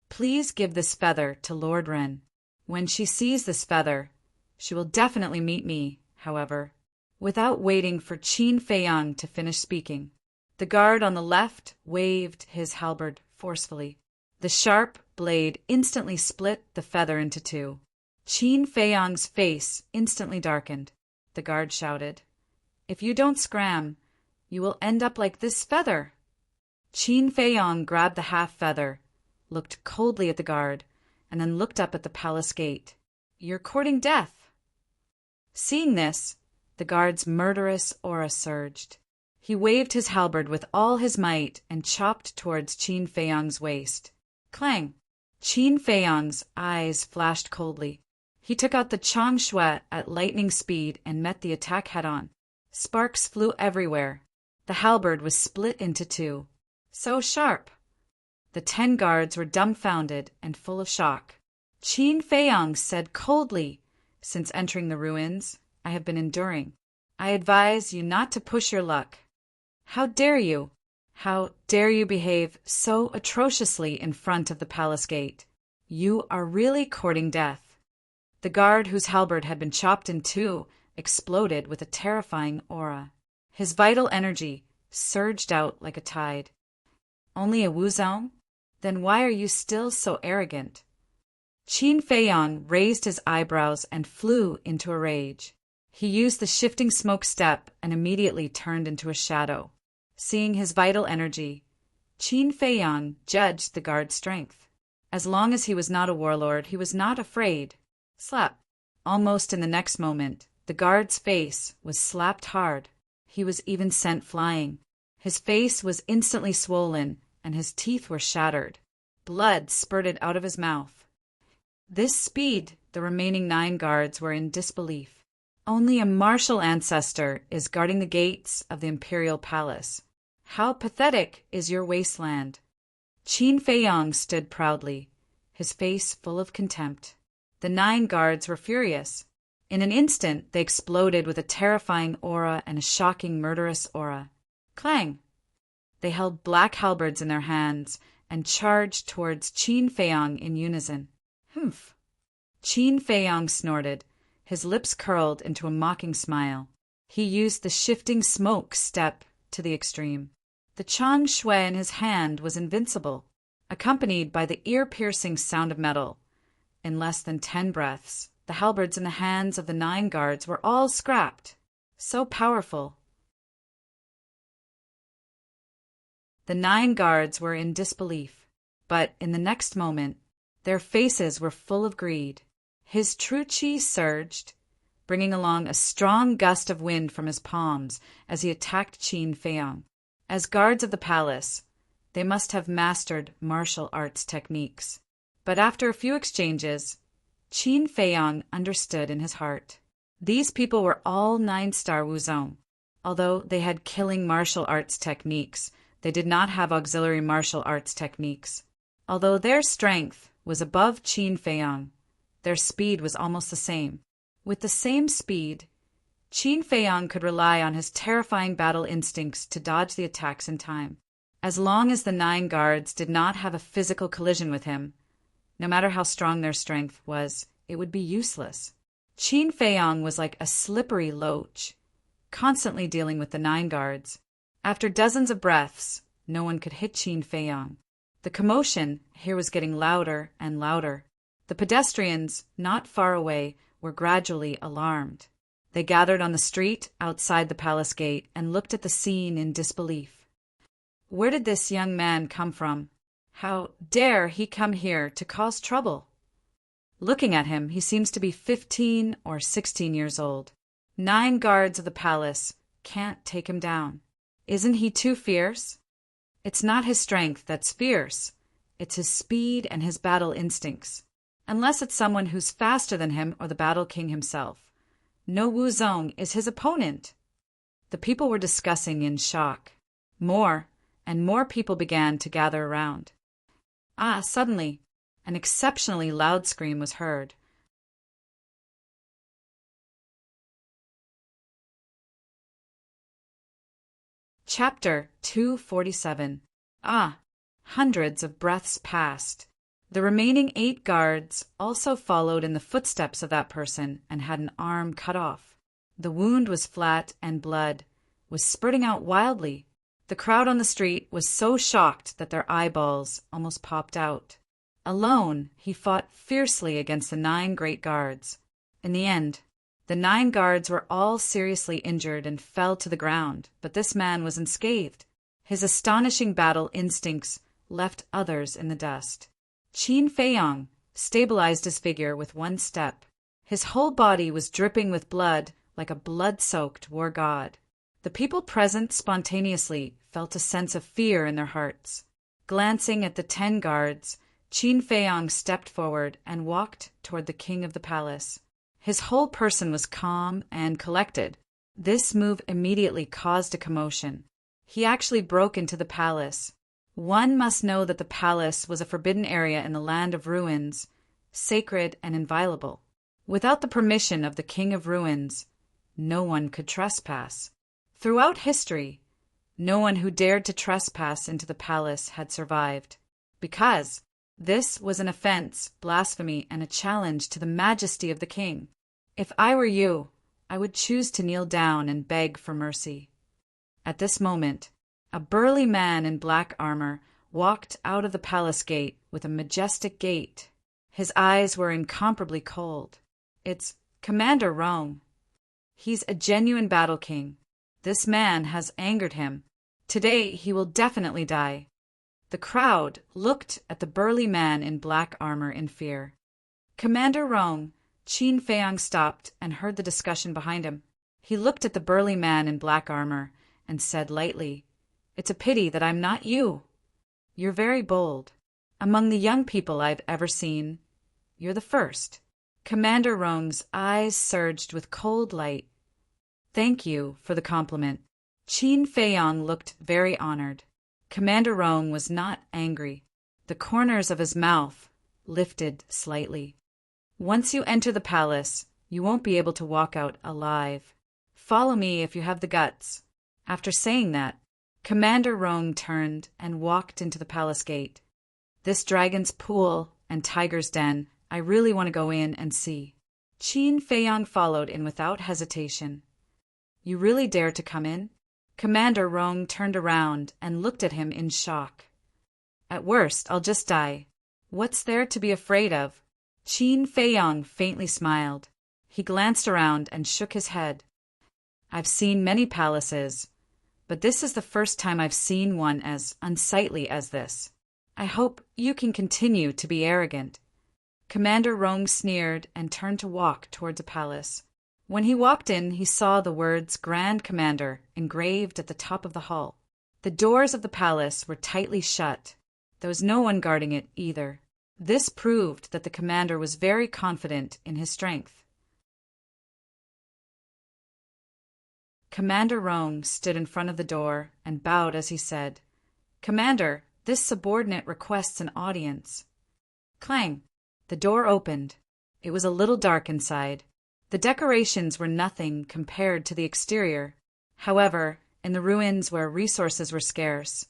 [SPEAKER 1] "Please give this feather to Lord Ren. When she sees this feather, she will definitely meet me, however." Without waiting for Qin Feiyong to finish speaking, the guard on the left waved his halberd forcefully. The sharp blade instantly split the feather into 2. Qin Feiyong's face instantly darkened. The guard shouted, "If you don't scram, you will end up like this feather." Qin Feiyong grabbed the half feather, looked coldly at the guard, and then looked up at the palace gate. "You're courting death." Seeing this, the guard's murderous aura surged. He waved his halberd with all his might and chopped towards Qin Feiyong's waist. Clang! Qin Feiyong's eyes flashed coldly. He took out the Chang Shui at lightning speed and met the attack head-on. Sparks flew everywhere. The halberd was split into 2. So sharp! The 10 guards were dumbfounded and full of shock. Qin Feiyong said coldly, "Since entering the ruins, I have been enduring. I advise you not to push your luck. How dare you? How dare you behave so atrociously in front of the palace gate? You are really courting death." The guard whose halberd had been chopped in 2 exploded with a terrifying aura. His vital energy surged out like a tide. "Only a Wuzong? Then why are you still so arrogant?" Qin Feiyong raised his eyebrows and flew into a rage. He used the shifting smoke step and immediately turned into a shadow. Seeing his vital energy, Qin Feiyong judged the guard's strength. As long as he was not a warlord, he was not afraid. Slap! Almost in the next moment, the guard's face was slapped hard. He was even sent flying. His face was instantly swollen, and his teeth were shattered. Blood spurted out of his mouth. This speed, the remaining 9 guards were in disbelief. Only a martial ancestor is guarding the gates of the imperial palace. How pathetic is your wasteland! Qin Feiyong stood proudly, his face full of contempt. The 9 guards were furious. In an instant, they exploded with a terrifying aura and a shocking murderous aura. Clang! They held black halberds in their hands and charged towards Qin Feiyong in unison. Humph! Qin Feiyong snorted. His lips curled into a mocking smile. He used the shifting smoke step to the extreme. The Chang Shui in his hand was invincible, accompanied by the ear-piercing sound of metal. In less than 10 breaths, the halberds in the hands of the 9 guards were all scrapped. So powerful. The 9 guards were in disbelief, but in the next moment, their faces were full of greed. His true chi surged, bringing along a strong gust of wind from his palms as he attacked Qin Feiyang. As guards of the palace, they must have mastered martial arts techniques. But after a few exchanges, Qin Feiyang understood in his heart. These people were all 9-star Wuzong. Although they had killing martial arts techniques, they did not have auxiliary martial arts techniques. Although their strength was above Qin Feiyang, their speed was almost the same. With the same speed, Qin Feiyang could rely on his terrifying battle instincts to dodge the attacks in time. As long as the 9 guards did not have a physical collision with him, no matter how strong their strength was, it would be useless. Qin Feiyang was like a slippery loach, constantly dealing with the 9 guards. After dozens of breaths, no one could hit Qin Feiyang. The commotion here was getting louder and louder. The pedestrians, not far away, were gradually alarmed. They gathered on the street outside the palace gate and looked at the scene in disbelief. Where did this young man come from? How dare he come here to cause trouble? Looking at him, he seems to be 15 or 16 years old. 9 guards of the palace can't take him down. Isn't he too fierce? It's not his strength that's fierce. It's his speed and his battle instincts. Unless it's someone who's faster than him or the Battle King himself. No Wuzong is his opponent. The people were discussing in shock. More and more people began to gather around. Suddenly, an exceptionally loud scream was heard. Chapter 247. Hundreds of breaths passed. The remaining 8 guards also followed in the footsteps of that person and had an arm cut off. The wound was flat and blood was spurting out wildly. The crowd on the street was so shocked that their eyeballs almost popped out. Alone, he fought fiercely against the 9 great guards. In the end, the 9 guards were all seriously injured and fell to the ground, but this man was unscathed. His astonishing battle instincts left others in the dust. Qin Feiyang stabilized his figure with one step. His whole body was dripping with blood like a blood-soaked war god. The people present spontaneously felt a sense of fear in their hearts. Glancing at the 10 guards, Qin Feiyang stepped forward and walked toward the king of the palace. His whole person was calm and collected. This move immediately caused a commotion. He actually broke into the palace. One must know that the palace was a forbidden area in the land of ruins, sacred and inviolable. Without the permission of the King of Ruins, no one could trespass. Throughout history, no one who dared to trespass into the palace had survived, because this was an offense, blasphemy, and a challenge to the majesty of the king. If I were you, I would choose to kneel down and beg for mercy. At this moment, a burly man in black armor walked out of the palace gate with a majestic gait. His eyes were incomparably cold. It's Commander Rong. He's a genuine battle king. This man has angered him. Today he will definitely die. The crowd looked at the burly man in black armor in fear. Commander Rong, Qin Feiyang stopped and heard the discussion behind him. He looked at the burly man in black armor and said lightly, "It's a pity that I'm not you. You're very bold. Among the young people I've ever seen, you're the first." Commander Rong's eyes surged with cold light. "Thank you for the compliment." Qin Feiyang looked very honored. Commander Rong was not angry. The corners of his mouth lifted slightly. "Once you enter the palace, you won't be able to walk out alive. Follow me if you have the guts." After saying that, Commander Rong turned and walked into the palace gate. "This dragon's pool and tiger's den, I really want to go in and see." Qin Feiyang followed in without hesitation. "You really dare to come in?" Commander Rong turned around and looked at him in shock. "At worst, I'll just die. What's there to be afraid of?" Qin Feiyang faintly smiled. He glanced around and shook his head. "I've seen many palaces, but this is the first time I've seen one as unsightly as this. I hope you can continue to be arrogant." Commander Rong sneered and turned to walk towards a palace. When he walked in, he saw the words Grand Commander engraved at the top of the hall. The doors of the palace were tightly shut. There was no one guarding it either. This proved that the commander was very confident in his strength. Commander Rong stood in front of the door and bowed as he said, "Commander, this subordinate requests an audience." Clang! The door opened. It was a little dark inside. The decorations were nothing compared to the exterior. However, in the ruins where resources were scarce,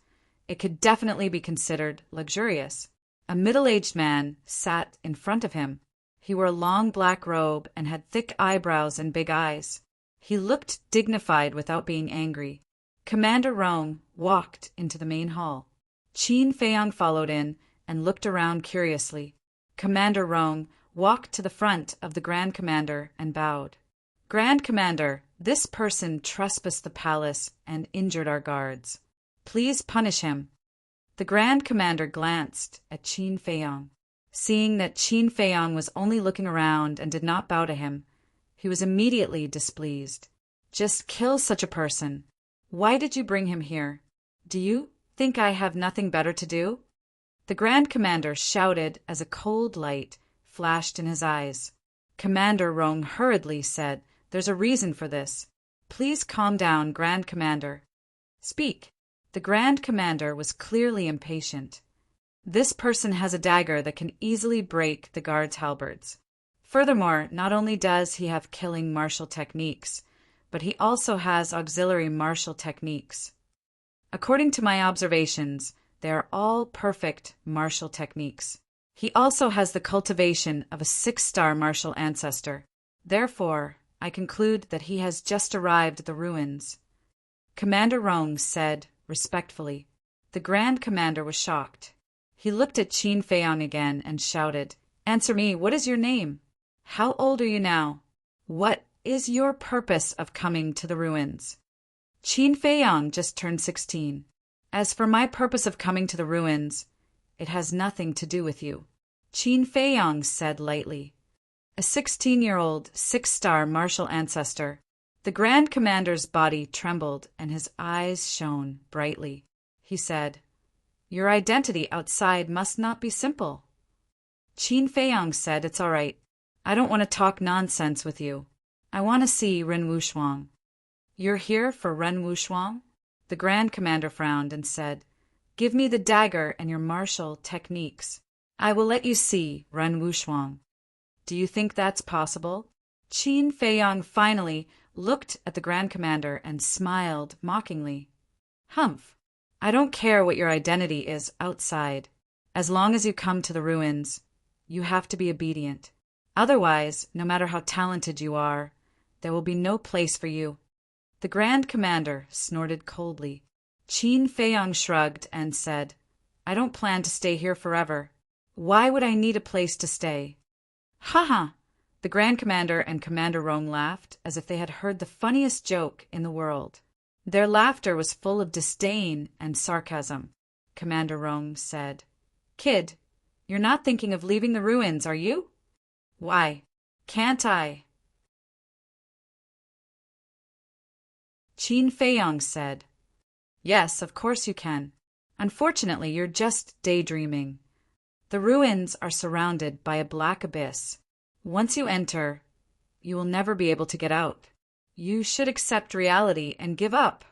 [SPEAKER 1] it could definitely be considered luxurious. A middle-aged man sat in front of him. He wore a long black robe and had thick eyebrows and big eyes. He looked dignified without being angry. Commander Rong walked into the main hall. Qin Feiyang followed in and looked around curiously. Commander Rong walked to the front of the Grand Commander and bowed. "Grand Commander, this person trespassed the palace and injured our guards. Please punish him." The Grand Commander glanced at Qin Feiyang. Seeing that Qin Feiyang was only looking around and did not bow to him, he was immediately displeased. "Just kill such a person. Why did you bring him here? Do you think I have nothing better to do?" The Grand Commander shouted as a cold light flashed in his eyes. Commander Rong hurriedly said, "There's a reason for this. Please calm down, Grand Commander." "Speak." The Grand Commander was clearly impatient. "This person has a dagger that can easily break the guards' halberds. Furthermore, not only does he have killing martial techniques, but he also has auxiliary martial techniques. According to my observations, they are all perfect martial techniques. He also has the cultivation of a 6-star martial ancestor. Therefore, I conclude that he has just arrived at the ruins." Commander Rong said respectfully. The Grand Commander was shocked. He looked at Qin Feiyang again and shouted, "Answer me, what is your name? How old are you now? What is your purpose of coming to the ruins?" Qin Feiyang just turned 16. "As for my purpose of coming to the ruins, it has nothing to do with you," Qin Feiyang said lightly. A 16-year-old 6-star martial ancestor. The Grand Commander's body trembled and his eyes shone brightly. He said, "Your identity outside must not be simple." Qin Feiyang said, "It's all right. I don't want to talk nonsense with you. I want to see Ren Wuxuang." "You're here for Ren Wuxuang?" The Grand Commander frowned and said, "Give me the dagger and your martial techniques. I will let you see Ren Wuxuang." "Do you think that's possible?" Qin Feiyang finally looked at the Grand Commander and smiled mockingly. "Humph! I don't care what your identity is outside. As long as you come to the ruins, you have to be obedient. Otherwise, no matter how talented you are, there will be no place for you." The Grand Commander snorted coldly. Qin Feiyang shrugged and said, "I don't plan to stay here forever. Why would I need a place to stay?" "Ha ha!" The Grand Commander and Commander Rong laughed as if they had heard the funniest joke in the world. Their laughter was full of disdain and sarcasm. Commander Rong said, "Kid, you're not thinking of leaving the ruins, are you?" "Why, can't I?" Qin Feiyang said, "Yes, of course you can. Unfortunately, you're just daydreaming. The ruins are surrounded by a black abyss. Once you enter, you will never be able to get out. You should accept reality and give up."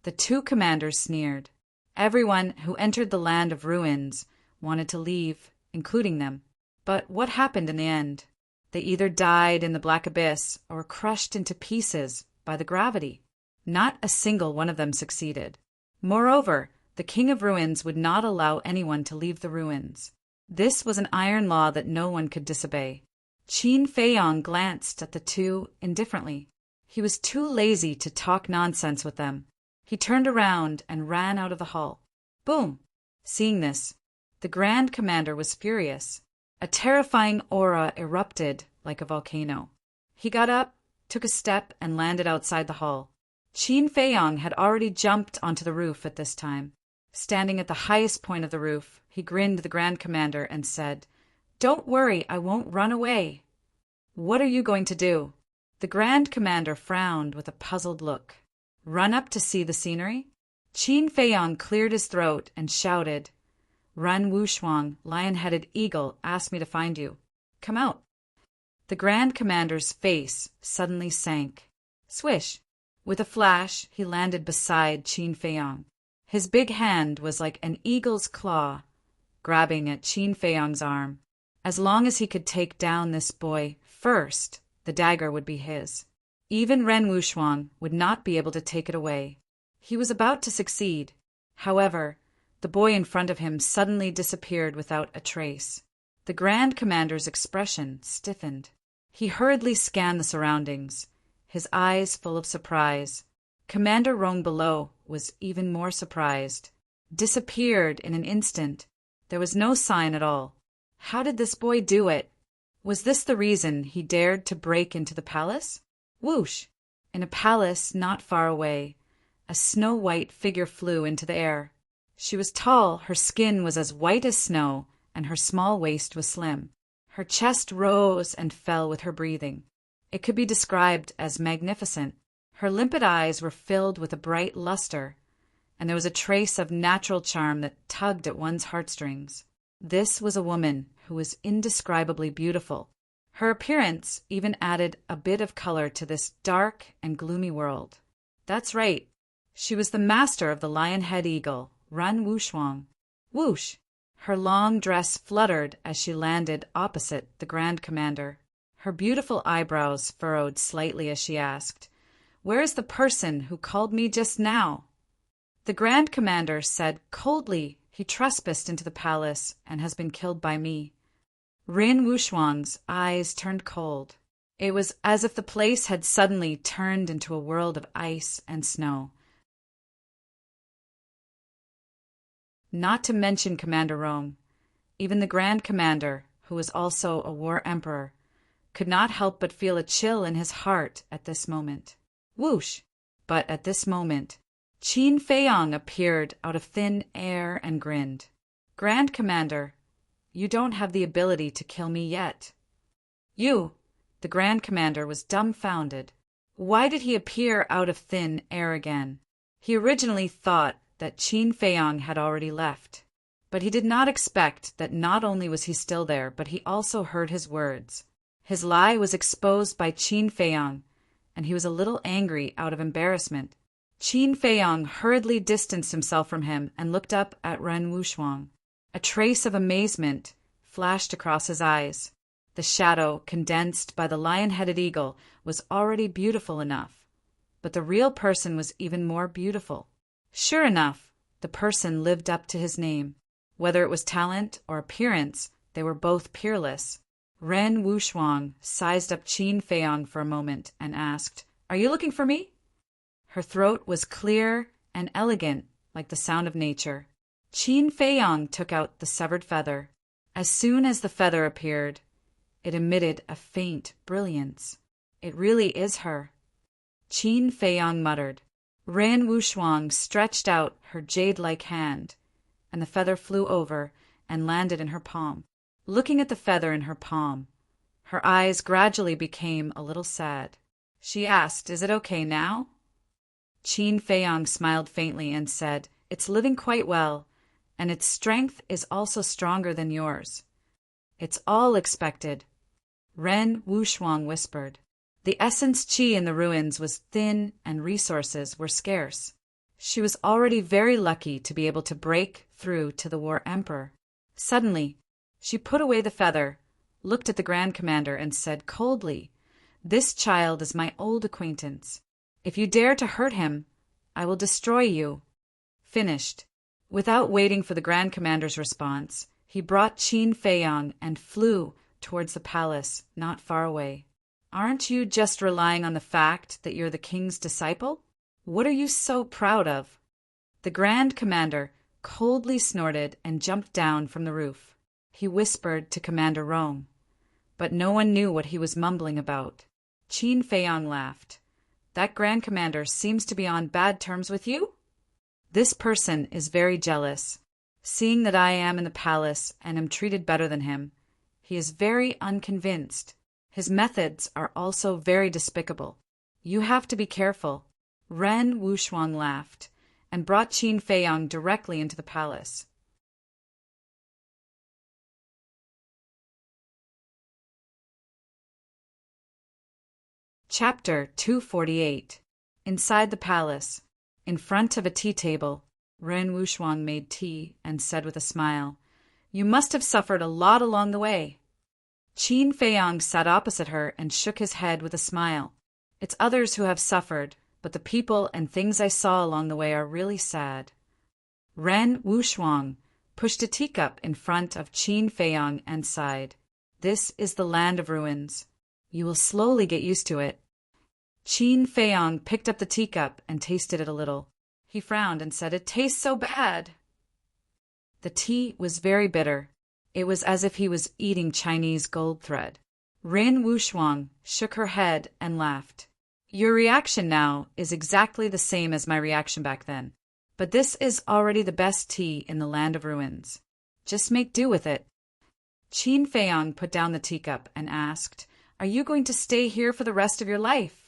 [SPEAKER 1] The two commanders sneered. Everyone who entered the land of ruins wanted to leave, including them. But what happened in the end? They either died in the black abyss or were crushed into pieces by the gravity. Not a single one of them succeeded. Moreover, the King of Ruins would not allow anyone to leave the ruins. This was an iron law that no one could disobey. Qin Feiyang glanced at the two indifferently. He was too lazy to talk nonsense with them. He turned around and ran out of the hall. Boom! Seeing this, the Grand Commander was furious. A terrifying aura erupted like a volcano. He got up, took a step, and landed outside the hall. Qin Feiyang had already jumped onto the roof at this time. Standing at the highest point of the roof, he grinned at the Grand Commander and said, "Don't worry, I won't run away." "What are you going to do?" The Grand Commander frowned with a puzzled look. "Run up to see the scenery?" Qin Feiyang cleared his throat and shouted, "Ren Wuxuang, lion-headed eagle, asked me to find you. Come out." The Grand Commander's face suddenly sank. Swish! With a flash, he landed beside Qin Feiyang. His big hand was like an eagle's claw, grabbing at Qin Feiyang's arm. As long as he could take down this boy first, the dagger would be his. Even Ren Wuxuang would not be able to take it away. He was about to succeed. However, the boy in front of him suddenly disappeared without a trace. The Grand Commander's expression stiffened. He hurriedly scanned the surroundings, his eyes full of surprise. Commander Rong below was even more surprised. Disappeared in an instant. There was no sign at all. How did this boy do it? Was this the reason he dared to break into the palace? Whoosh! In a palace not far away, a snow-white figure flew into the air. She was tall, her skin was as white as snow, and her small waist was slim. Her chest rose and fell with her breathing. It could be described as magnificent. Her limpid eyes were filled with a bright luster, and there was a trace of natural charm that tugged at one's heartstrings. This was a woman who was indescribably beautiful. Her appearance even added a bit of color to this dark and gloomy world. That's right. She was the master of the lion-head eagle, Ren Wuxuang. Whoosh! Her long dress fluttered as she landed opposite the Grand Commander. Her beautiful eyebrows furrowed slightly as she asked, "Where is the person who called me just now?" The Grand Commander said coldly, "He trespassed into the palace and has been killed by me." Ren Wuxuang's eyes turned cold. It was as if the place had suddenly turned into a world of ice and snow. Not to mention Commander Rome, even the Grand Commander, who was also a war emperor, could not help but feel a chill in his heart at this moment. Whoosh! But at this moment, Qin Feiyang appeared out of thin air and grinned. "Grand Commander, you don't have the ability to kill me yet." "You!" The Grand Commander was dumbfounded. Why did he appear out of thin air again? He originally thought that Qin Feiyang had already left, but he did not expect that not only was he still there, but he also heard his words. His lie was exposed by Qin Feiyang, and he was a little angry out of embarrassment. Qin Feiyang hurriedly distanced himself from him and looked up at Ren Wuxuang. A trace of amazement flashed across his eyes. The shadow condensed by the lion-headed eagle was already beautiful enough, but the real person was even more beautiful. Sure enough, the person lived up to his name. Whether it was talent or appearance, they were both peerless. Ren Wuxuang sized up Qin Feiyang for a moment and asked, "Are you looking for me?" Her throat was clear and elegant, like the sound of nature. Qin Feiyang took out the severed feather. As soon as the feather appeared, it emitted a faint brilliance. "It really is her," Qin Feiyang muttered. Ren Wuxuang stretched out her jade-like hand, and the feather flew over and landed in her palm. Looking at the feather in her palm, her eyes gradually became a little sad. She asked, "Is it okay now?" Qin Feiyang smiled faintly and said, "It's living quite well, and its strength is also stronger than yours. It's all expected." Ren Wuxuang whispered. The essence qi in the ruins was thin and resources were scarce. She was already very lucky to be able to break through to the war emperor. Suddenly, she put away the feather, looked at the Grand Commander and said coldly, "This child is my old acquaintance. If you dare to hurt him, I will destroy you." Finished. Without waiting for the Grand Commander's response, he brought Qin Feiyang and flew towards the palace not far away. "Aren't you just relying on the fact that you're the king's disciple? What are you so proud of?" The Grand Commander coldly snorted and jumped down from the roof. He whispered to Commander Rome, but no one knew what he was mumbling about. Qin Feiyang laughed. That Grand Commander seems to be on bad terms with you? This person is very jealous. Seeing that I am in the palace and am treated better than him, he is very unconvinced. His methods are also very despicable. You have to be careful." Ren Wuxuang laughed and brought Qin Feiyang directly into the palace. Chapter 248. Inside the palace. In front of a tea table, Ren Wuxuang made tea and said with a smile, "You must have suffered a lot along the way." Qin Feiyang sat opposite her and shook his head with a smile. "It's others who have suffered, but the people and things I saw along the way are really sad." Ren Wuxuang pushed a teacup in front of Qin Feiyang and sighed. "This is the land of ruins. You will slowly get used to it." Qin Feiyang picked up the teacup and tasted it a little. He frowned and said, "It tastes so bad." The tea was very bitter. It was as if he was eating Chinese gold thread. Ren Wuxuang shook her head and laughed. "Your reaction now is exactly the same as my reaction back then. But this is already the best tea in the land of ruins. Just make do with it." Qin Feiyang put down the teacup and asked, "Are you going to stay here for the rest of your life?"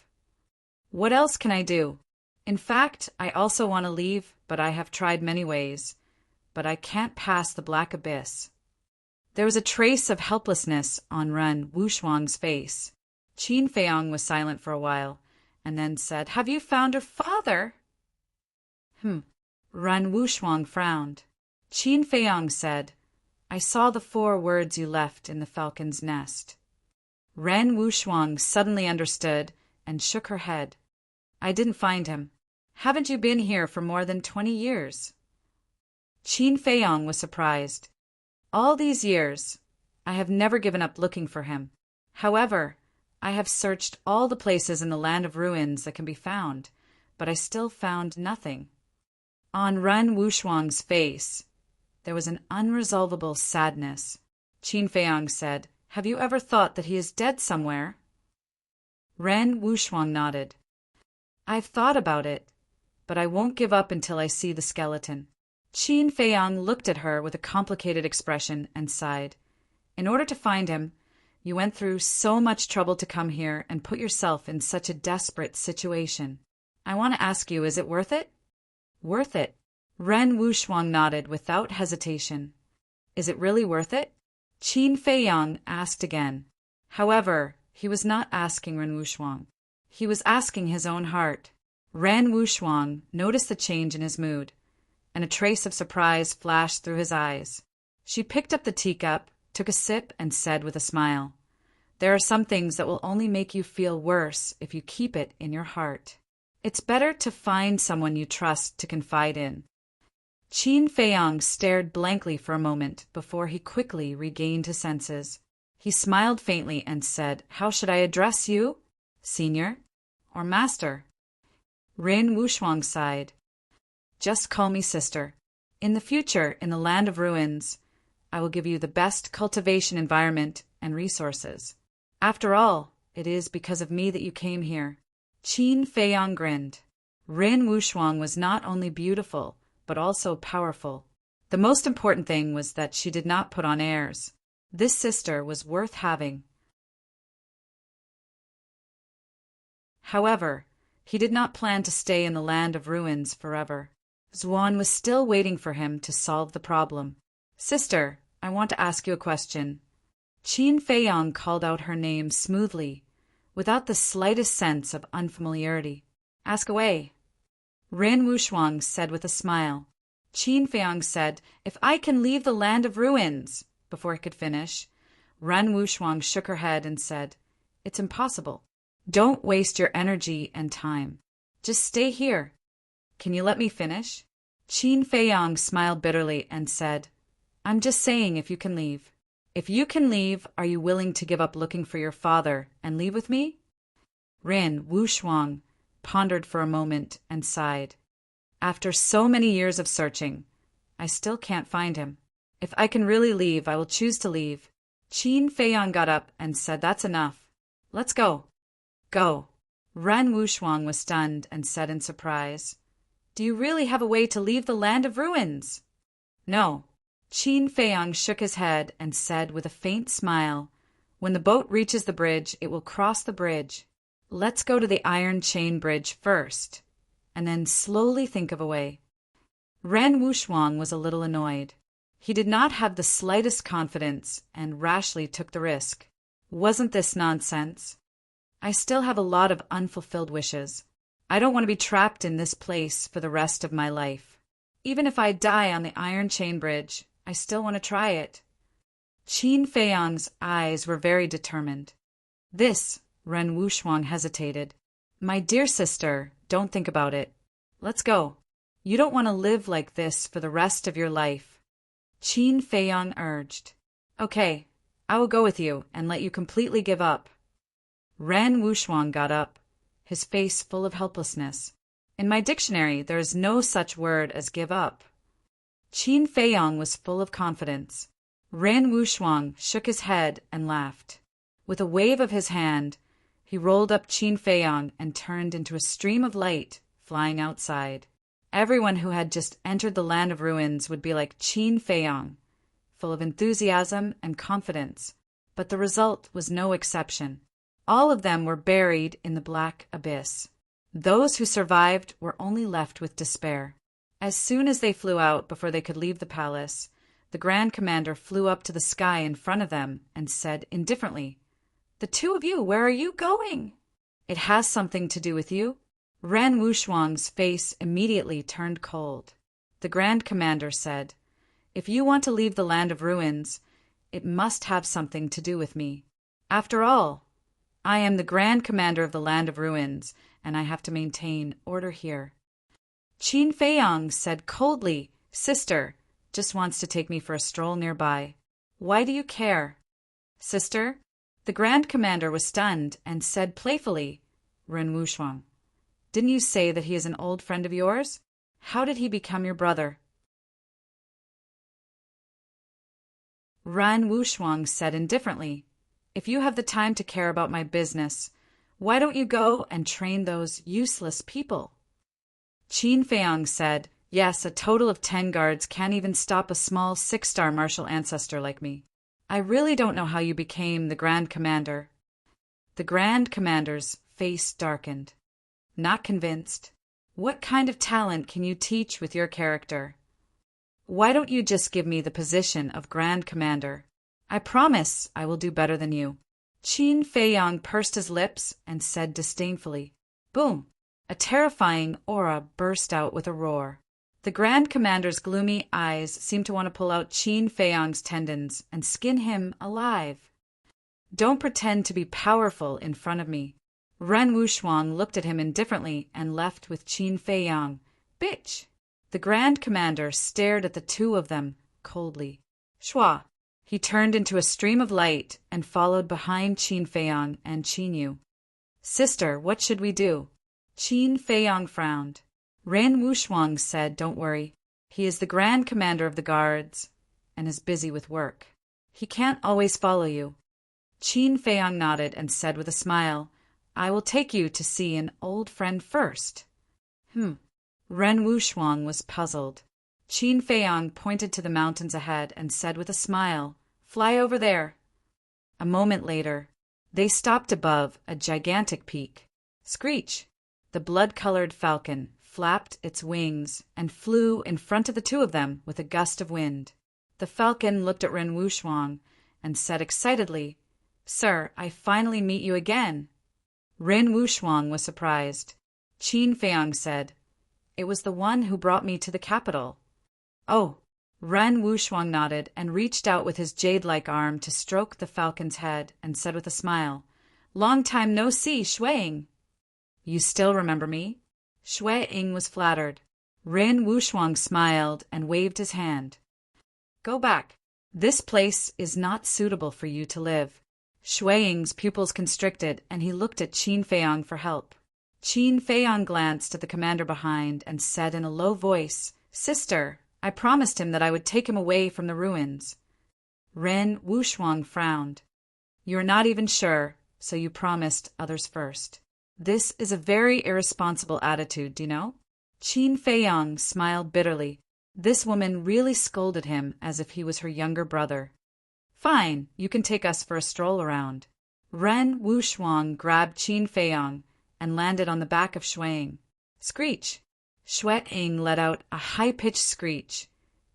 [SPEAKER 1] "What else can I do? In fact, I also want to leave, but I have tried many ways. But I can't pass the black abyss." There was a trace of helplessness on Ren Wuxuang's face. Qin Feiyang was silent for a while, and then said, "Have you found her father?" Ren Wuxuang frowned. Qin Feiyang said, "I saw the 4 words you left in the falcon's nest." Ren Wuxuang suddenly understood and shook her head. "I didn't find him. Haven't you been here for more than 20 years? Qin Feiyang was surprised. "All these years, I have never given up looking for him. However, I have searched all the places in the land of ruins that can be found, but I still found nothing." On Ren Wuxuang's face, there was an unresolvable sadness. Qin Feiyang said, "Have you ever thought that he is dead somewhere?" Ren Wuxuang nodded. "I've thought about it, but I won't give up until I see the skeleton." Qin Feiyang looked at her with a complicated expression and sighed. "In order to find him, you went through so much trouble to come here and put yourself in such a desperate situation. I want to ask you, is it worth it?" "Worth it?" Ren Wuxuang nodded without hesitation. "Is it really worth it?" Qin Feiyang asked again. However, he was not asking Ren Wuxuang. He was asking his own heart. Ren Wuxuang noticed the change in his mood, and a trace of surprise flashed through his eyes. She picked up the teacup, took a sip, and said with a smile, "There are some things that will only make you feel worse if you keep it in your heart. It's better to find someone you trust to confide in." Qin Feiyang stared blankly for a moment before he quickly regained his senses. He smiled faintly and said, "How should I address you? Senior or master?" Ren Wuxuang sighed. "Just call me sister. In the future, in the land of ruins, I will give you the best cultivation environment and resources. After all, it is because of me that you came here." Qin Feiyang grinned. Ren Wuxuang was not only beautiful, but also powerful. The most important thing was that she did not put on airs. This sister was worth having. However, he did not plan to stay in the land of ruins forever. Zuan was still waiting for him to solve the problem. "Sister, I want to ask you a question." Qin Feiyang called out her name smoothly, without the slightest sense of unfamiliarity. "Ask away." Ren Wuxuang said with a smile. Qin Feiyang said, "If I can leave the land of ruins," before he could finish, Ren Wuxuang shook her head and said, "It's impossible. Don't waste your energy and time. Just stay here. Can you let me finish?" Qin Feiyang smiled bitterly and said, "I'm just saying if you can leave. If you can leave, are you willing to give up looking for your father and leave with me?" Ren Wuxuang pondered for a moment and sighed. "After so many years of searching, I still can't find him. If I can really leave, I will choose to leave." Qin Feiyang got up and said, "That's enough. Let's go." "Go." Ren Wuxuang was stunned and said in surprise, "Do you really have a way to leave the land of ruins?" "No." Qin Feiyang shook his head and said with a faint smile, "When the boat reaches the bridge, it will cross the bridge. Let's go to the iron chain bridge first, and then slowly think of a way." Ren Wuxuang was a little annoyed. He did not have the slightest confidence and rashly took the risk. Wasn't this nonsense? "I still have a lot of unfulfilled wishes. I don't want to be trapped in this place for the rest of my life. Even if I die on the iron chain bridge, I still want to try it." Qin Feiyang's eyes were very determined. "This," Ren Wuxuang hesitated. "My dear sister, don't think about it. Let's go. You don't want to live like this for the rest of your life." Qin Feiyang urged. "Okay, I will go with you and let you completely give up." Ren Wuxuang got up, his face full of helplessness. "In my dictionary, there is no such word as give up." Qin Feiyang was full of confidence. Ren Wuxuang shook his head and laughed. With a wave of his hand, he rolled up Qin Feiyang and turned into a stream of light flying outside. Everyone who had just entered the land of ruins would be like Qin Feiyang, full of enthusiasm and confidence, but the result was no exception. All of them were buried in the black abyss. Those who survived were only left with despair. As soon as they flew out before they could leave the palace, the Grand Commander flew up to the sky in front of them and said indifferently, "The two of you, where are you going?" "It has something to do with you." Ren Wuxuang's face immediately turned cold. The Grand Commander said, "If you want to leave the land of ruins, it must have something to do with me. After all, I am the Grand Commander of the land of ruins, and I have to maintain order here." Qin Feiyang said coldly, "Sister just wants to take me for a stroll nearby. Why do you care?" "Sister?" The Grand Commander was stunned and said playfully, "Ren Wuxuang, didn't you say that he is an old friend of yours? How did he become your brother?" Ren Wuxuang said indifferently, "If you have the time to care about my business, why don't you go and train those useless people?" Qin Feiyang said, "Yes, a total of 10 guards can't even stop a small 6-star martial ancestor like me. I really don't know how you became the Grand Commander." The Grand Commander's face darkened. "Not convinced? What kind of talent can you teach with your character? Why don't you just give me the position of Grand Commander? I promise I will do better than you." Qin Feiyang pursed his lips and said disdainfully, "Boom!" A terrifying aura burst out with a roar. The Grand Commander's gloomy eyes seemed to want to pull out Qin Feiyang's tendons and skin him alive. "Don't pretend to be powerful in front of me." Ren Wuxuang looked at him indifferently and left with Qin Feiyang. "Bitch!" The Grand Commander stared at the two of them coldly. Shua! He turned into a stream of light and followed behind Qin Feiyang and Qin Yu. "Sister, what should we do?" Qin Feiyang frowned. Ren Wuxuang said, "Don't worry. He is the Grand Commander of the Guards and is busy with work. He can't always follow you." Qin Feiyang nodded and said with a smile, "I will take you to see an old friend first." Ren Wuxuang was puzzled. Qin Feiyang pointed to the mountains ahead and said with a smile, "Fly over there." A moment later, they stopped above a gigantic peak. Screech! The blood-colored falcon flapped its wings and flew in front of the two of them with a gust of wind. The falcon looked at Ren Wuxuang and said excitedly, "Sir, I finally meet you again." Ren Wuxuang was surprised. Qin Feiyang said, "It was the one who brought me to the capital." "Oh." Ren Wuxuang nodded and reached out with his jade-like arm to stroke the falcon's head and said with a smile, "Long time no see, Shuang." "You still remember me?" Shuang was flattered. Ren Wuxuang smiled and waved his hand. "Go back. This place is not suitable for you to live." Shuang's pupils constricted and he looked at Qin Feiyang for help. Qin Feiyang glanced at the commander behind and said in a low voice, "Sister, I promised him that I would take him away from the ruins." Ren Wuxuang frowned. "You are not even sure, so you promised others first." This is a very irresponsible attitude, do you know? Qin Feiyang smiled bitterly. This woman really scolded him as if he was her younger brother. Fine, you can take us for a stroll around. Ren Wuxuang grabbed Qin Feiyang and landed on the back of Shuang. Screech! Shuang let out a high-pitched screech,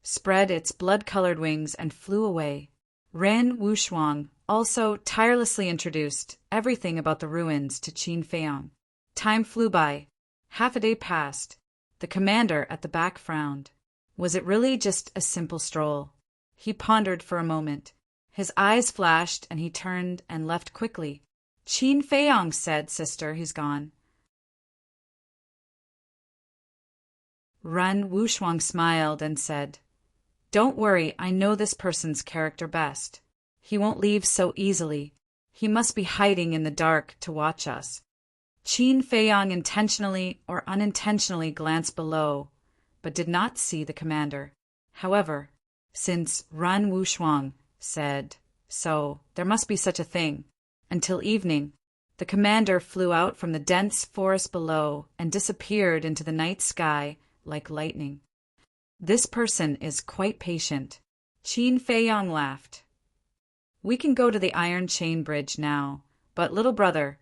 [SPEAKER 1] spread its blood-colored wings, and flew away. Ren Wuxuang also tirelessly introduced everything about the ruins to Qin Feiyang. Time flew by. Half a day passed. The commander at the back frowned. Was it really just a simple stroll? He pondered for a moment. His eyes flashed, and he turned and left quickly. Qin Feiyang said, "Sister, he's gone." Ren Wuxuang smiled and said, "Don't worry, I know this person's character best. He won't leave so easily. He must be hiding in the dark to watch us." Qin Feiyang intentionally or unintentionally glanced below, but did not see the commander. However, since Ren Wuxuang said so, there must be such a thing. Until evening, the commander flew out from the dense forest below and disappeared into the night sky like lightning. This person is quite patient. Qin Feiyang laughed. We can go to the Iron Chain Bridge now, but little brother,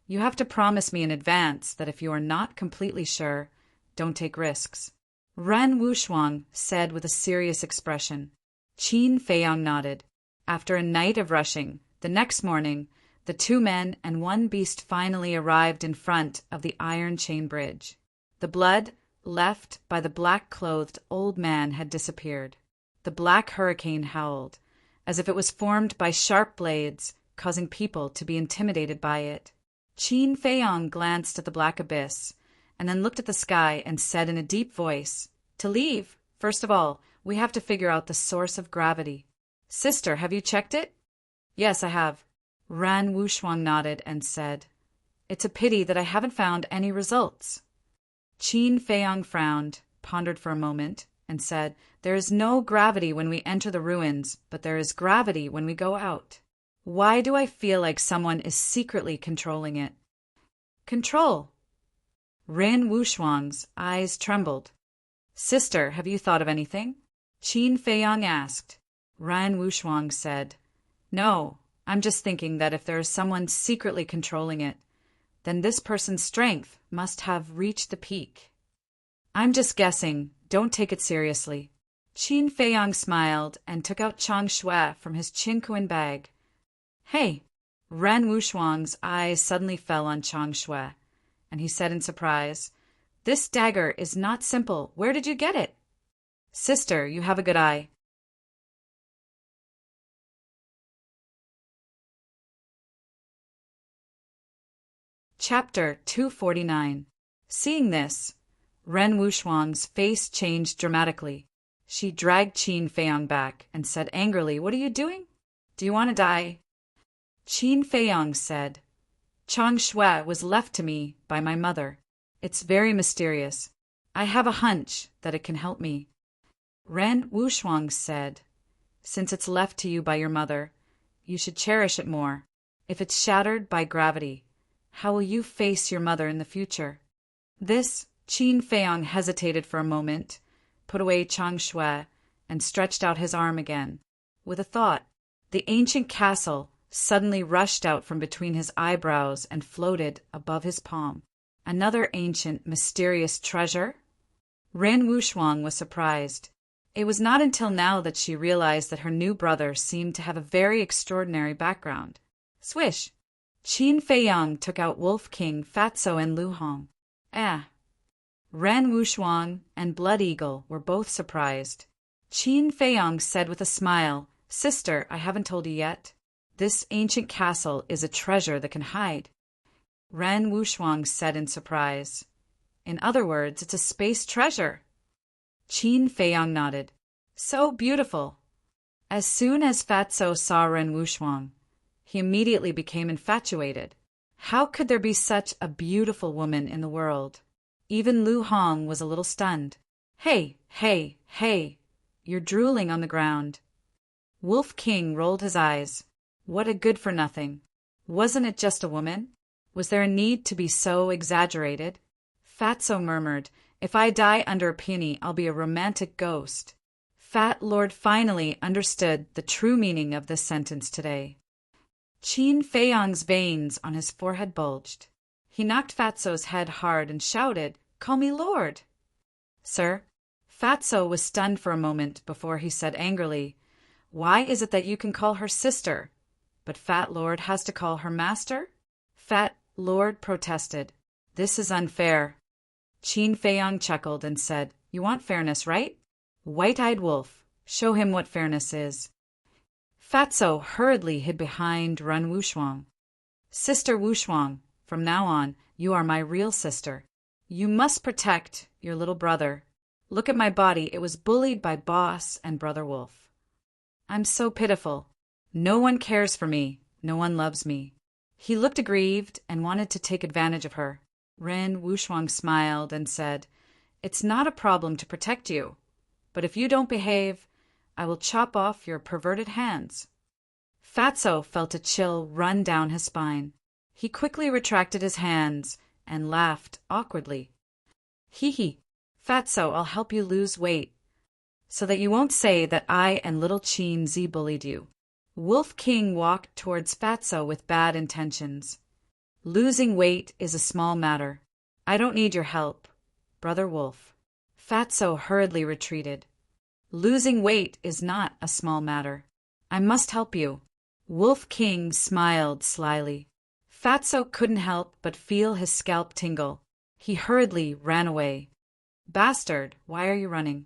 [SPEAKER 1] you have to promise me in advance that if you are not completely sure, don't take risks. Ren Wuxuang said with a serious expression. Qin Feiyang nodded. After a night of rushing, the next morning, the 2 men and 1 beast finally arrived in front of the Iron Chain Bridge. The blood left by the black-clothed old man had disappeared. The black hurricane howled, as if it was formed by sharp blades, causing people to be intimidated by it. Qin Feiyang glanced at the black abyss, and then looked at the sky and said in a deep voice, "To leave, first of all, we have to figure out the source of gravity. Sister, have you checked it?" "Yes, I have." Ren Wuxuang nodded and said, "It's a pity that I haven't found any results." Qin Feiyang frowned, pondered for a moment, and said, "There is no gravity when we enter the ruins, but there is gravity when we go out. Why do I feel like someone is secretly controlling it?" "Control?" Ren Wuxuang's eyes trembled. "Sister, have you thought of anything?" Qin Feiyang asked. Ren Wuxuang said, "No, I'm just thinking that if there is someone secretly controlling it, then this person's strength must have reached the peak. I'm just guessing, don't take it seriously." Qin Feiyang smiled and took out Chang Shui from his Qinkuan bag. "Hey!" Ren Wuxuang's eyes suddenly fell on Chang Shui, and he said in surprise, "This dagger is not simple. Where did you get it?" "Sister, you have a good eye." Chapter 249. Seeing this, Ren Wuxuang's face changed dramatically. She dragged Qin Feiyang back and said angrily, "What are you doing? Do you want to die?" Qin Feiyang said, "Chang Shui was left to me by my mother. It's very mysterious. I have a hunch that it can help me." Ren Wuxuang said, "Since it's left to you by your mother, you should cherish it more. If it's shattered by gravity, how will you face your mother in the future?" This, Qin Feiyang hesitated for a moment, put away Chang Shui, and stretched out his arm again. With a thought, the ancient castle suddenly rushed out from between his eyebrows and floated above his palm. Another ancient, mysterious treasure? Ren Wuxuang was surprised. It was not until now that she realized that her new brother seemed to have a very extraordinary background. Swish! Qin Feiyang took out Wolf King, Fatso, and Lu Hong. Ren Wuxuang and Blood Eagle were both surprised. Qin Feiyang said with a smile, "Sister, I haven't told you yet. This ancient castle is a treasure that can hide." Ren Wuxuang said in surprise, "In other words, it's a space treasure." Qin Feiyang nodded. "So beautiful." As soon as Fatso saw Ren Wuxuang, he immediately became infatuated. How could there be such a beautiful woman in the world? Even Lu Hong was a little stunned. Hey, hey, hey! You're drooling on the ground." Wolf King rolled his eyes. What a good-for-nothing. Wasn't it just a woman? Was there a need to be so exaggerated? Fatso murmured, "If I die under a peony, I'll be a romantic ghost." Fat Lord finally understood the true meaning of this sentence today. Qin Feiyang's veins on his forehead bulged. He knocked Fatso's head hard and shouted, "Call me Lord!" "Sir?" Fatso was stunned for a moment before he said angrily, "Why is it that you can call her sister, but Fat Lord has to call her master?" Fat Lord protested, "This is unfair." Qin Feiyang chuckled and said, "You want fairness, right? White-eyed wolf, show him what fairness is." Fatso hurriedly hid behind Ren Wuxuang. "Sister Wuxuang, from now on, you are my real sister. You must protect your little brother. Look at my body, it was bullied by Boss and Brother Wolf. I'm so pitiful. No one cares for me, no one loves me." He looked aggrieved and wanted to take advantage of her. Ren Wuxuang smiled and said, "It's not a problem to protect you, but if you don't behave, I will chop off your perverted hands." Fatso felt a chill run down his spine. He quickly retracted his hands and laughed awkwardly. "Hee hee, Fatso, I'll help you lose weight, so that you won't say that I and little Qin Zi bullied you." Wolf King walked towards Fatso with bad intentions. "Losing weight is a small matter. I don't need your help, Brother Wolf." Fatso hurriedly retreated. "Losing weight is not a small matter. I must help you." Wolf King smiled slyly. Fatso couldn't help but feel his scalp tingle. He hurriedly ran away. "Bastard, why are you running?"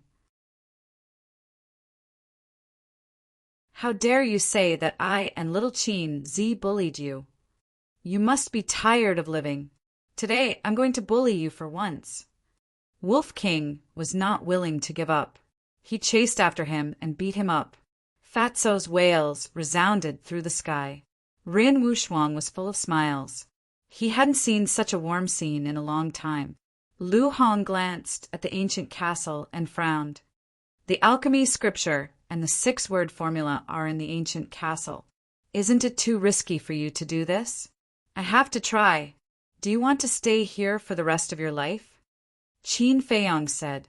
[SPEAKER 1] "How dare you say that I and little Qin Zi bullied you? You must be tired of living. Today I'm going to bully you for once." Wolf King was not willing to give up. He chased after him and beat him up. Fatso's wails resounded through the sky. Ren Wuxuang was full of smiles. He hadn't seen such a warm scene in a long time. Lu Hong glanced at the ancient castle and frowned. "The alchemy scripture and the 6-word formula are in the ancient castle. Isn't it too risky for you to do this?" "I have to try. Do you want to stay here for the rest of your life?" Qin Feiyang said.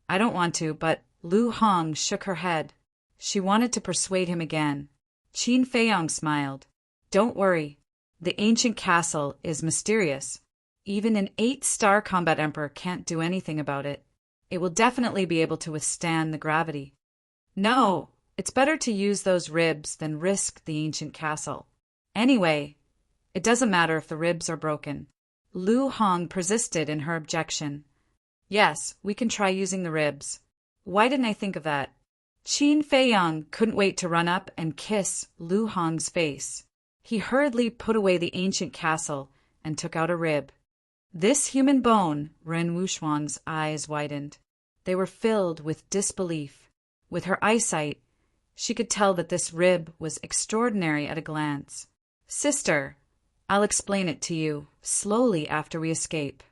[SPEAKER 1] "I don't want to," but Lu Hong shook her head. She wanted to persuade him again. Qin Feiyang smiled. "Don't worry. The ancient castle is mysterious. Even an 8-star combat emperor can't do anything about it. It will definitely be able to withstand the gravity." "No, it's better to use those ribs than risk the ancient castle. Anyway, it doesn't matter if the ribs are broken." Lu Hong persisted in her objection. "Yes, we can try using the ribs. Why didn't I think of that?" Qin Feiyang couldn't wait to run up and kiss Lu Hong's face. He hurriedly put away the ancient castle and took out a rib. "This human bone," Ren Wuxuang's eyes widened. They were filled with disbelief. With her eyesight, she could tell that this rib was extraordinary at a glance. "Sister, I'll explain it to you, slowly after we escape."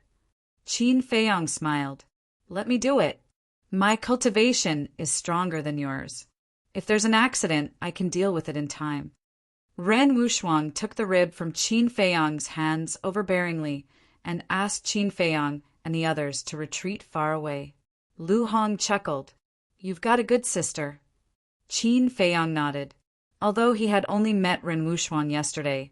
[SPEAKER 1] Qin Feiyang smiled. "Let me do it. My cultivation is stronger than yours. If there's an accident, I can deal with it in time." Ren Wuxuang took the rib from Qin Feiyang's hands overbearingly and asked Qin Feiyang and the others to retreat far away. Lu Hong chuckled. "You've got a good sister." Qin Feiyang nodded. Although he had only met Ren Wuxuang yesterday,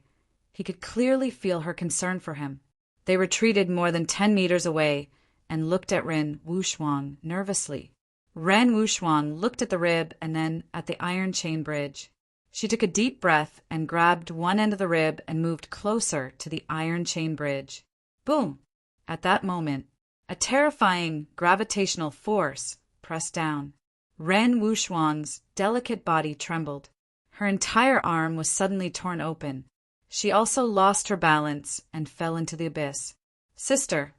[SPEAKER 1] he could clearly feel her concern for him. They retreated more than 10 meters away and looked at Ren Wuxuang nervously. Ren Wuxuang looked at the rib and then at the iron chain bridge. She took a deep breath and grabbed one end of the rib and moved closer to the iron chain bridge. Boom! At that moment, a terrifying gravitational force pressed down. Ren Wuxuang's delicate body trembled. Her entire arm was suddenly torn open. She also lost her balance and fell into the abyss. "Sister."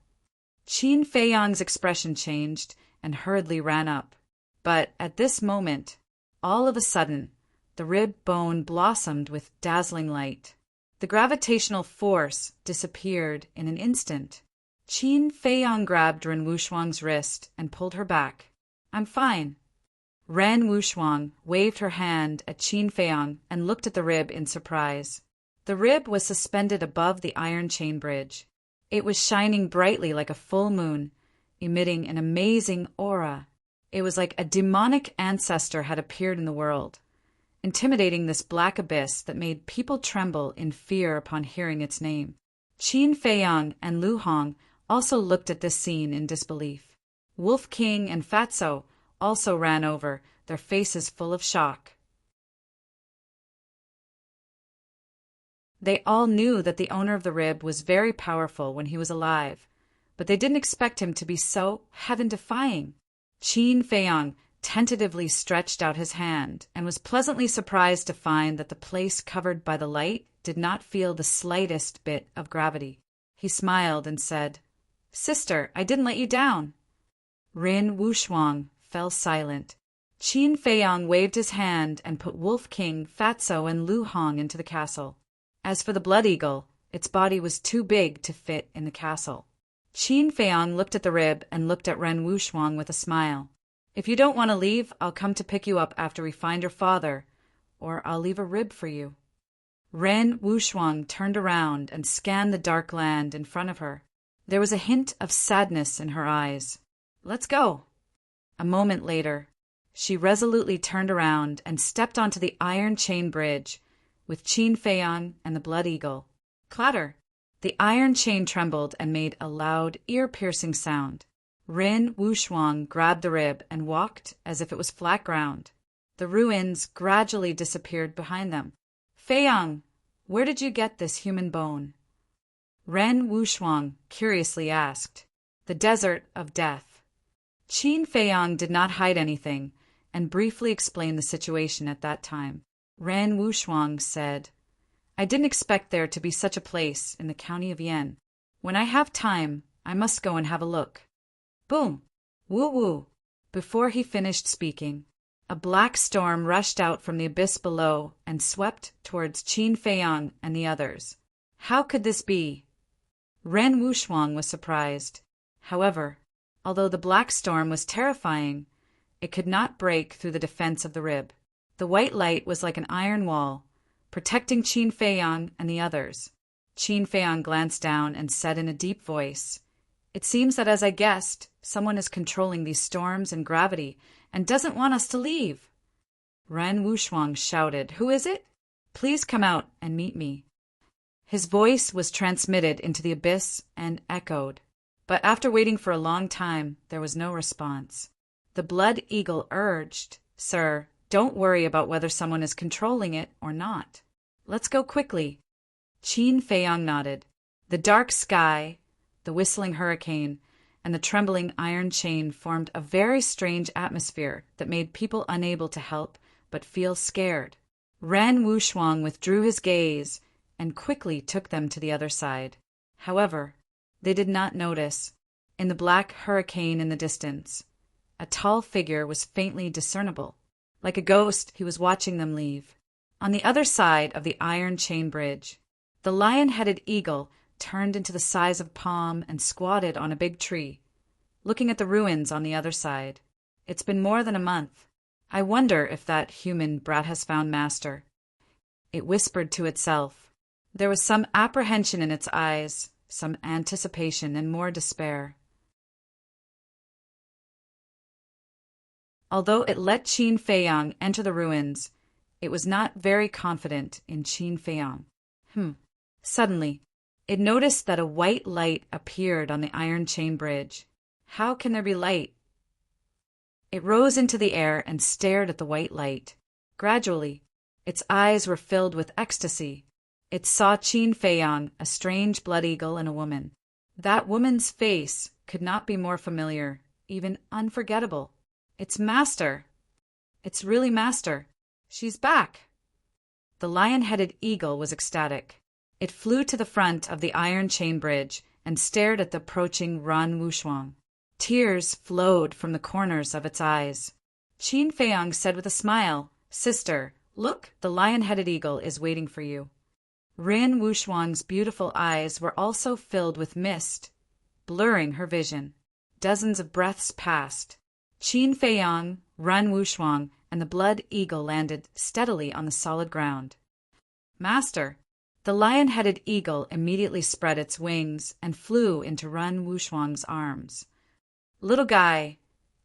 [SPEAKER 1] Qin Feiyang's expression changed and hurriedly ran up. But at this moment, all of a sudden, the rib bone blossomed with dazzling light. The gravitational force disappeared in an instant. Qin Feiyang grabbed Ren Wuxuang's wrist and pulled her back. "I'm fine." Ren Wuxuang waved her hand at Qin Feiyang and looked at the rib in surprise. The rib was suspended above the iron chain bridge. It was shining brightly like a full moon, emitting an amazing aura. It was like a demonic ancestor had appeared in the world, intimidating this black abyss that made people tremble in fear upon hearing its name. Qin Feiyang and Lu Hong also looked at this scene in disbelief. Wolf King and Fatso also ran over, their faces full of shock. They all knew that the owner of the rib was very powerful when he was alive, but they didn't expect him to be so heaven-defying. Qin Feiyang tentatively stretched out his hand and was pleasantly surprised to find that the place covered by the light did not feel the slightest bit of gravity. He smiled and said, "Sister, I didn't let you down." Rin Wushuang fell silent. Qin Feiyang waved his hand and put Wolf King, Fatso, and Lu Hong into the castle. As for the Blood Eagle, its body was too big to fit in the castle. Qin Feiyang looked at the rib and looked at Ren Wushuang with a smile. "If you don't want to leave, I'll come to pick you up after we find your father, or I'll leave a rib for you." Ren Wushuang turned around and scanned the dark land in front of her. There was a hint of sadness in her eyes. "Let's go." A moment later, she resolutely turned around and stepped onto the iron chain bridge with Qin Feiyang and the Blood Eagle. Clatter! The iron chain trembled and made a loud, ear-piercing sound. Rin Wushuang grabbed the rib and walked as if it was flat ground. The ruins gradually disappeared behind them. "Feiyang, where did you get this human bone?" Ren Wushuang curiously asked. "The desert of death." Qin Feiyang did not hide anything and briefly explained the situation at that time. Ren Wushuang said, "I didn't expect there to be such a place in the county of Yan. When I have time, I must go and have a look." Boom! Woo-woo! Before he finished speaking, a black storm rushed out from the abyss below and swept towards Qin Feiyang and the others. How could this be? Ren Wushuang was surprised. However, although the black storm was terrifying, it could not break through the defense of the rib. The white light was like an iron wall, protecting Qin Feiyang and the others. Qin Feiyang glanced down and said in a deep voice, "It seems that, as I guessed, someone is controlling these storms and gravity and doesn't want us to leave." Ren Wushuang shouted, "Who is it? Please come out and meet me." His voice was transmitted into the abyss and echoed, but after waiting for a long time, there was no response. The Blood Eagle urged, "Sir, don't worry about whether someone is controlling it or not. Let's go quickly." Qin Feiyang nodded. The dark sky, the whistling hurricane, and the trembling iron chain formed a very strange atmosphere that made people unable to help but feel scared. Ren Wushuang withdrew his gaze and quickly took them to the other side. However, they did not notice, in the black hurricane in the distance, a tall figure was faintly discernible. Like a ghost, he was watching them leave. On the other side of the iron chain bridge, the lion-headed eagle turned into the size of a palm and squatted on a big tree, looking at the ruins on the other side. "It's been more than a month. I wonder if that human brat has found master," it whispered to itself. There was some apprehension in its eyes, some anticipation, and more despair. Although it let Qin Feiyang enter the ruins, it was not very confident in Qin Feiyang. Suddenly, it noticed that a white light appeared on the iron chain bridge. How can there be light? It rose into the air and stared at the white light. Gradually, its eyes were filled with ecstasy. It saw Qin Feiyang, a strange blood eagle, and a woman. That woman's face could not be more familiar, even unforgettable. "It's Master. It's really Master. She's back." The lion-headed eagle was ecstatic. It flew to the front of the iron chain bridge and stared at the approaching Ren Wushuang. Tears flowed from the corners of its eyes. Qin Feiyang said with a smile, "Sister, look, the lion-headed eagle is waiting for you." Ren Wushuang's beautiful eyes were also filled with mist, blurring her vision. Dozens of breaths passed. Qin Feiyang, Ren Wushuang, and the Blood Eagle landed steadily on the solid ground. "Master, The lion-headed eagle immediately spread its wings and flew into Ren Wuxuang's arms. "Little guy,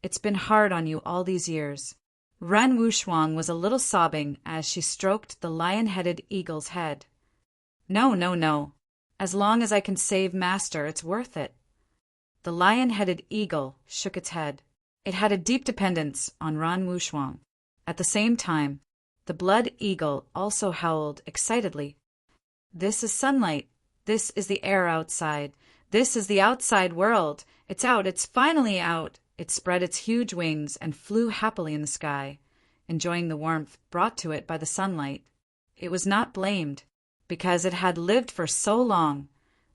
[SPEAKER 1] it's been hard on you all these years." Ren Wuxuang was a little sobbing as she stroked the lion-headed eagle's head. "No, no, no. As long as I can save Master, it's worth it." The lion-headed eagle shook its head. It had a deep dependence on Ren Wuxuang. At the same time, the blood eagle also howled excitedly. "This is sunlight. This is the air outside. This is the outside world. It's out. It's finally out." It spread its huge wings and flew happily in the sky, enjoying the warmth brought to it by the sunlight. It was not blamed, because it had lived for so long,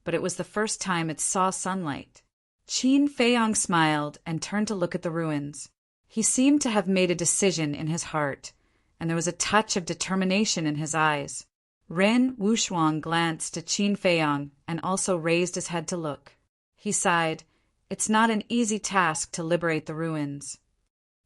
[SPEAKER 1] but it was the first time it saw sunlight. Qin Feiyang smiled and turned to look at the ruins. He seemed to have made a decision in his heart, and there was a touch of determination in his eyes. Ren Wuxuang glanced at Qin Feiyang and also raised his head to look. He sighed. "It's not an easy task to liberate the ruins."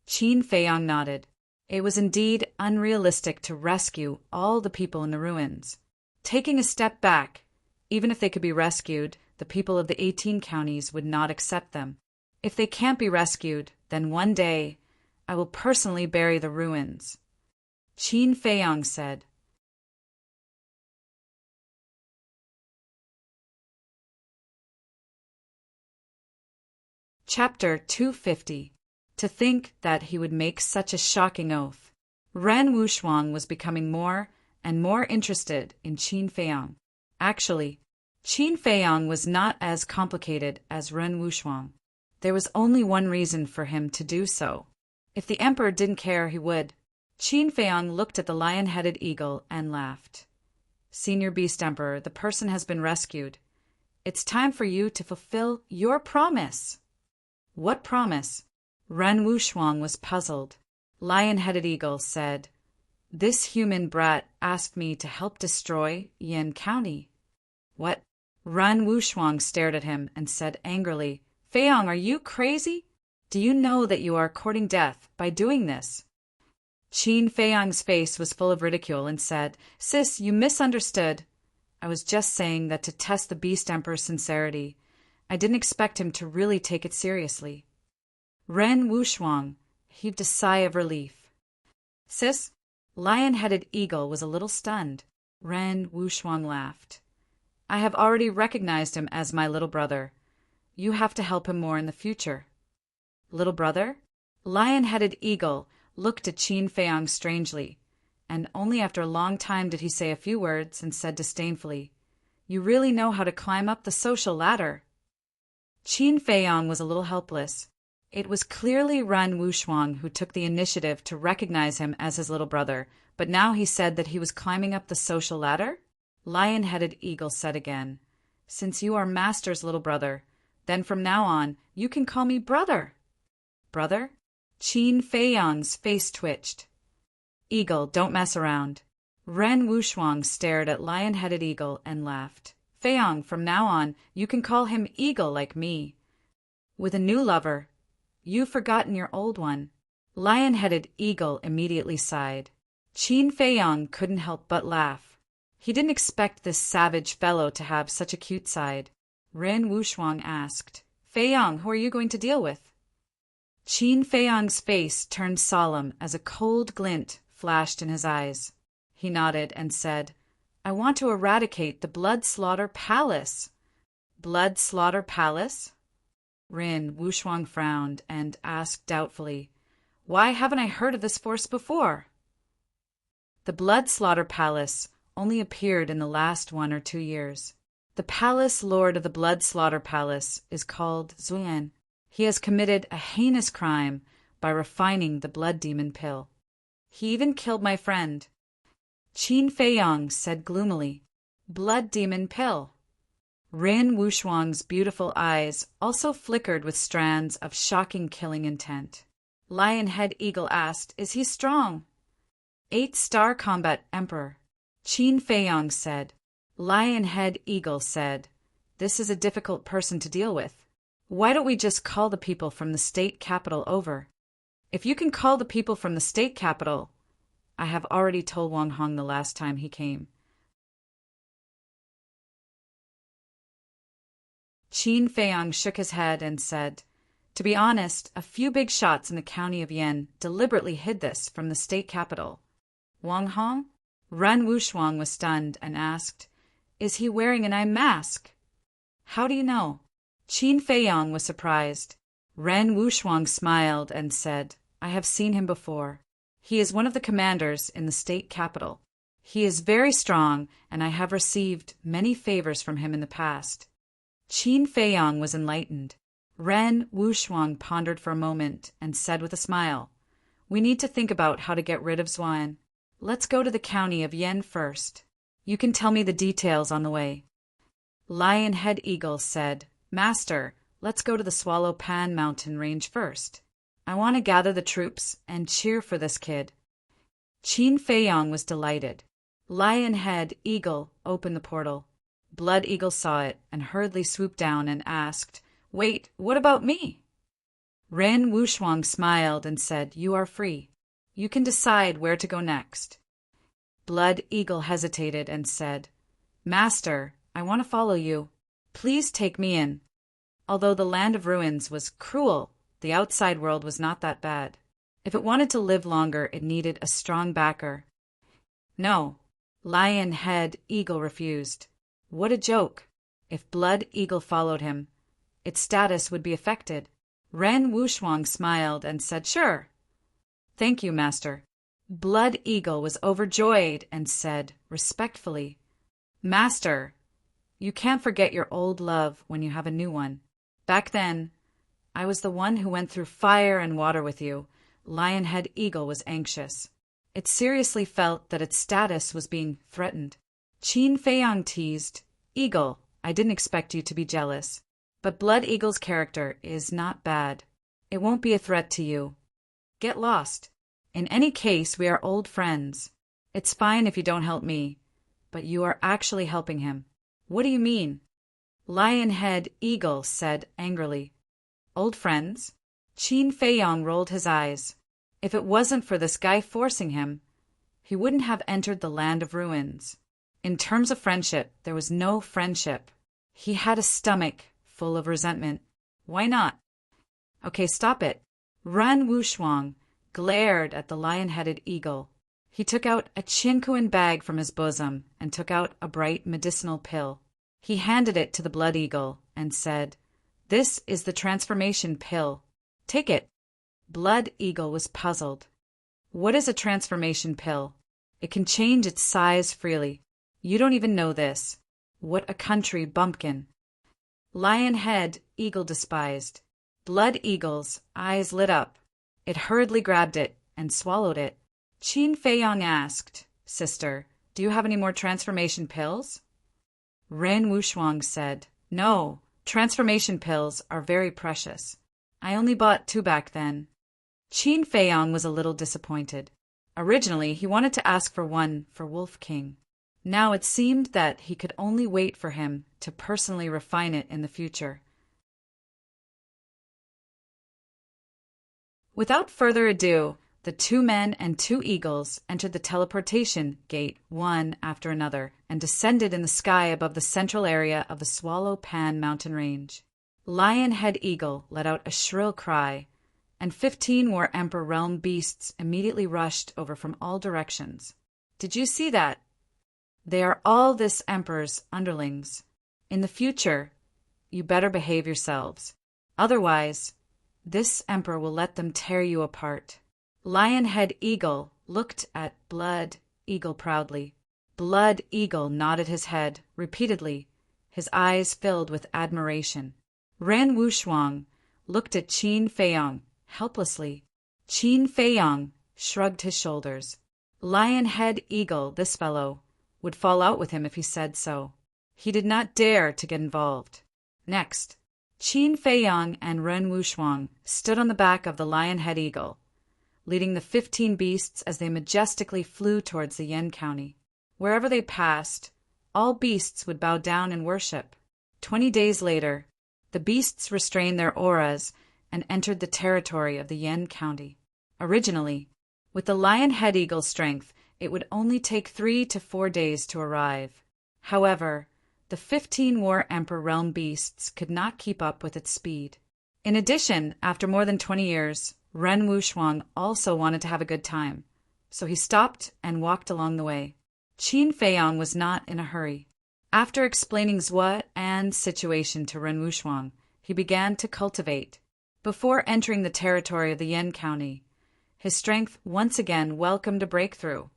[SPEAKER 1] Qin Feiyang nodded. It was indeed unrealistic to rescue all the people in the ruins. Taking a step back, even if they could be rescued, the people of the 18 counties would not accept them. If they can't be rescued, then one day I will personally bury the ruins. Qin Feiyang said. Chapter 250. To think that he would make such a shocking oath. Ren Wuxuang was becoming more and more interested in Qin Feiyang. Actually, Qin Feiyang was not as complicated as Ren Wuxuang. There was only one reason for him to do so. If the emperor didn't care, he would. Qin Feiyang looked at the lion-headed eagle and laughed. "Senior Beast Emperor, the person has been rescued. It's time for you to fulfill your promise." "What promise?" Ren Wuxuang was puzzled. Lion-headed eagle said, "This human brat asked me to help destroy Yin County." "What?" Ren Wuxuang stared at him and said angrily, "Feiyang, are you crazy? Do you know that you are courting death by doing this?" Qin Feiyang's face was full of ridicule and said, "Sis, you misunderstood. I was just saying that to test the Beast Emperor's sincerity. I didn't expect him to really take it seriously." Ren Wuxuang heaved a sigh of relief. "Sis?" Lion-headed eagle was a little stunned. Ren Wuxuang laughed. "I have already recognized him as my little brother. You have to help him more in the future." "Little brother?" Lion-headed eagle looked at Qin Feiyang strangely, and only after a long time did he say a few words and said disdainfully, "You really know how to climb up the social ladder." Qin Feiyang was a little helpless. It was clearly Ren Wuxuang who took the initiative to recognize him as his little brother, but now he said that he was climbing up the social ladder? Lion-headed eagle said again, "Since you are Master's little brother, then from now on you can call me brother." "Brother?" Qin Feiyang's face twitched. "Eagle, don't mess around." Ren Wuxuang stared at lion-headed eagle and laughed. "Feiyang, from now on you can call him Eagle like me. With a new lover, you've forgotten your old one." Lion-headed eagle immediately sighed. Qin Feiyang couldn't help but laugh. He didn't expect this savage fellow to have such a cute side. Ren Wuxuang asked, "Feiyang, who are you going to deal with?" Qin Feiyang's face turned solemn as a cold glint flashed in his eyes. He nodded and said, "I want to eradicate the Blood Slaughter Palace." "Blood Slaughter Palace?" Ren Wuxuang frowned and asked doubtfully, "Why haven't I heard of this force before?" The Blood Slaughter Palace only appeared in the last 1 or 2 years. The palace lord of the Blood Slaughter Palace is called Zuyan. He has committed a heinous crime by refining the blood demon pill. He even killed my friend. Qin Feiyang said gloomily, "Blood demon pill." Ren Wuxuang's beautiful eyes also flickered with strands of shocking killing intent. Lion-head eagle asked, "Is he strong?" 8-star combat emperor. Qin Feiyang said. Lion-head eagle said, "This is a difficult person to deal with. Why don't we just call the people from the state capital over?" "If you can call the people from the state capital," I have already told Wang Hong the last time he came. Qin Feiyang shook his head and said, "To be honest, a few big shots in the county of Yan deliberately hid this from the state capital." "Wang Hong?" Ren Wushuang was stunned and asked, "Is he wearing an eye mask?" "How do you know?" Qin Feiyang was surprised. Ren Wushuang smiled and said, "I have seen him before. He is one of the commanders in the state capital. He is very strong, and I have received many favors from him in the past." Qin Feiyang was enlightened. Ren Wushuang pondered for a moment and said with a smile, "We need to think about how to get rid of Xuan. Let's go to the county of Yan first. You can tell me the details on the way." Lionhead Eagle said, "Master, let's go to the Swallow Pan mountain range first. I want to gather the troops and cheer for this kid." Qin Feiyang was delighted. Lionhead Eagle opened the portal. Blood Eagle saw it and hurriedly swooped down and asked, "Wait, what about me?" Ren Wushuang smiled and said, "You are free. You can decide where to go next." Blood Eagle hesitated and said, "Master, I want to follow you. Please take me in." Although the land of ruins was cruel, the outside world was not that bad. If it wanted to live longer, it needed a strong backer. No, Lionhead Eagle refused. What a joke! If Blood Eagle followed him, its status would be affected. Ren Wushuang smiled and said, "Sure." "Thank you, Master." Blood Eagle was overjoyed and said, respectfully, "Master, you can't forget your old love when you have a new one. Back then, I was the one who went through fire and water with you." Lionhead Eagle was anxious. It seriously felt that its status was being threatened. Qin Feiyang teased, "Eagle, I didn't expect you to be jealous. But Blood Eagle's character is not bad. It won't be a threat to you. Get lost. In any case, we are old friends. It's fine if you don't help me, but you are actually helping him." "What do you mean?" Lionhead Eagle said angrily. "Old friends?" Qin Feiyang rolled his eyes. If it wasn't for this guy forcing him, he wouldn't have entered the land of ruins. In terms of friendship, there was no friendship. He had a stomach full of resentment. Why not? Okay, stop it. Ren Wushuang glared at the lion-headed eagle. He took out a chinquan bag from his bosom and took out a bright medicinal pill. He handed it to the blood eagle and said, "This is the transformation pill. Take it." Blood Eagle was puzzled. What is a transformation pill? It can change its size freely. You don't even know this. What a country bumpkin. Lionhead Eagle despised. Blood Eagle's eyes lit up. It hurriedly grabbed it and swallowed it. Qin Feiyang asked, "Sister, do you have any more transformation pills?" Ren Wushuang said, "No, transformation pills are very precious. I only bought 2 back then." Qin Feiyang was a little disappointed. Originally, he wanted to ask for 1 for Wolf King. Now it seemed that he could only wait for him to personally refine it in the future. Without further ado, the 2 men and 2 eagles entered the teleportation gate one after another and descended in the sky above the central area of the Swallow Pan mountain range. Lionhead Eagle let out a shrill cry, and 15 War Emperor Realm beasts immediately rushed over from all directions. "Did you see that? They are all this Emperor's underlings. In the future, you better behave yourselves. Otherwise, this Emperor will let them tear you apart." Lionhead Eagle looked at Blood Eagle proudly. Blood Eagle nodded his head repeatedly, his eyes filled with admiration. Ren Wushuang looked at Qin Feiyang helplessly. Qin Feiyang shrugged his shoulders. Lionhead Eagle, this fellow, would fall out with him if he said so. He did not dare to get involved. Next, Qin Feiyang and Ren Wushuang stood on the back of the Lionhead Eagle, leading the 15 beasts as they majestically flew towards the Yan County. Wherever they passed, all beasts would bow down in worship. 20 days later, the beasts restrained their auras and entered the territory of the Yan County. Originally, with the Lionhead Eagle's strength, it would only take 3 to 4 days to arrive. However, The 15 War Emperor realm beasts could not keep up with its speed. In addition, after more than 20 years, Ren Wuxuang also wanted to have a good time, so he stopped and walked along the way. Qin Feiyang was not in a hurry. After explaining Zhua An's situation to Ren Wuxuang, he began to cultivate. Before entering the territory of the Yan County, his strength once again welcomed a breakthrough.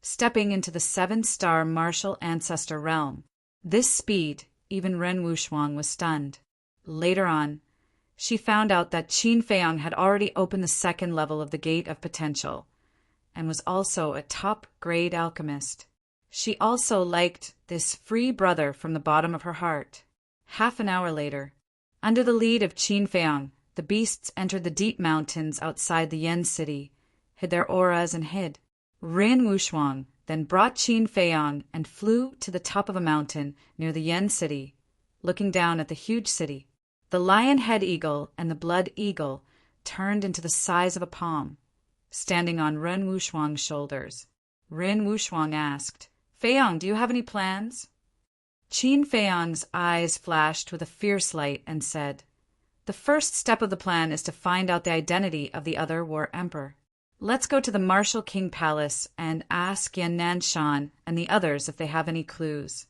[SPEAKER 1] Stepping into the 7-star martial ancestor realm, this speed, even Ren Wuxuang was stunned. Later on, she found out that Qin Feiyang had already opened the 2nd level of the Gate of Potential, and was also a top-grade alchemist. She also liked this free brother from the bottom of her heart. Half an hour later, under the lead of Qin Feiyang, the beasts entered the deep mountains outside the Yan city, hid their auras and hid. Ren Wuxuang then brought Qin Feiyang and flew to the top of a mountain near the Yan city, looking down at the huge city. The lion head eagle and the blood eagle turned into the size of a palm, standing on Ren Wuxuang's shoulders. Ren Wuxuang asked, "Feiyang, do you have any plans?" Qin Feiyang's eyes flashed with a fierce light and said, "The first step of the plan is to find out the identity of the other War Emperor. Let's go to the Martial King Palace and ask Yan Nanshan and the others if they have any clues."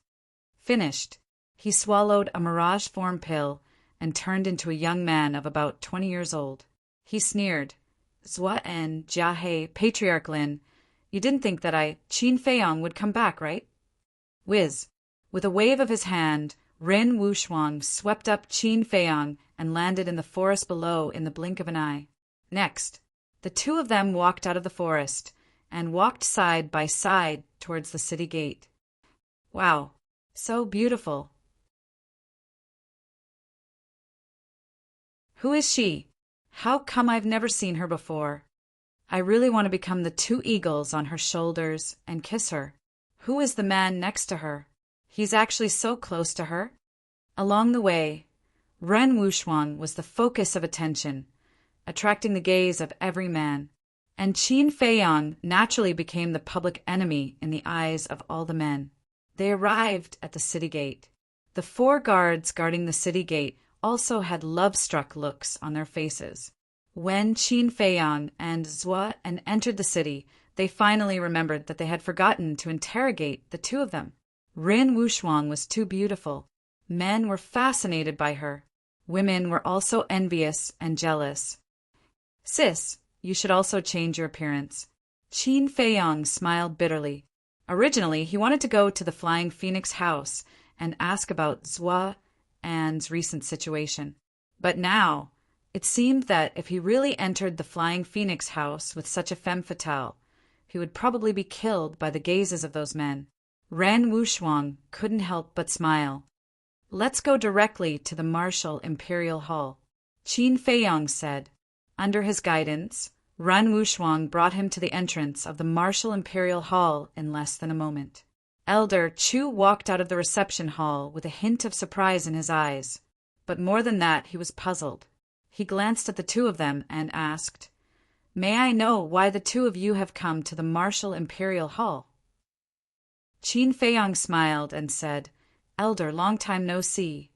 [SPEAKER 1] Finished, he swallowed a mirage form pill and turned into a young man of about 20 years old. He sneered, "Zhua En, Jia He, Patriarch Lin, you didn't think that Qin Feiyang, would come back, right?" Whiz! With a wave of his hand, Ren Wuxuang swept up Qin Feiyang and landed in the forest below in the blink of an eye. Next, the two of them walked out of the forest and walked side by side towards the city gate. Wow, so beautiful. Who is she? How come I've never seen her before? I really want to become the 2 eagles on her shoulders and kiss her. Who is the man next to her? He's actually so close to her. Along the way, Ren Wuxuang was the focus of attention, attracting the gaze of every man, and Qin Feiyang naturally became the public enemy in the eyes of all the men. They arrived at the city gate. The 4 guards guarding the city gate also had love-struck looks on their faces. When Qin Feiyang and Zhua En entered the city, they finally remembered that they had forgotten to interrogate the 2 of them. Ren Wuxuang was too beautiful. Men were fascinated by her. Women were also envious and jealous. "Sis, you should also change your appearance." Qin Feiyang smiled bitterly. Originally, he wanted to go to the Flying Phoenix house and ask about Zhua An's recent situation. But now, it seemed that if he really entered the Flying Phoenix house with such a femme fatale, he would probably be killed by the gazes of those men. Ren Wuxuang couldn't help but smile. "Let's go directly to the Martial Imperial Hall," Qin Feiyang said. Under his guidance, Ren Wuxuang brought him to the entrance of the Martial Imperial Hall in less than a moment. Elder Chu walked out of the reception hall with a hint of surprise in his eyes, but more than that, he was puzzled. He glanced at the 2 of them and asked, "May I know why the 2 of you have come to the Martial Imperial Hall?" Qin Feiyang smiled and said, "Elder, long time no see.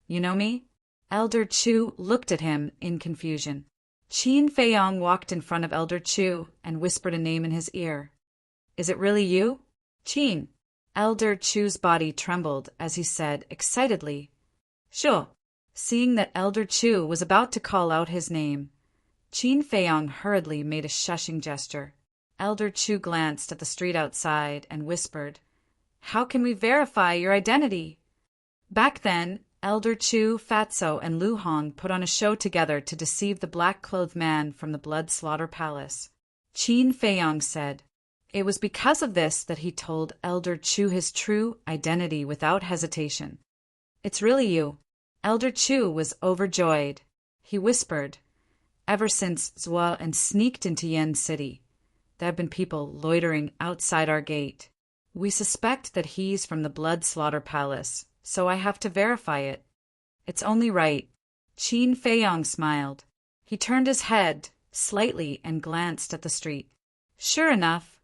[SPEAKER 1] You know me?" Elder Chu looked at him in confusion. Qin Feiyang walked in front of Elder Chu and whispered a name in his ear. "Is it really you, Qin?" Elder Chu's body trembled as he said excitedly, "Sure." Seeing that Elder Chu was about to call out his name, Qin Feiyang hurriedly made a shushing gesture. Elder Chu glanced at the street outside and whispered, "How can we verify your identity?" Back then, Elder Chu, Fatso, and Lu Hong put on a show together to deceive the black-clothed man from the Blood Slaughter Palace. Qin Feiyang said, it was because of this that he told Elder Chu his true identity without hesitation. "It's really you." Elder Chu was overjoyed. He whispered, "Ever since Zhua En sneaked into Yan City, there have been people loitering outside our gate. We suspect that he's from the Blood Slaughter Palace, so I have to verify it. It's only right." Qin Feiyang smiled. He turned his head slightly and glanced at the street. Sure enough,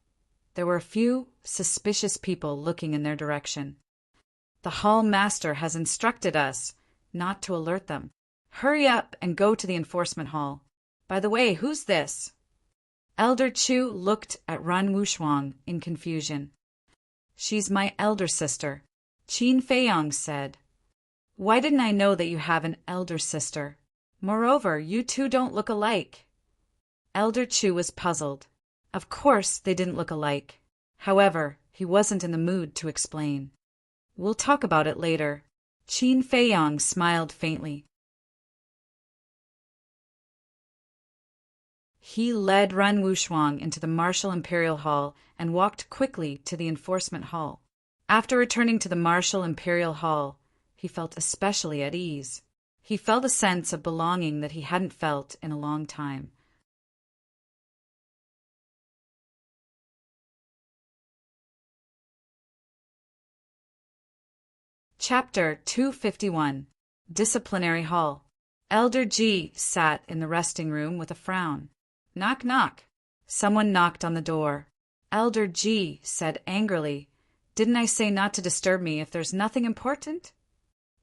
[SPEAKER 1] there were a few suspicious people looking in their direction. The hall master has instructed us not to alert them. Hurry up and go to the enforcement hall. By the way, who's this? Elder Chu looked at Run Wushuang in confusion. She's my elder sister, Qin Feiyang said. Why didn't I know that you have an elder sister? Moreover, you two don't look alike. Elder Chu was puzzled. Of course they didn't look alike. However, he wasn't in the mood to explain. We'll talk about it later. Qin Feiyang smiled faintly. He led Run Wushuang into the Martial Imperial Hall and walked quickly to the enforcement hall. After returning to the Martial Imperial Hall, he felt especially at ease. He felt a sense of belonging that he hadn't felt in a long time. Chapter 251. Disciplinary Hall. Elder Ji sat in the resting room with a frown. Knock, knock. Someone knocked on the door. Elder Ji said angrily, Didn't I say not to disturb me if there's nothing important?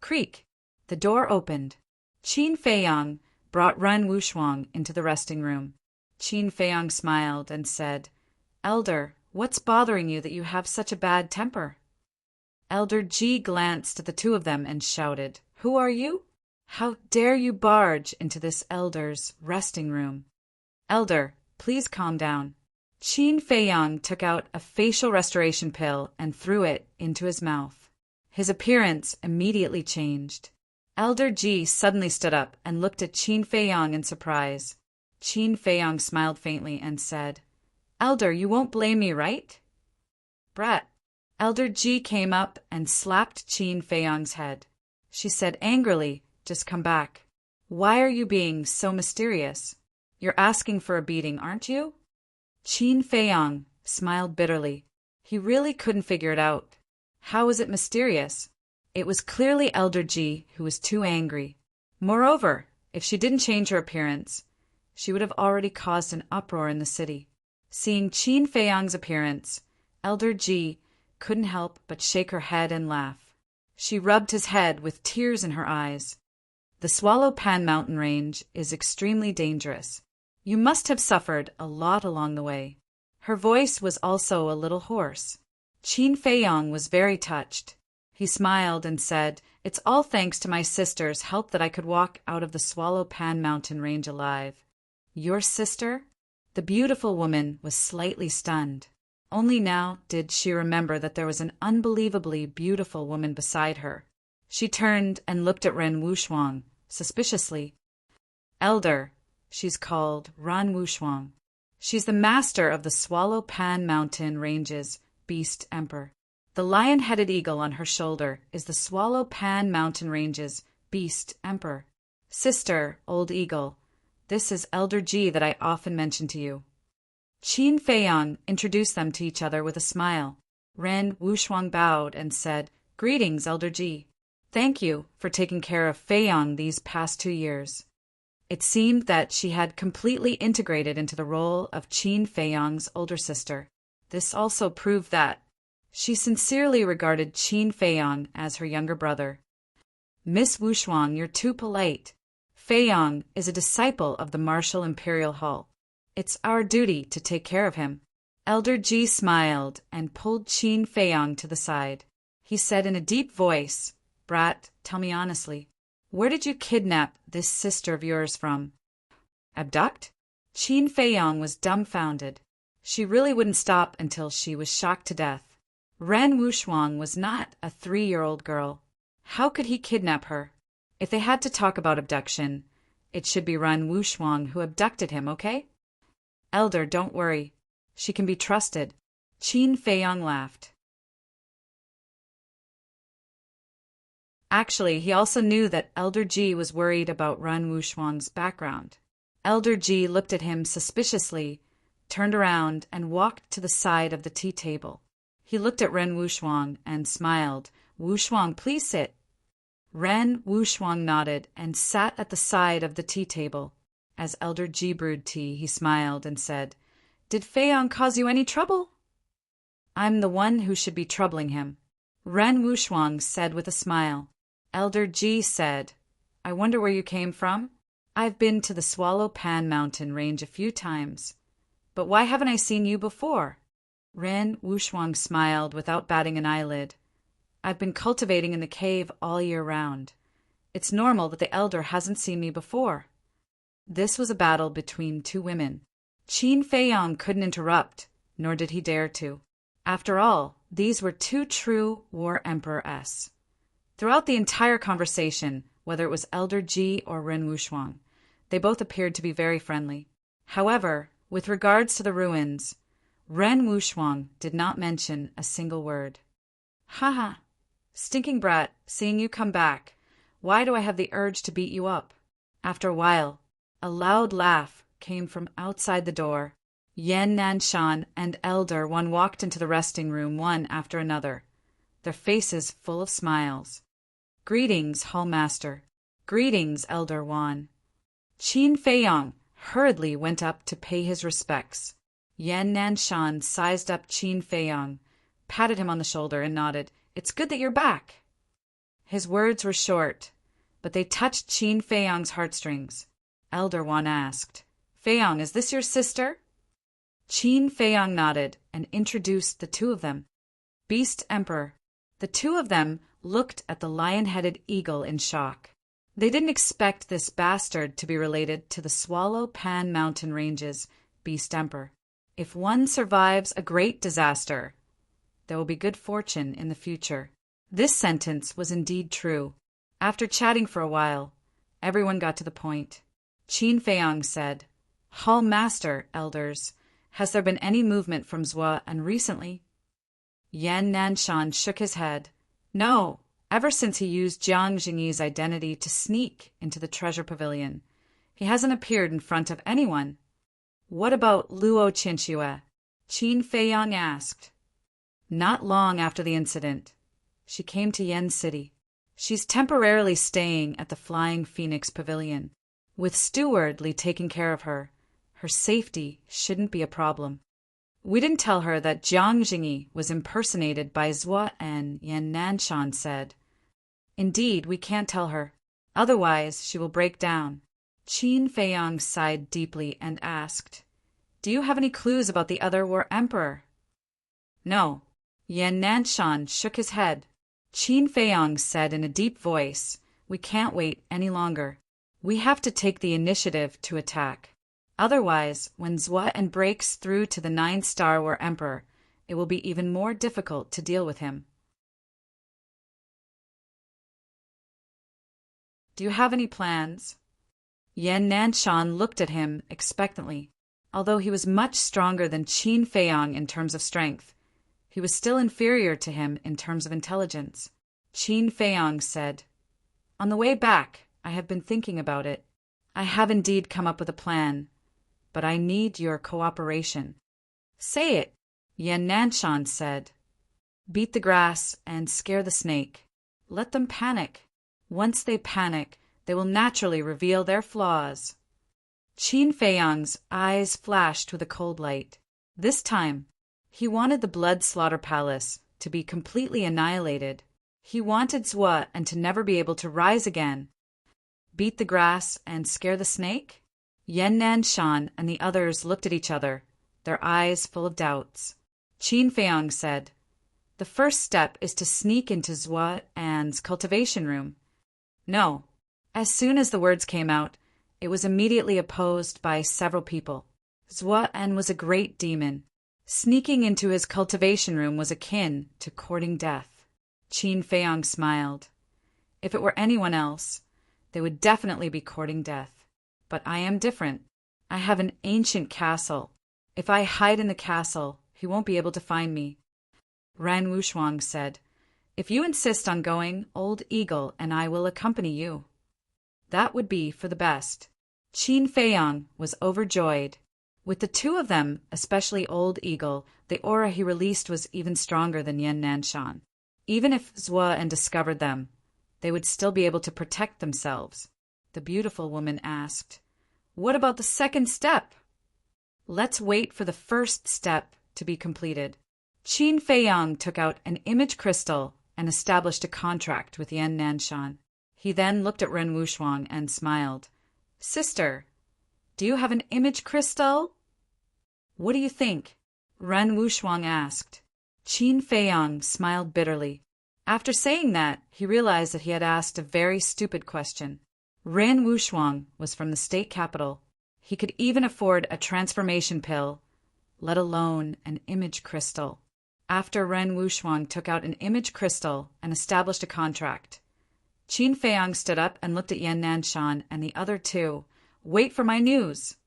[SPEAKER 1] Creak. The door opened. Qin Feiyang brought Run Wushuang into the resting room. Qin Feiyang smiled and said, Elder, what's bothering you that you have such a bad temper? Elder Ji glanced at the two of them and shouted, Who are you? How dare you barge into this elder's resting room? Elder, please calm down. Qin Feiyang took out a facial restoration pill and threw it into his mouth. His appearance immediately changed. Elder Ji suddenly stood up and looked at Qin Feiyang in surprise. Qin Feiyang smiled faintly and said, Elder, you won't blame me, right? Brat. Elder Ji came up and slapped Qin Feiyang's head. She said angrily, Just come back. Why are you being so mysterious? You're asking for a beating, aren't you? Qin Feiyang smiled bitterly. He really couldn't figure it out. How was it mysterious? It was clearly Elder Ji who was too angry. Moreover, if she didn't change her appearance, she would have already caused an uproar in the city. Seeing Qin Feiyang's appearance, Elder Ji couldn't help but shake her head and laugh. She rubbed his head with tears in her eyes. The Swallow Pan mountain range is extremely dangerous. You must have suffered a lot along the way. Her voice was also a little hoarse. Qin Feiyang was very touched. He smiled and said, It's all thanks to my sister's help that I could walk out of the Swallow Pan mountain range alive. Your sister? The beautiful woman was slightly stunned. Only now did she remember that there was an unbelievably beautiful woman beside her. She turned and looked at Ren Wushuang suspiciously. Elder, she's called Ran Wushuang. She's the master of the Swallow Pan mountain range's beast emperor. The lion-headed eagle on her shoulder is the Swallow Pan mountain range's beast emperor. Sister, old eagle, this is Elder Ji that I often mention to you. Qin Feiyang introduced them to each other with a smile. Ren Wushuang bowed and said, Greetings, Elder Ji. Thank you for taking care of Feiyang these past 2 years. It seemed that she had completely integrated into the role of Qin Feiyang's older sister. This also proved that she sincerely regarded Qin Feiyang as her younger brother. Miss Wushuang, you're too polite. Feiyang is a disciple of the Martial Imperial Hall. It's our duty to take care of him. Elder Ji smiled and pulled Qin Feiyang to the side. He said in a deep voice, Brat, tell me honestly, where did you kidnap this sister of yours from? Abduct? Qin Feiyang was dumbfounded. She really wouldn't stop until she was shocked to death. Ren Wushuang was not a 3-year-old girl. How could he kidnap her? If they had to talk about abduction, it should be Ren Wushuang who abducted him, okay? Elder, don't worry. She can be trusted. Qin Feiyang laughed. Actually, he also knew that Elder Ji was worried about Ren Wushuang's background. Elder Ji looked at him suspiciously, turned around, and walked to the side of the tea table. He looked at Ren Wushuang and smiled. Wushuang, please sit. Ren Wushuang nodded and sat at the side of the tea table. As Elder Ji brewed tea, he smiled and said, Did Feiyang cause you any trouble? I'm the one who should be troubling him. Ren Wuxuang said with a smile. Elder Ji said, I wonder where you came from? I've been to the Swallow Pan Mountain range a few times. But why haven't I seen you before? Ren Wuxuang smiled without batting an eyelid. I've been cultivating in the cave all year round. It's normal that the elder hasn't seen me before. This was a battle between two women. Qin Feiyang couldn't interrupt, nor did he dare to. After all, these were two true war emperors. Throughout the entire conversation, whether it was Elder Ji or Ren Wuxuang, they both appeared to be very friendly. However, with regards to the ruins, Ren Wuxuang did not mention a single word. Haha, stinking brat, seeing you come back. Why do I have the urge to beat you up? After a while, a loud laugh came from outside the door. Yan Nanshan and Elder One walked into the resting room one after another, their faces full of smiles. Greetings, Hallmaster. Greetings, Elder Wan. Qin Feiyang hurriedly went up to pay his respects. Yan Nanshan sized up Qin Feiyang, patted him on the shoulder, and nodded. It's good that you're back. His words were short, but they touched Qin Feiyang's heartstrings. Elder Wan asked, Feiyang, is this your sister? Qin Feiyang nodded and introduced the two of them. Beast Emperor. The two of them looked at the lion-headed eagle in shock. They didn't expect this bastard to be related to the Swallow Pan Mountain Range's Beast Emperor. If one survives a great disaster, there will be good fortune in the future. This sentence was indeed true. After chatting for a while, everyone got to the point. Qin Feiyang said, Hall Master, elders, has there been any movement from Zhua and recently? Yan Nanshan shook his head. No, ever since he used Jiang Jingyi's identity to sneak into the treasure pavilion, he hasn't appeared in front of anyone. What about Luo Qinxue? Qin Feiyang asked. Not long after the incident, she came to Yen City. She's temporarily staying at the Flying Phoenix Pavilion, with Steward Li taking care of her. Her safety shouldn't be a problem. We didn't tell her that Jiang Jingyi was impersonated by Zhua, and Yan Nanshan said. Indeed, we can't tell her. Otherwise, she will break down. Qin Feiyang sighed deeply and asked, Do you have any clues about the other war emperor? No. Yan Nanshan shook his head. Qin Feiyang said in a deep voice, We can't wait any longer. We have to take the initiative to attack. Otherwise, when Zhua breaks through to the 9-star war emperor, it will be even more difficult to deal with him. Do you have any plans? Yan Nanshan looked at him expectantly. Although he was much stronger than Qin Feiyang in terms of strength, he was still inferior to him in terms of intelligence. Qin Feiyang said, On the way back, I have been thinking about it. I have indeed come up with a plan, but I need your cooperation. Say it, Yan Nanshan said. Beat the grass and scare the snake. Let them panic. Once they panic, they will naturally reveal their flaws. Qin Feiyang's eyes flashed with a cold light. This time, he wanted the Blood Slaughter Palace to be completely annihilated. He wanted Zhua and to never be able to rise again. Beat the grass and scare the snake? Yan Nanshan and the others looked at each other, their eyes full of doubts. Qin Feiyang said, The first step is to sneak into Zhua An's cultivation room. No. As soon as the words came out, it was immediately opposed by several people. Zhua An was a great demon. Sneaking into his cultivation room was akin to courting death. Qin Feiyang smiled. If it were anyone else, they would definitely be courting death. But I am different. I have an ancient castle. If I hide in the castle, he won't be able to find me. Ren Wuxuang said, If you insist on going, Old Eagle and I will accompany you. That would be for the best. Qin Feiyang was overjoyed. With the two of them, especially Old Eagle, the aura he released was even stronger than Yan Nanshan. Even if Zhua An discovered them, they would still be able to protect themselves. The beautiful woman asked, What about the second step? Let's wait for the first step to be completed. Qin Feiyang took out an image crystal and established a contract with Yan Nanshan. He then looked at Ren Wuxuang and smiled. "Sister, do you have an image crystal?" "What do you think?" Ren Wuxuang asked. Qin Feiyang smiled bitterly. After saying that, he realized that he had asked a very stupid question. Ren Wuxuang was from the state capital. He could even afford a transformation pill, let alone an image crystal. After Ren Wuxuang took out an image crystal and established a contract, Qin Feiyang stood up and looked at Yan Nanshan and the other two. "Wait for my news."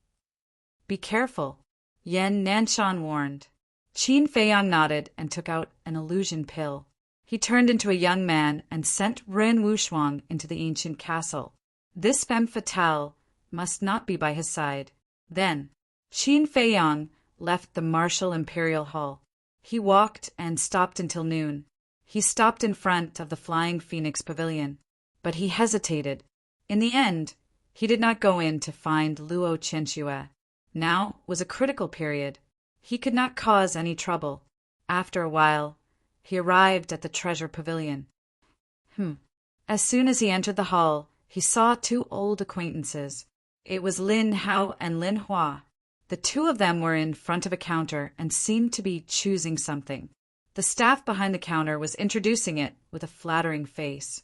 [SPEAKER 1] "Be careful," Yan Nanshan warned. Qin Feiyang nodded and took out an illusion pill. He turned into a young man and sent Ren Wuxuang into the ancient castle. This femme fatale must not be by his side. Then, Qin Feiyang left the martial imperial hall. He walked and stopped until noon. He stopped in front of the Flying Phoenix Pavilion, but he hesitated. In the end, he did not go in to find Luo Chenxue. Now was a critical period. He could not cause any trouble. After a while, he arrived at the treasure pavilion. As soon as he entered the hall, he saw two old acquaintances. It was Lin Hao and Lin Hua. The two of them were in front of a counter and seemed to be choosing something. The staff behind the counter was introducing it with a flattering face.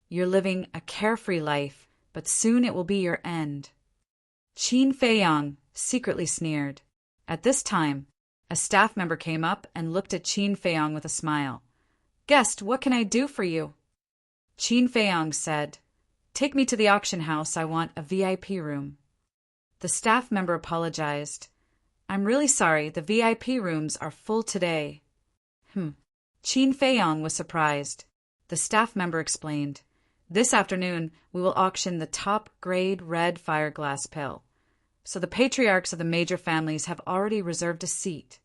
[SPEAKER 1] "You're living a carefree life, but soon it will be your end." Qin Feiyang secretly sneered. At this time, a staff member came up and looked at Qin Feiyang with a smile. "Guest, what can I do for you?" Qin Feiyang said, "Take me to the auction house. I want a VIP room." The staff member apologized. "I'm really sorry, the VIP rooms are full today." Qin Feiyang was surprised. The staff member explained, "This afternoon we will auction the top-grade red fireglass pill. So the patriarchs of the major families have already reserved a seat."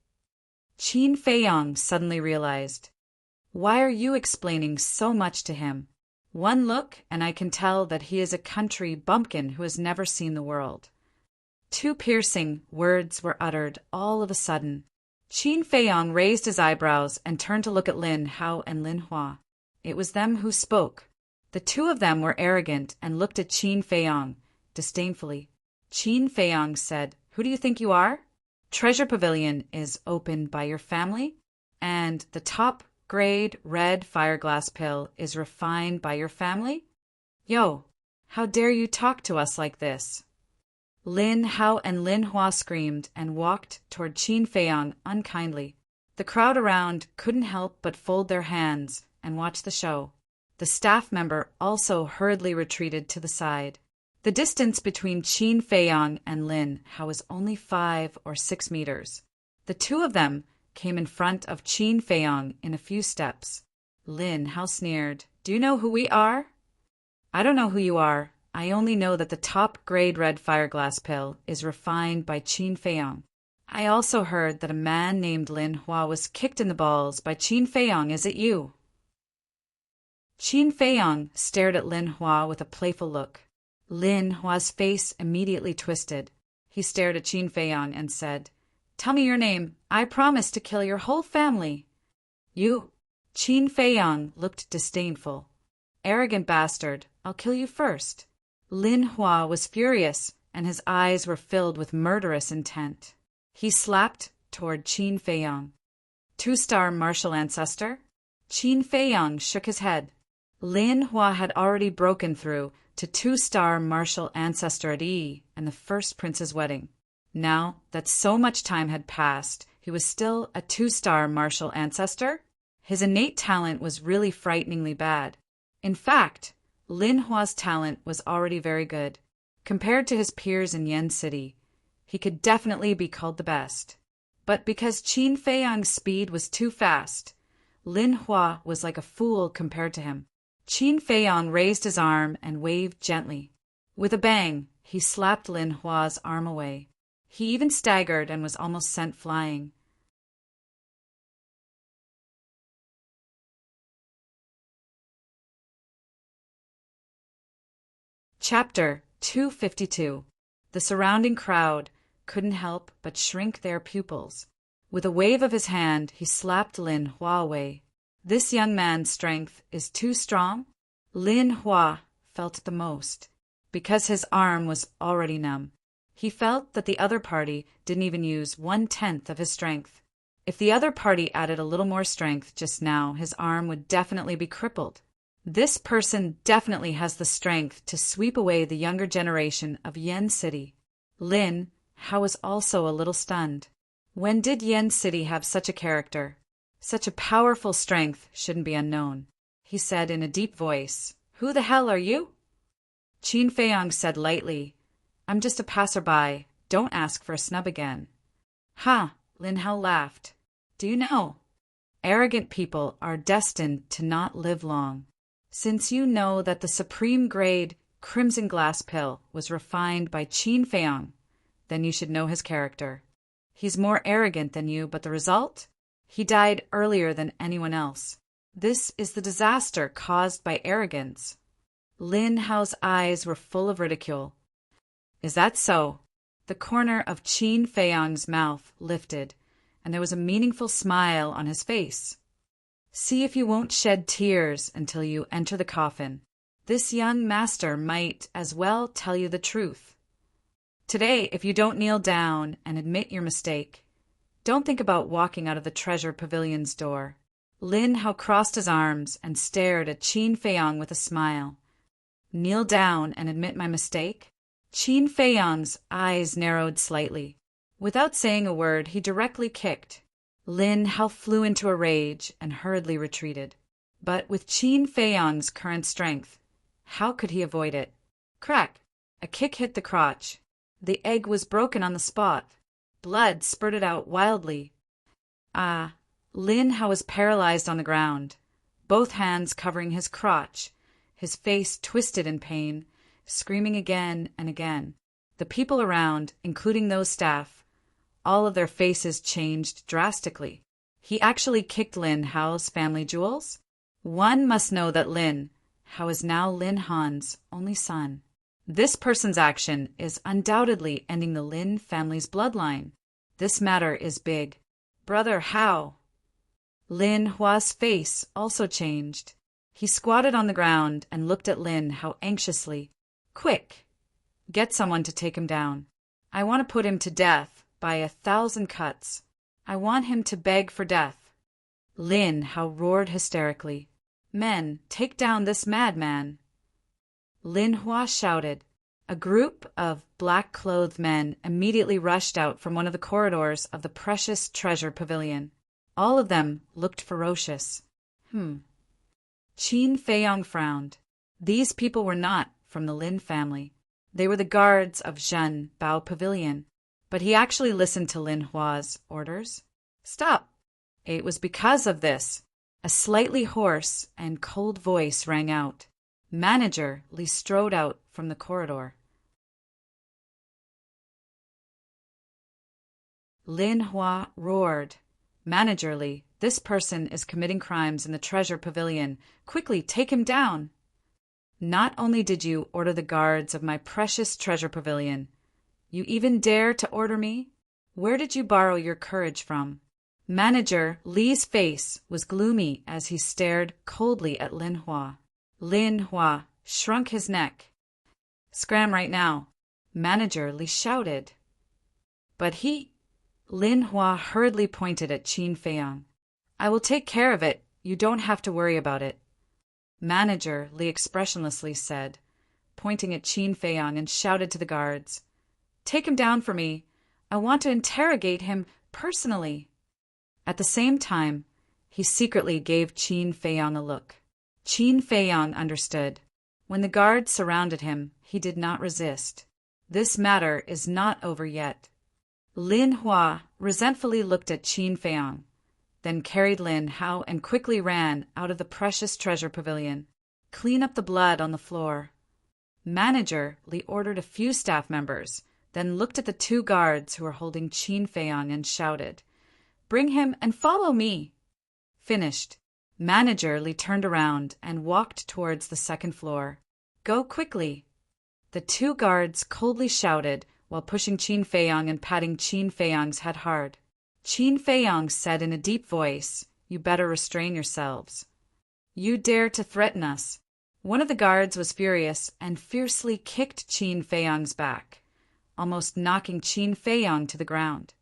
[SPEAKER 1] Qin Feiyang suddenly realized, "Why are you explaining so much to him? One look and I can tell that he is a country bumpkin who has never seen the world." Two piercing words were uttered all of a sudden. Qin Feiyang raised his eyebrows and turned to look at Lin Hao and Lin Hua. It was them who spoke. The two of them were arrogant and looked at Qin Feiyang disdainfully. Qin Feiyang said, "Who do you think you are? Treasure Pavilion is opened by your family, and the top-grade red fireglass pill is refined by your family? Yo, how dare you talk to us like this?" Lin Hao and Lin Hua screamed and walked toward Qin Feiyang unkindly. The crowd around couldn't help but fold their hands and watch the show. The staff member also hurriedly retreated to the side. The distance between Qin Feiyang and Lin Hao was only 5 or 6 meters. The two of them came in front of Qin Feiyang in a few steps. Lin Hao sneered, "Do you know who we are?" "I don't know who you are. I only know that the top-grade red fireglass pill is refined by Qin Feiyang. I also heard that a man named Lin Hua was kicked in the balls by Qin Feiyang. Is it you?" Qin Feiyang stared at Lin Hua with a playful look. Lin Hua's face immediately twisted. He stared at Qin Feiyang and said, "Tell me your name. I promise to kill your whole family." "You?" Qin Feiyang looked disdainful. "Arrogant bastard, I'll kill you first." Lin Hua was furious, and his eyes were filled with murderous intent. He slapped toward Qin Feiyang. "Two-star martial ancestor?" Qin Feiyang shook his head. Lin Hua had already broken through to two-star martial ancestor at Yi and the first prince's wedding. Now that so much time had passed, he was still a two-star martial ancestor? His innate talent was really frighteningly bad. In fact, Lin Hua's talent was already very good. Compared to his peers in Yen City, he could definitely be called the best. But because Qin Feiyang's speed was too fast, Lin Hua was like a fool compared to him. Qin Feiyang raised his arm and waved gently. With a bang, he slapped Lin Hua's arm away. He even staggered and was almost sent flying. Chapter 252. The surrounding crowd couldn't help but shrink their pupils. With a wave of his hand, he slapped Lin Hua away. This young man's strength is too strong? Lin Hua felt it the most, because his arm was already numb. He felt that the other party didn't even use 1/10 of his strength. If the other party added a little more strength just now, his arm would definitely be crippled. This person definitely has the strength to sweep away the younger generation of Yen City. Lin Hua was also a little stunned. When did Yen City have such a character? Such a powerful strength shouldn't be unknown. He said in a deep voice, "Who the hell are you?" Qin Feiyang said lightly, "I'm just a passerby. Don't ask for a snub again." "Ha!" Lin Hua laughed. "Do you know? Arrogant people are destined to not live long. Since you know that the supreme grade crimson glass pill was refined by Qin Feiyang, then you should know his character. He's more arrogant than you, but the result? He died earlier than anyone else. This is the disaster caused by arrogance." Lin Hao's eyes were full of ridicule. "Is that so?" The corner of Qin Feiyang's mouth lifted, and there was a meaningful smile on his face. "See if you won't shed tears until you enter the coffin. This young master might as well tell you the truth. Today, if you don't kneel down and admit your mistake, don't think about walking out of the treasure pavilion's door." Lin Hao crossed his arms and stared at Qin Feiyang with a smile. "Kneel down and admit my mistake?" Qin Feiyang's eyes narrowed slightly. Without saying a word, he directly kicked. Lin Hao flew into a rage and hurriedly retreated. But with Qin Feiyang's current strength, how could he avoid it? Crack! A kick hit the crotch. The egg was broken on the spot. Blood spurted out wildly. Lin Hao was paralyzed on the ground, both hands covering his crotch, his face twisted in pain, screaming again and again. The people around, including those staff, all of their faces changed drastically. He actually kicked Lin Hao's family jewels? One must know that Lin Hao is now Lin Han's only son. This person's action is undoubtedly ending the Lin family's bloodline. This matter is big. "Brother Hao." Lin Hua's face also changed. He squatted on the ground and looked at Lin Hao anxiously. "Quick! Get someone to take him down. I want to put him to death by 1,000 cuts. I want him to beg for death." Lin Hao roared hysterically. "Men, take down this madman." Lin Hua shouted. A group of black-clothed men immediately rushed out from one of the corridors of the precious treasure pavilion. All of them looked ferocious. Qin Feiyang frowned. These people were not from the Lin family. They were the guards of Zhen Bao Pavilion. But he actually listened to Lin Hua's orders. "Stop!" It was because of this. A slightly hoarse and cold voice rang out. Manager Li strode out from the corridor. Lin Hua roared. "Manager Li, this person is committing crimes in the treasure pavilion. Quickly, take him down." "Not only did you order the guards of my precious treasure pavilion, you even dare to order me? Where did you borrow your courage from?" Manager Li's face was gloomy as he stared coldly at Lin Hua. Lin Hua shrunk his neck. "Scram right now," Manager Li shouted. "But he—" Lin Hua hurriedly pointed at Qin Feiyang. "I will take care of it. You don't have to worry about it," Manager Li expressionlessly said, pointing at Qin Feiyang, and shouted to the guards. "Take him down for me. I want to interrogate him personally." At the same time, he secretly gave Qin Feiyang a look. Qin Feiyang understood. When the guards surrounded him, he did not resist. This matter is not over yet. Lin Hua resentfully looked at Qin Feiyang, then carried Lin Hao and quickly ran out of the precious treasure pavilion. "Clean up the blood on the floor." Manager Li ordered a few staff members, then looked at the two guards who were holding Qin Feiyang and shouted, "Bring him and follow me." Finished. Manager Li turned around and walked towards the second floor. "Go quickly." The two guards coldly shouted while pushing Qin Feiyang and patting Qin Feiyang's head hard. Qin Feiyong said in a deep voice, "You better restrain yourselves. You dare to threaten us." One of the guards was furious and fiercely kicked Qin Feiyong's back, almost knocking Qin Feiyong to the ground.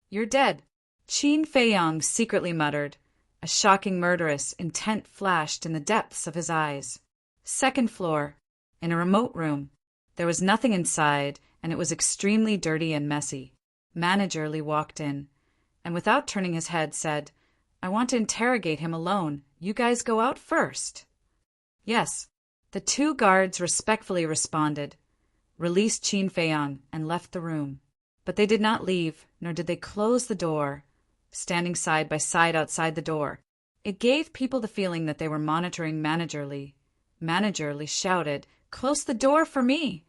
[SPEAKER 1] "You're dead," Qin Feiyong secretly muttered. A shocking murderous intent flashed in the depths of his eyes. Second floor, in a remote room. There was nothing inside, and it was extremely dirty and messy. Manager Li walked in, and without turning his head said, "I want to interrogate him alone. You guys go out first." "Yes." The two guards respectfully responded, released Qin Feiyong, and left the room. But they did not leave, nor did they close the door, standing side by side outside the door. It gave people the feeling that they were monitoring Manager Li. Manager Li shouted, "Close the door for me!"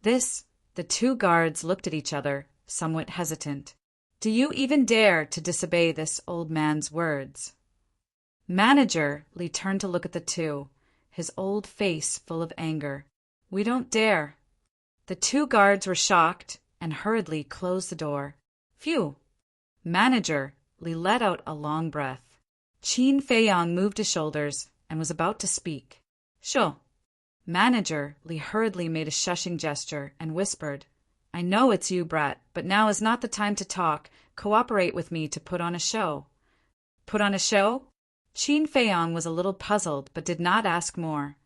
[SPEAKER 1] The two guards looked at each other, somewhat hesitant. "Do you even dare to disobey this old man's words?" Manager Li turned to look at the two, his old face full of anger. "We don't dare." The two guards were shocked and hurriedly closed the door. "Phew!" Manager Li let out a long breath. Qin Feiyong moved his shoulders and was about to speak. "Sure." Manager Li hurriedly made a shushing gesture and whispered, "I know it's you, brat, but now is not the time to talk. Cooperate with me to put on a show." "Put on a show?" Qin Feiyong was a little puzzled but did not ask more.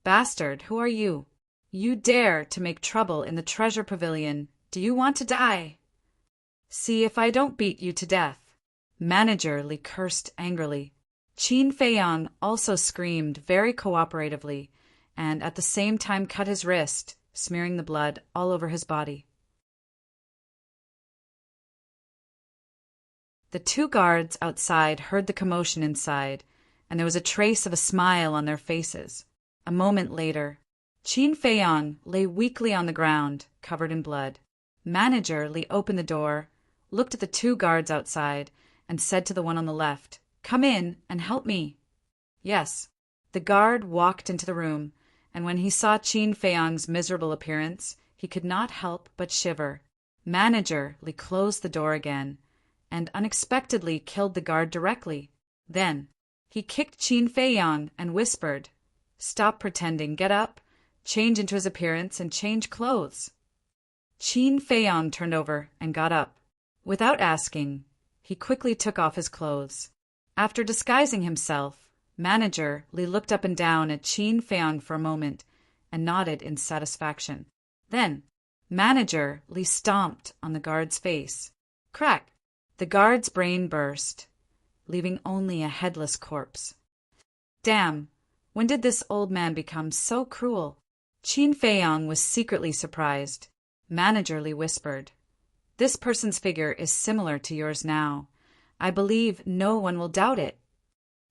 [SPEAKER 1] "Bastard, who are you? You dare to make trouble in the treasure pavilion. Do you want to die? See if I don't beat you to death." Manager Li cursed angrily. Qin Feiyong also screamed very cooperatively and at the same time cut his wrist, smearing the blood all over his body. The two guards outside heard the commotion inside, and there was a trace of a smile on their faces. A moment later, Qin Feiyong lay weakly on the ground, covered in blood. Manager Li opened the door, looked at the two guards outside, and said to the one on the left, "Come in and help me." "Yes." The guard walked into the room, and when he saw Qin Feiyong's miserable appearance, he could not help but shiver. Manager Li closed the door again, and unexpectedly killed the guard directly. Then he kicked Qin Feiyong and whispered, "Stop pretending, get up, change into his appearance, and change clothes." Qin Feiyong turned over and got up. Without asking, he quickly took off his clothes. After disguising himself, Manager Li looked up and down at Qin Feiyong for a moment and nodded in satisfaction. Then Manager Li stomped on the guard's face. Crack! The guard's brain burst, leaving only a headless corpse. "Damn! When did this old man become so cruel?" Qin Feiyong was secretly surprised. Manager Li whispered, "This person's figure is similar to yours now. I believe no one will doubt it."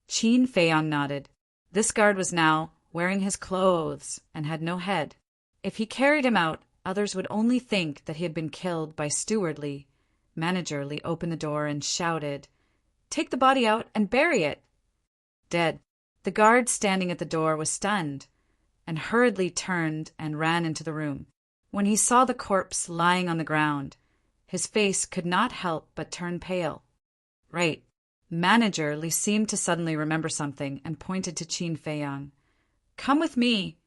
[SPEAKER 1] Qin Feiyong nodded. This guard was now wearing his clothes and had no head. If he carried him out, others would only think that he had been killed by Steward Li. Manager Li opened the door and shouted, "Take the body out and bury it." Dead. The guard standing at the door was stunned and hurriedly turned and ran into the room. When he saw the corpse lying on the ground, his face could not help but turn pale. Right. Manager Li seemed to suddenly remember something and pointed to Qin Feiyong. "Come with me.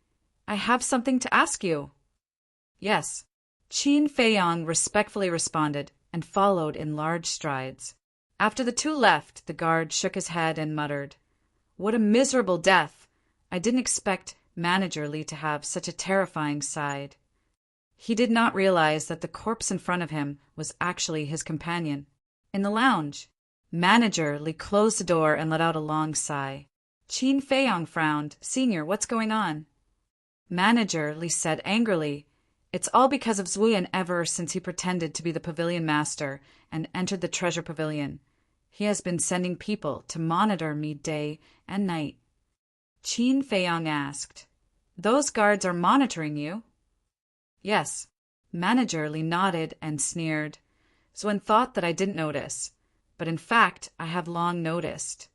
[SPEAKER 1] I have something to ask you." "Yes." Qin Feiyong respectfully responded and followed in large strides. After the two left, the guard shook his head and muttered, "What a miserable death! I didn't expect Manager Li to have such a terrifying side." He did not realize that the corpse in front of him was actually his companion. In the lounge, Manager Li closed the door and let out a long sigh. Qin Feiyong frowned. "Senior, what's going on?" Manager Li said angrily, "It's all because of Zuyan ever since he pretended to be the pavilion master and entered the treasure pavilion. He has been sending people to monitor me day and night." Qin Feiyong asked, "Those guards are monitoring you?" "Yes." Manager Li nodded and sneered. "Zuyan thought that I didn't notice, but in fact I have long noticed.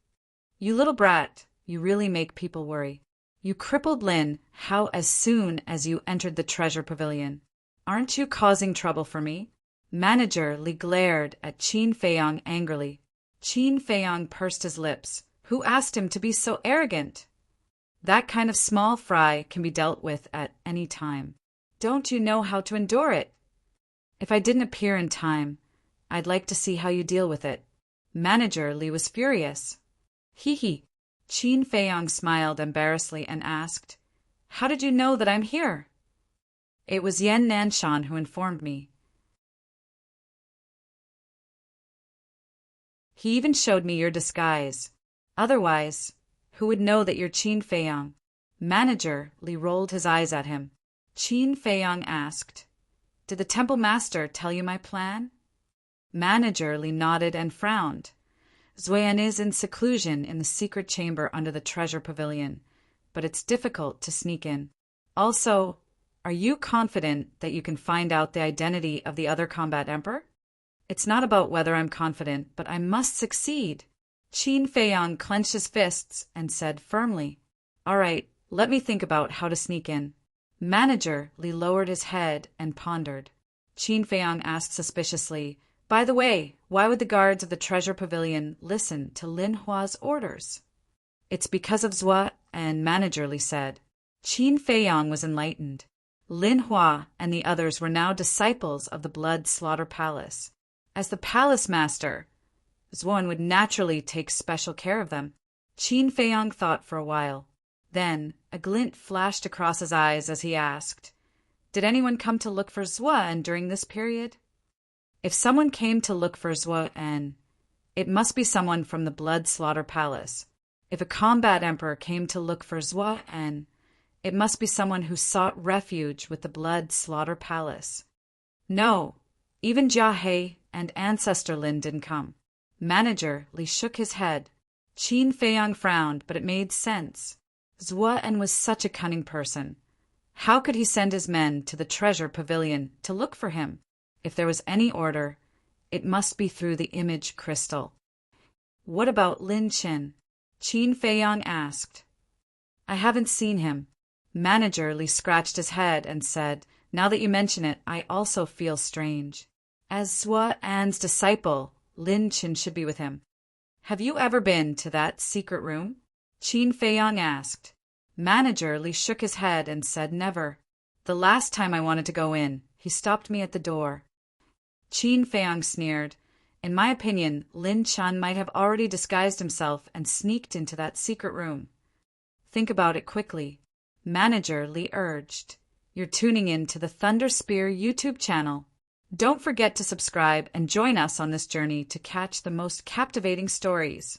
[SPEAKER 1] You little brat, you really make people worry. You crippled Lin How as soon as you entered the treasure pavilion. Aren't you causing trouble for me? Manager Li glared at Qin Feiyang angrily. Qin Feiyang pursed his lips. Who asked him to be so arrogant? That kind of small fry can be dealt with at any time. Don't you know how to endure it? If I didn't appear in time, I'd like to see how you deal with it. Manager Li was furious. Hee. Qin Feiyang smiled embarrassedly and asked, How did you know that I'm here? It was Yan Nanshan who informed me. He even showed me your disguise. Otherwise, who would know that you're Qin Feiyang? Manager Li rolled his eyes at him. Qin Feiyang asked, Did the temple master tell you my plan? Manager Li nodded and frowned. Zuan is in seclusion in the secret chamber under the treasure pavilion, but it's difficult to sneak in. Also, are you confident that you can find out the identity of the other combat emperor? It's not about whether I'm confident, but I must succeed. Qin Feiyang clenched his fists and said firmly, All right, let me think about how to sneak in. Manager Li lowered his head and pondered. Qin Feiyang asked suspiciously, By the way, why would the guards of the treasure pavilion listen to Lin Hua's orders? It's because of Zhua, and Manager Li said. Qin Feiyang was enlightened. Lin Hua and the others were now disciples of the Blood Slaughter Palace. As the palace master, Zuan would naturally take special care of them. Qin Feiyang thought for a while. Then a glint flashed across his eyes as he asked, Did anyone come to look for Zuan during this period? If someone came to look for Zuan, it must be someone from the Blood Slaughter Palace. If a combat emperor came to look for Zuan, it must be someone who sought refuge with the Blood Slaughter Palace. No, even Jia He and Ancestor Lin didn't come. Manager Li shook his head. Qin Feiyang frowned, but it made sense. Zuan was such a cunning person. How could he send his men to the treasure pavilion to look for him? If there was any order, it must be through the image crystal. What about Lin Qin? Qin Feiyang asked. I haven't seen him. Manager Li scratched his head and said, Now that you mention it, I also feel strange. As Zuan's disciple, Lin Qin should be with him. Have you ever been to that secret room? Qin Feiyang asked. Manager Li shook his head and said never. The last time I wanted to go in, he stopped me at the door. Qin Feiyang sneered. In my opinion, Lin Qin might have already disguised himself and sneaked into that secret room. Think about it quickly. Manager Li urged. You're tuning in to the Thunder Spear YouTube channel. Don't forget to subscribe and join us on this journey to catch the most captivating stories.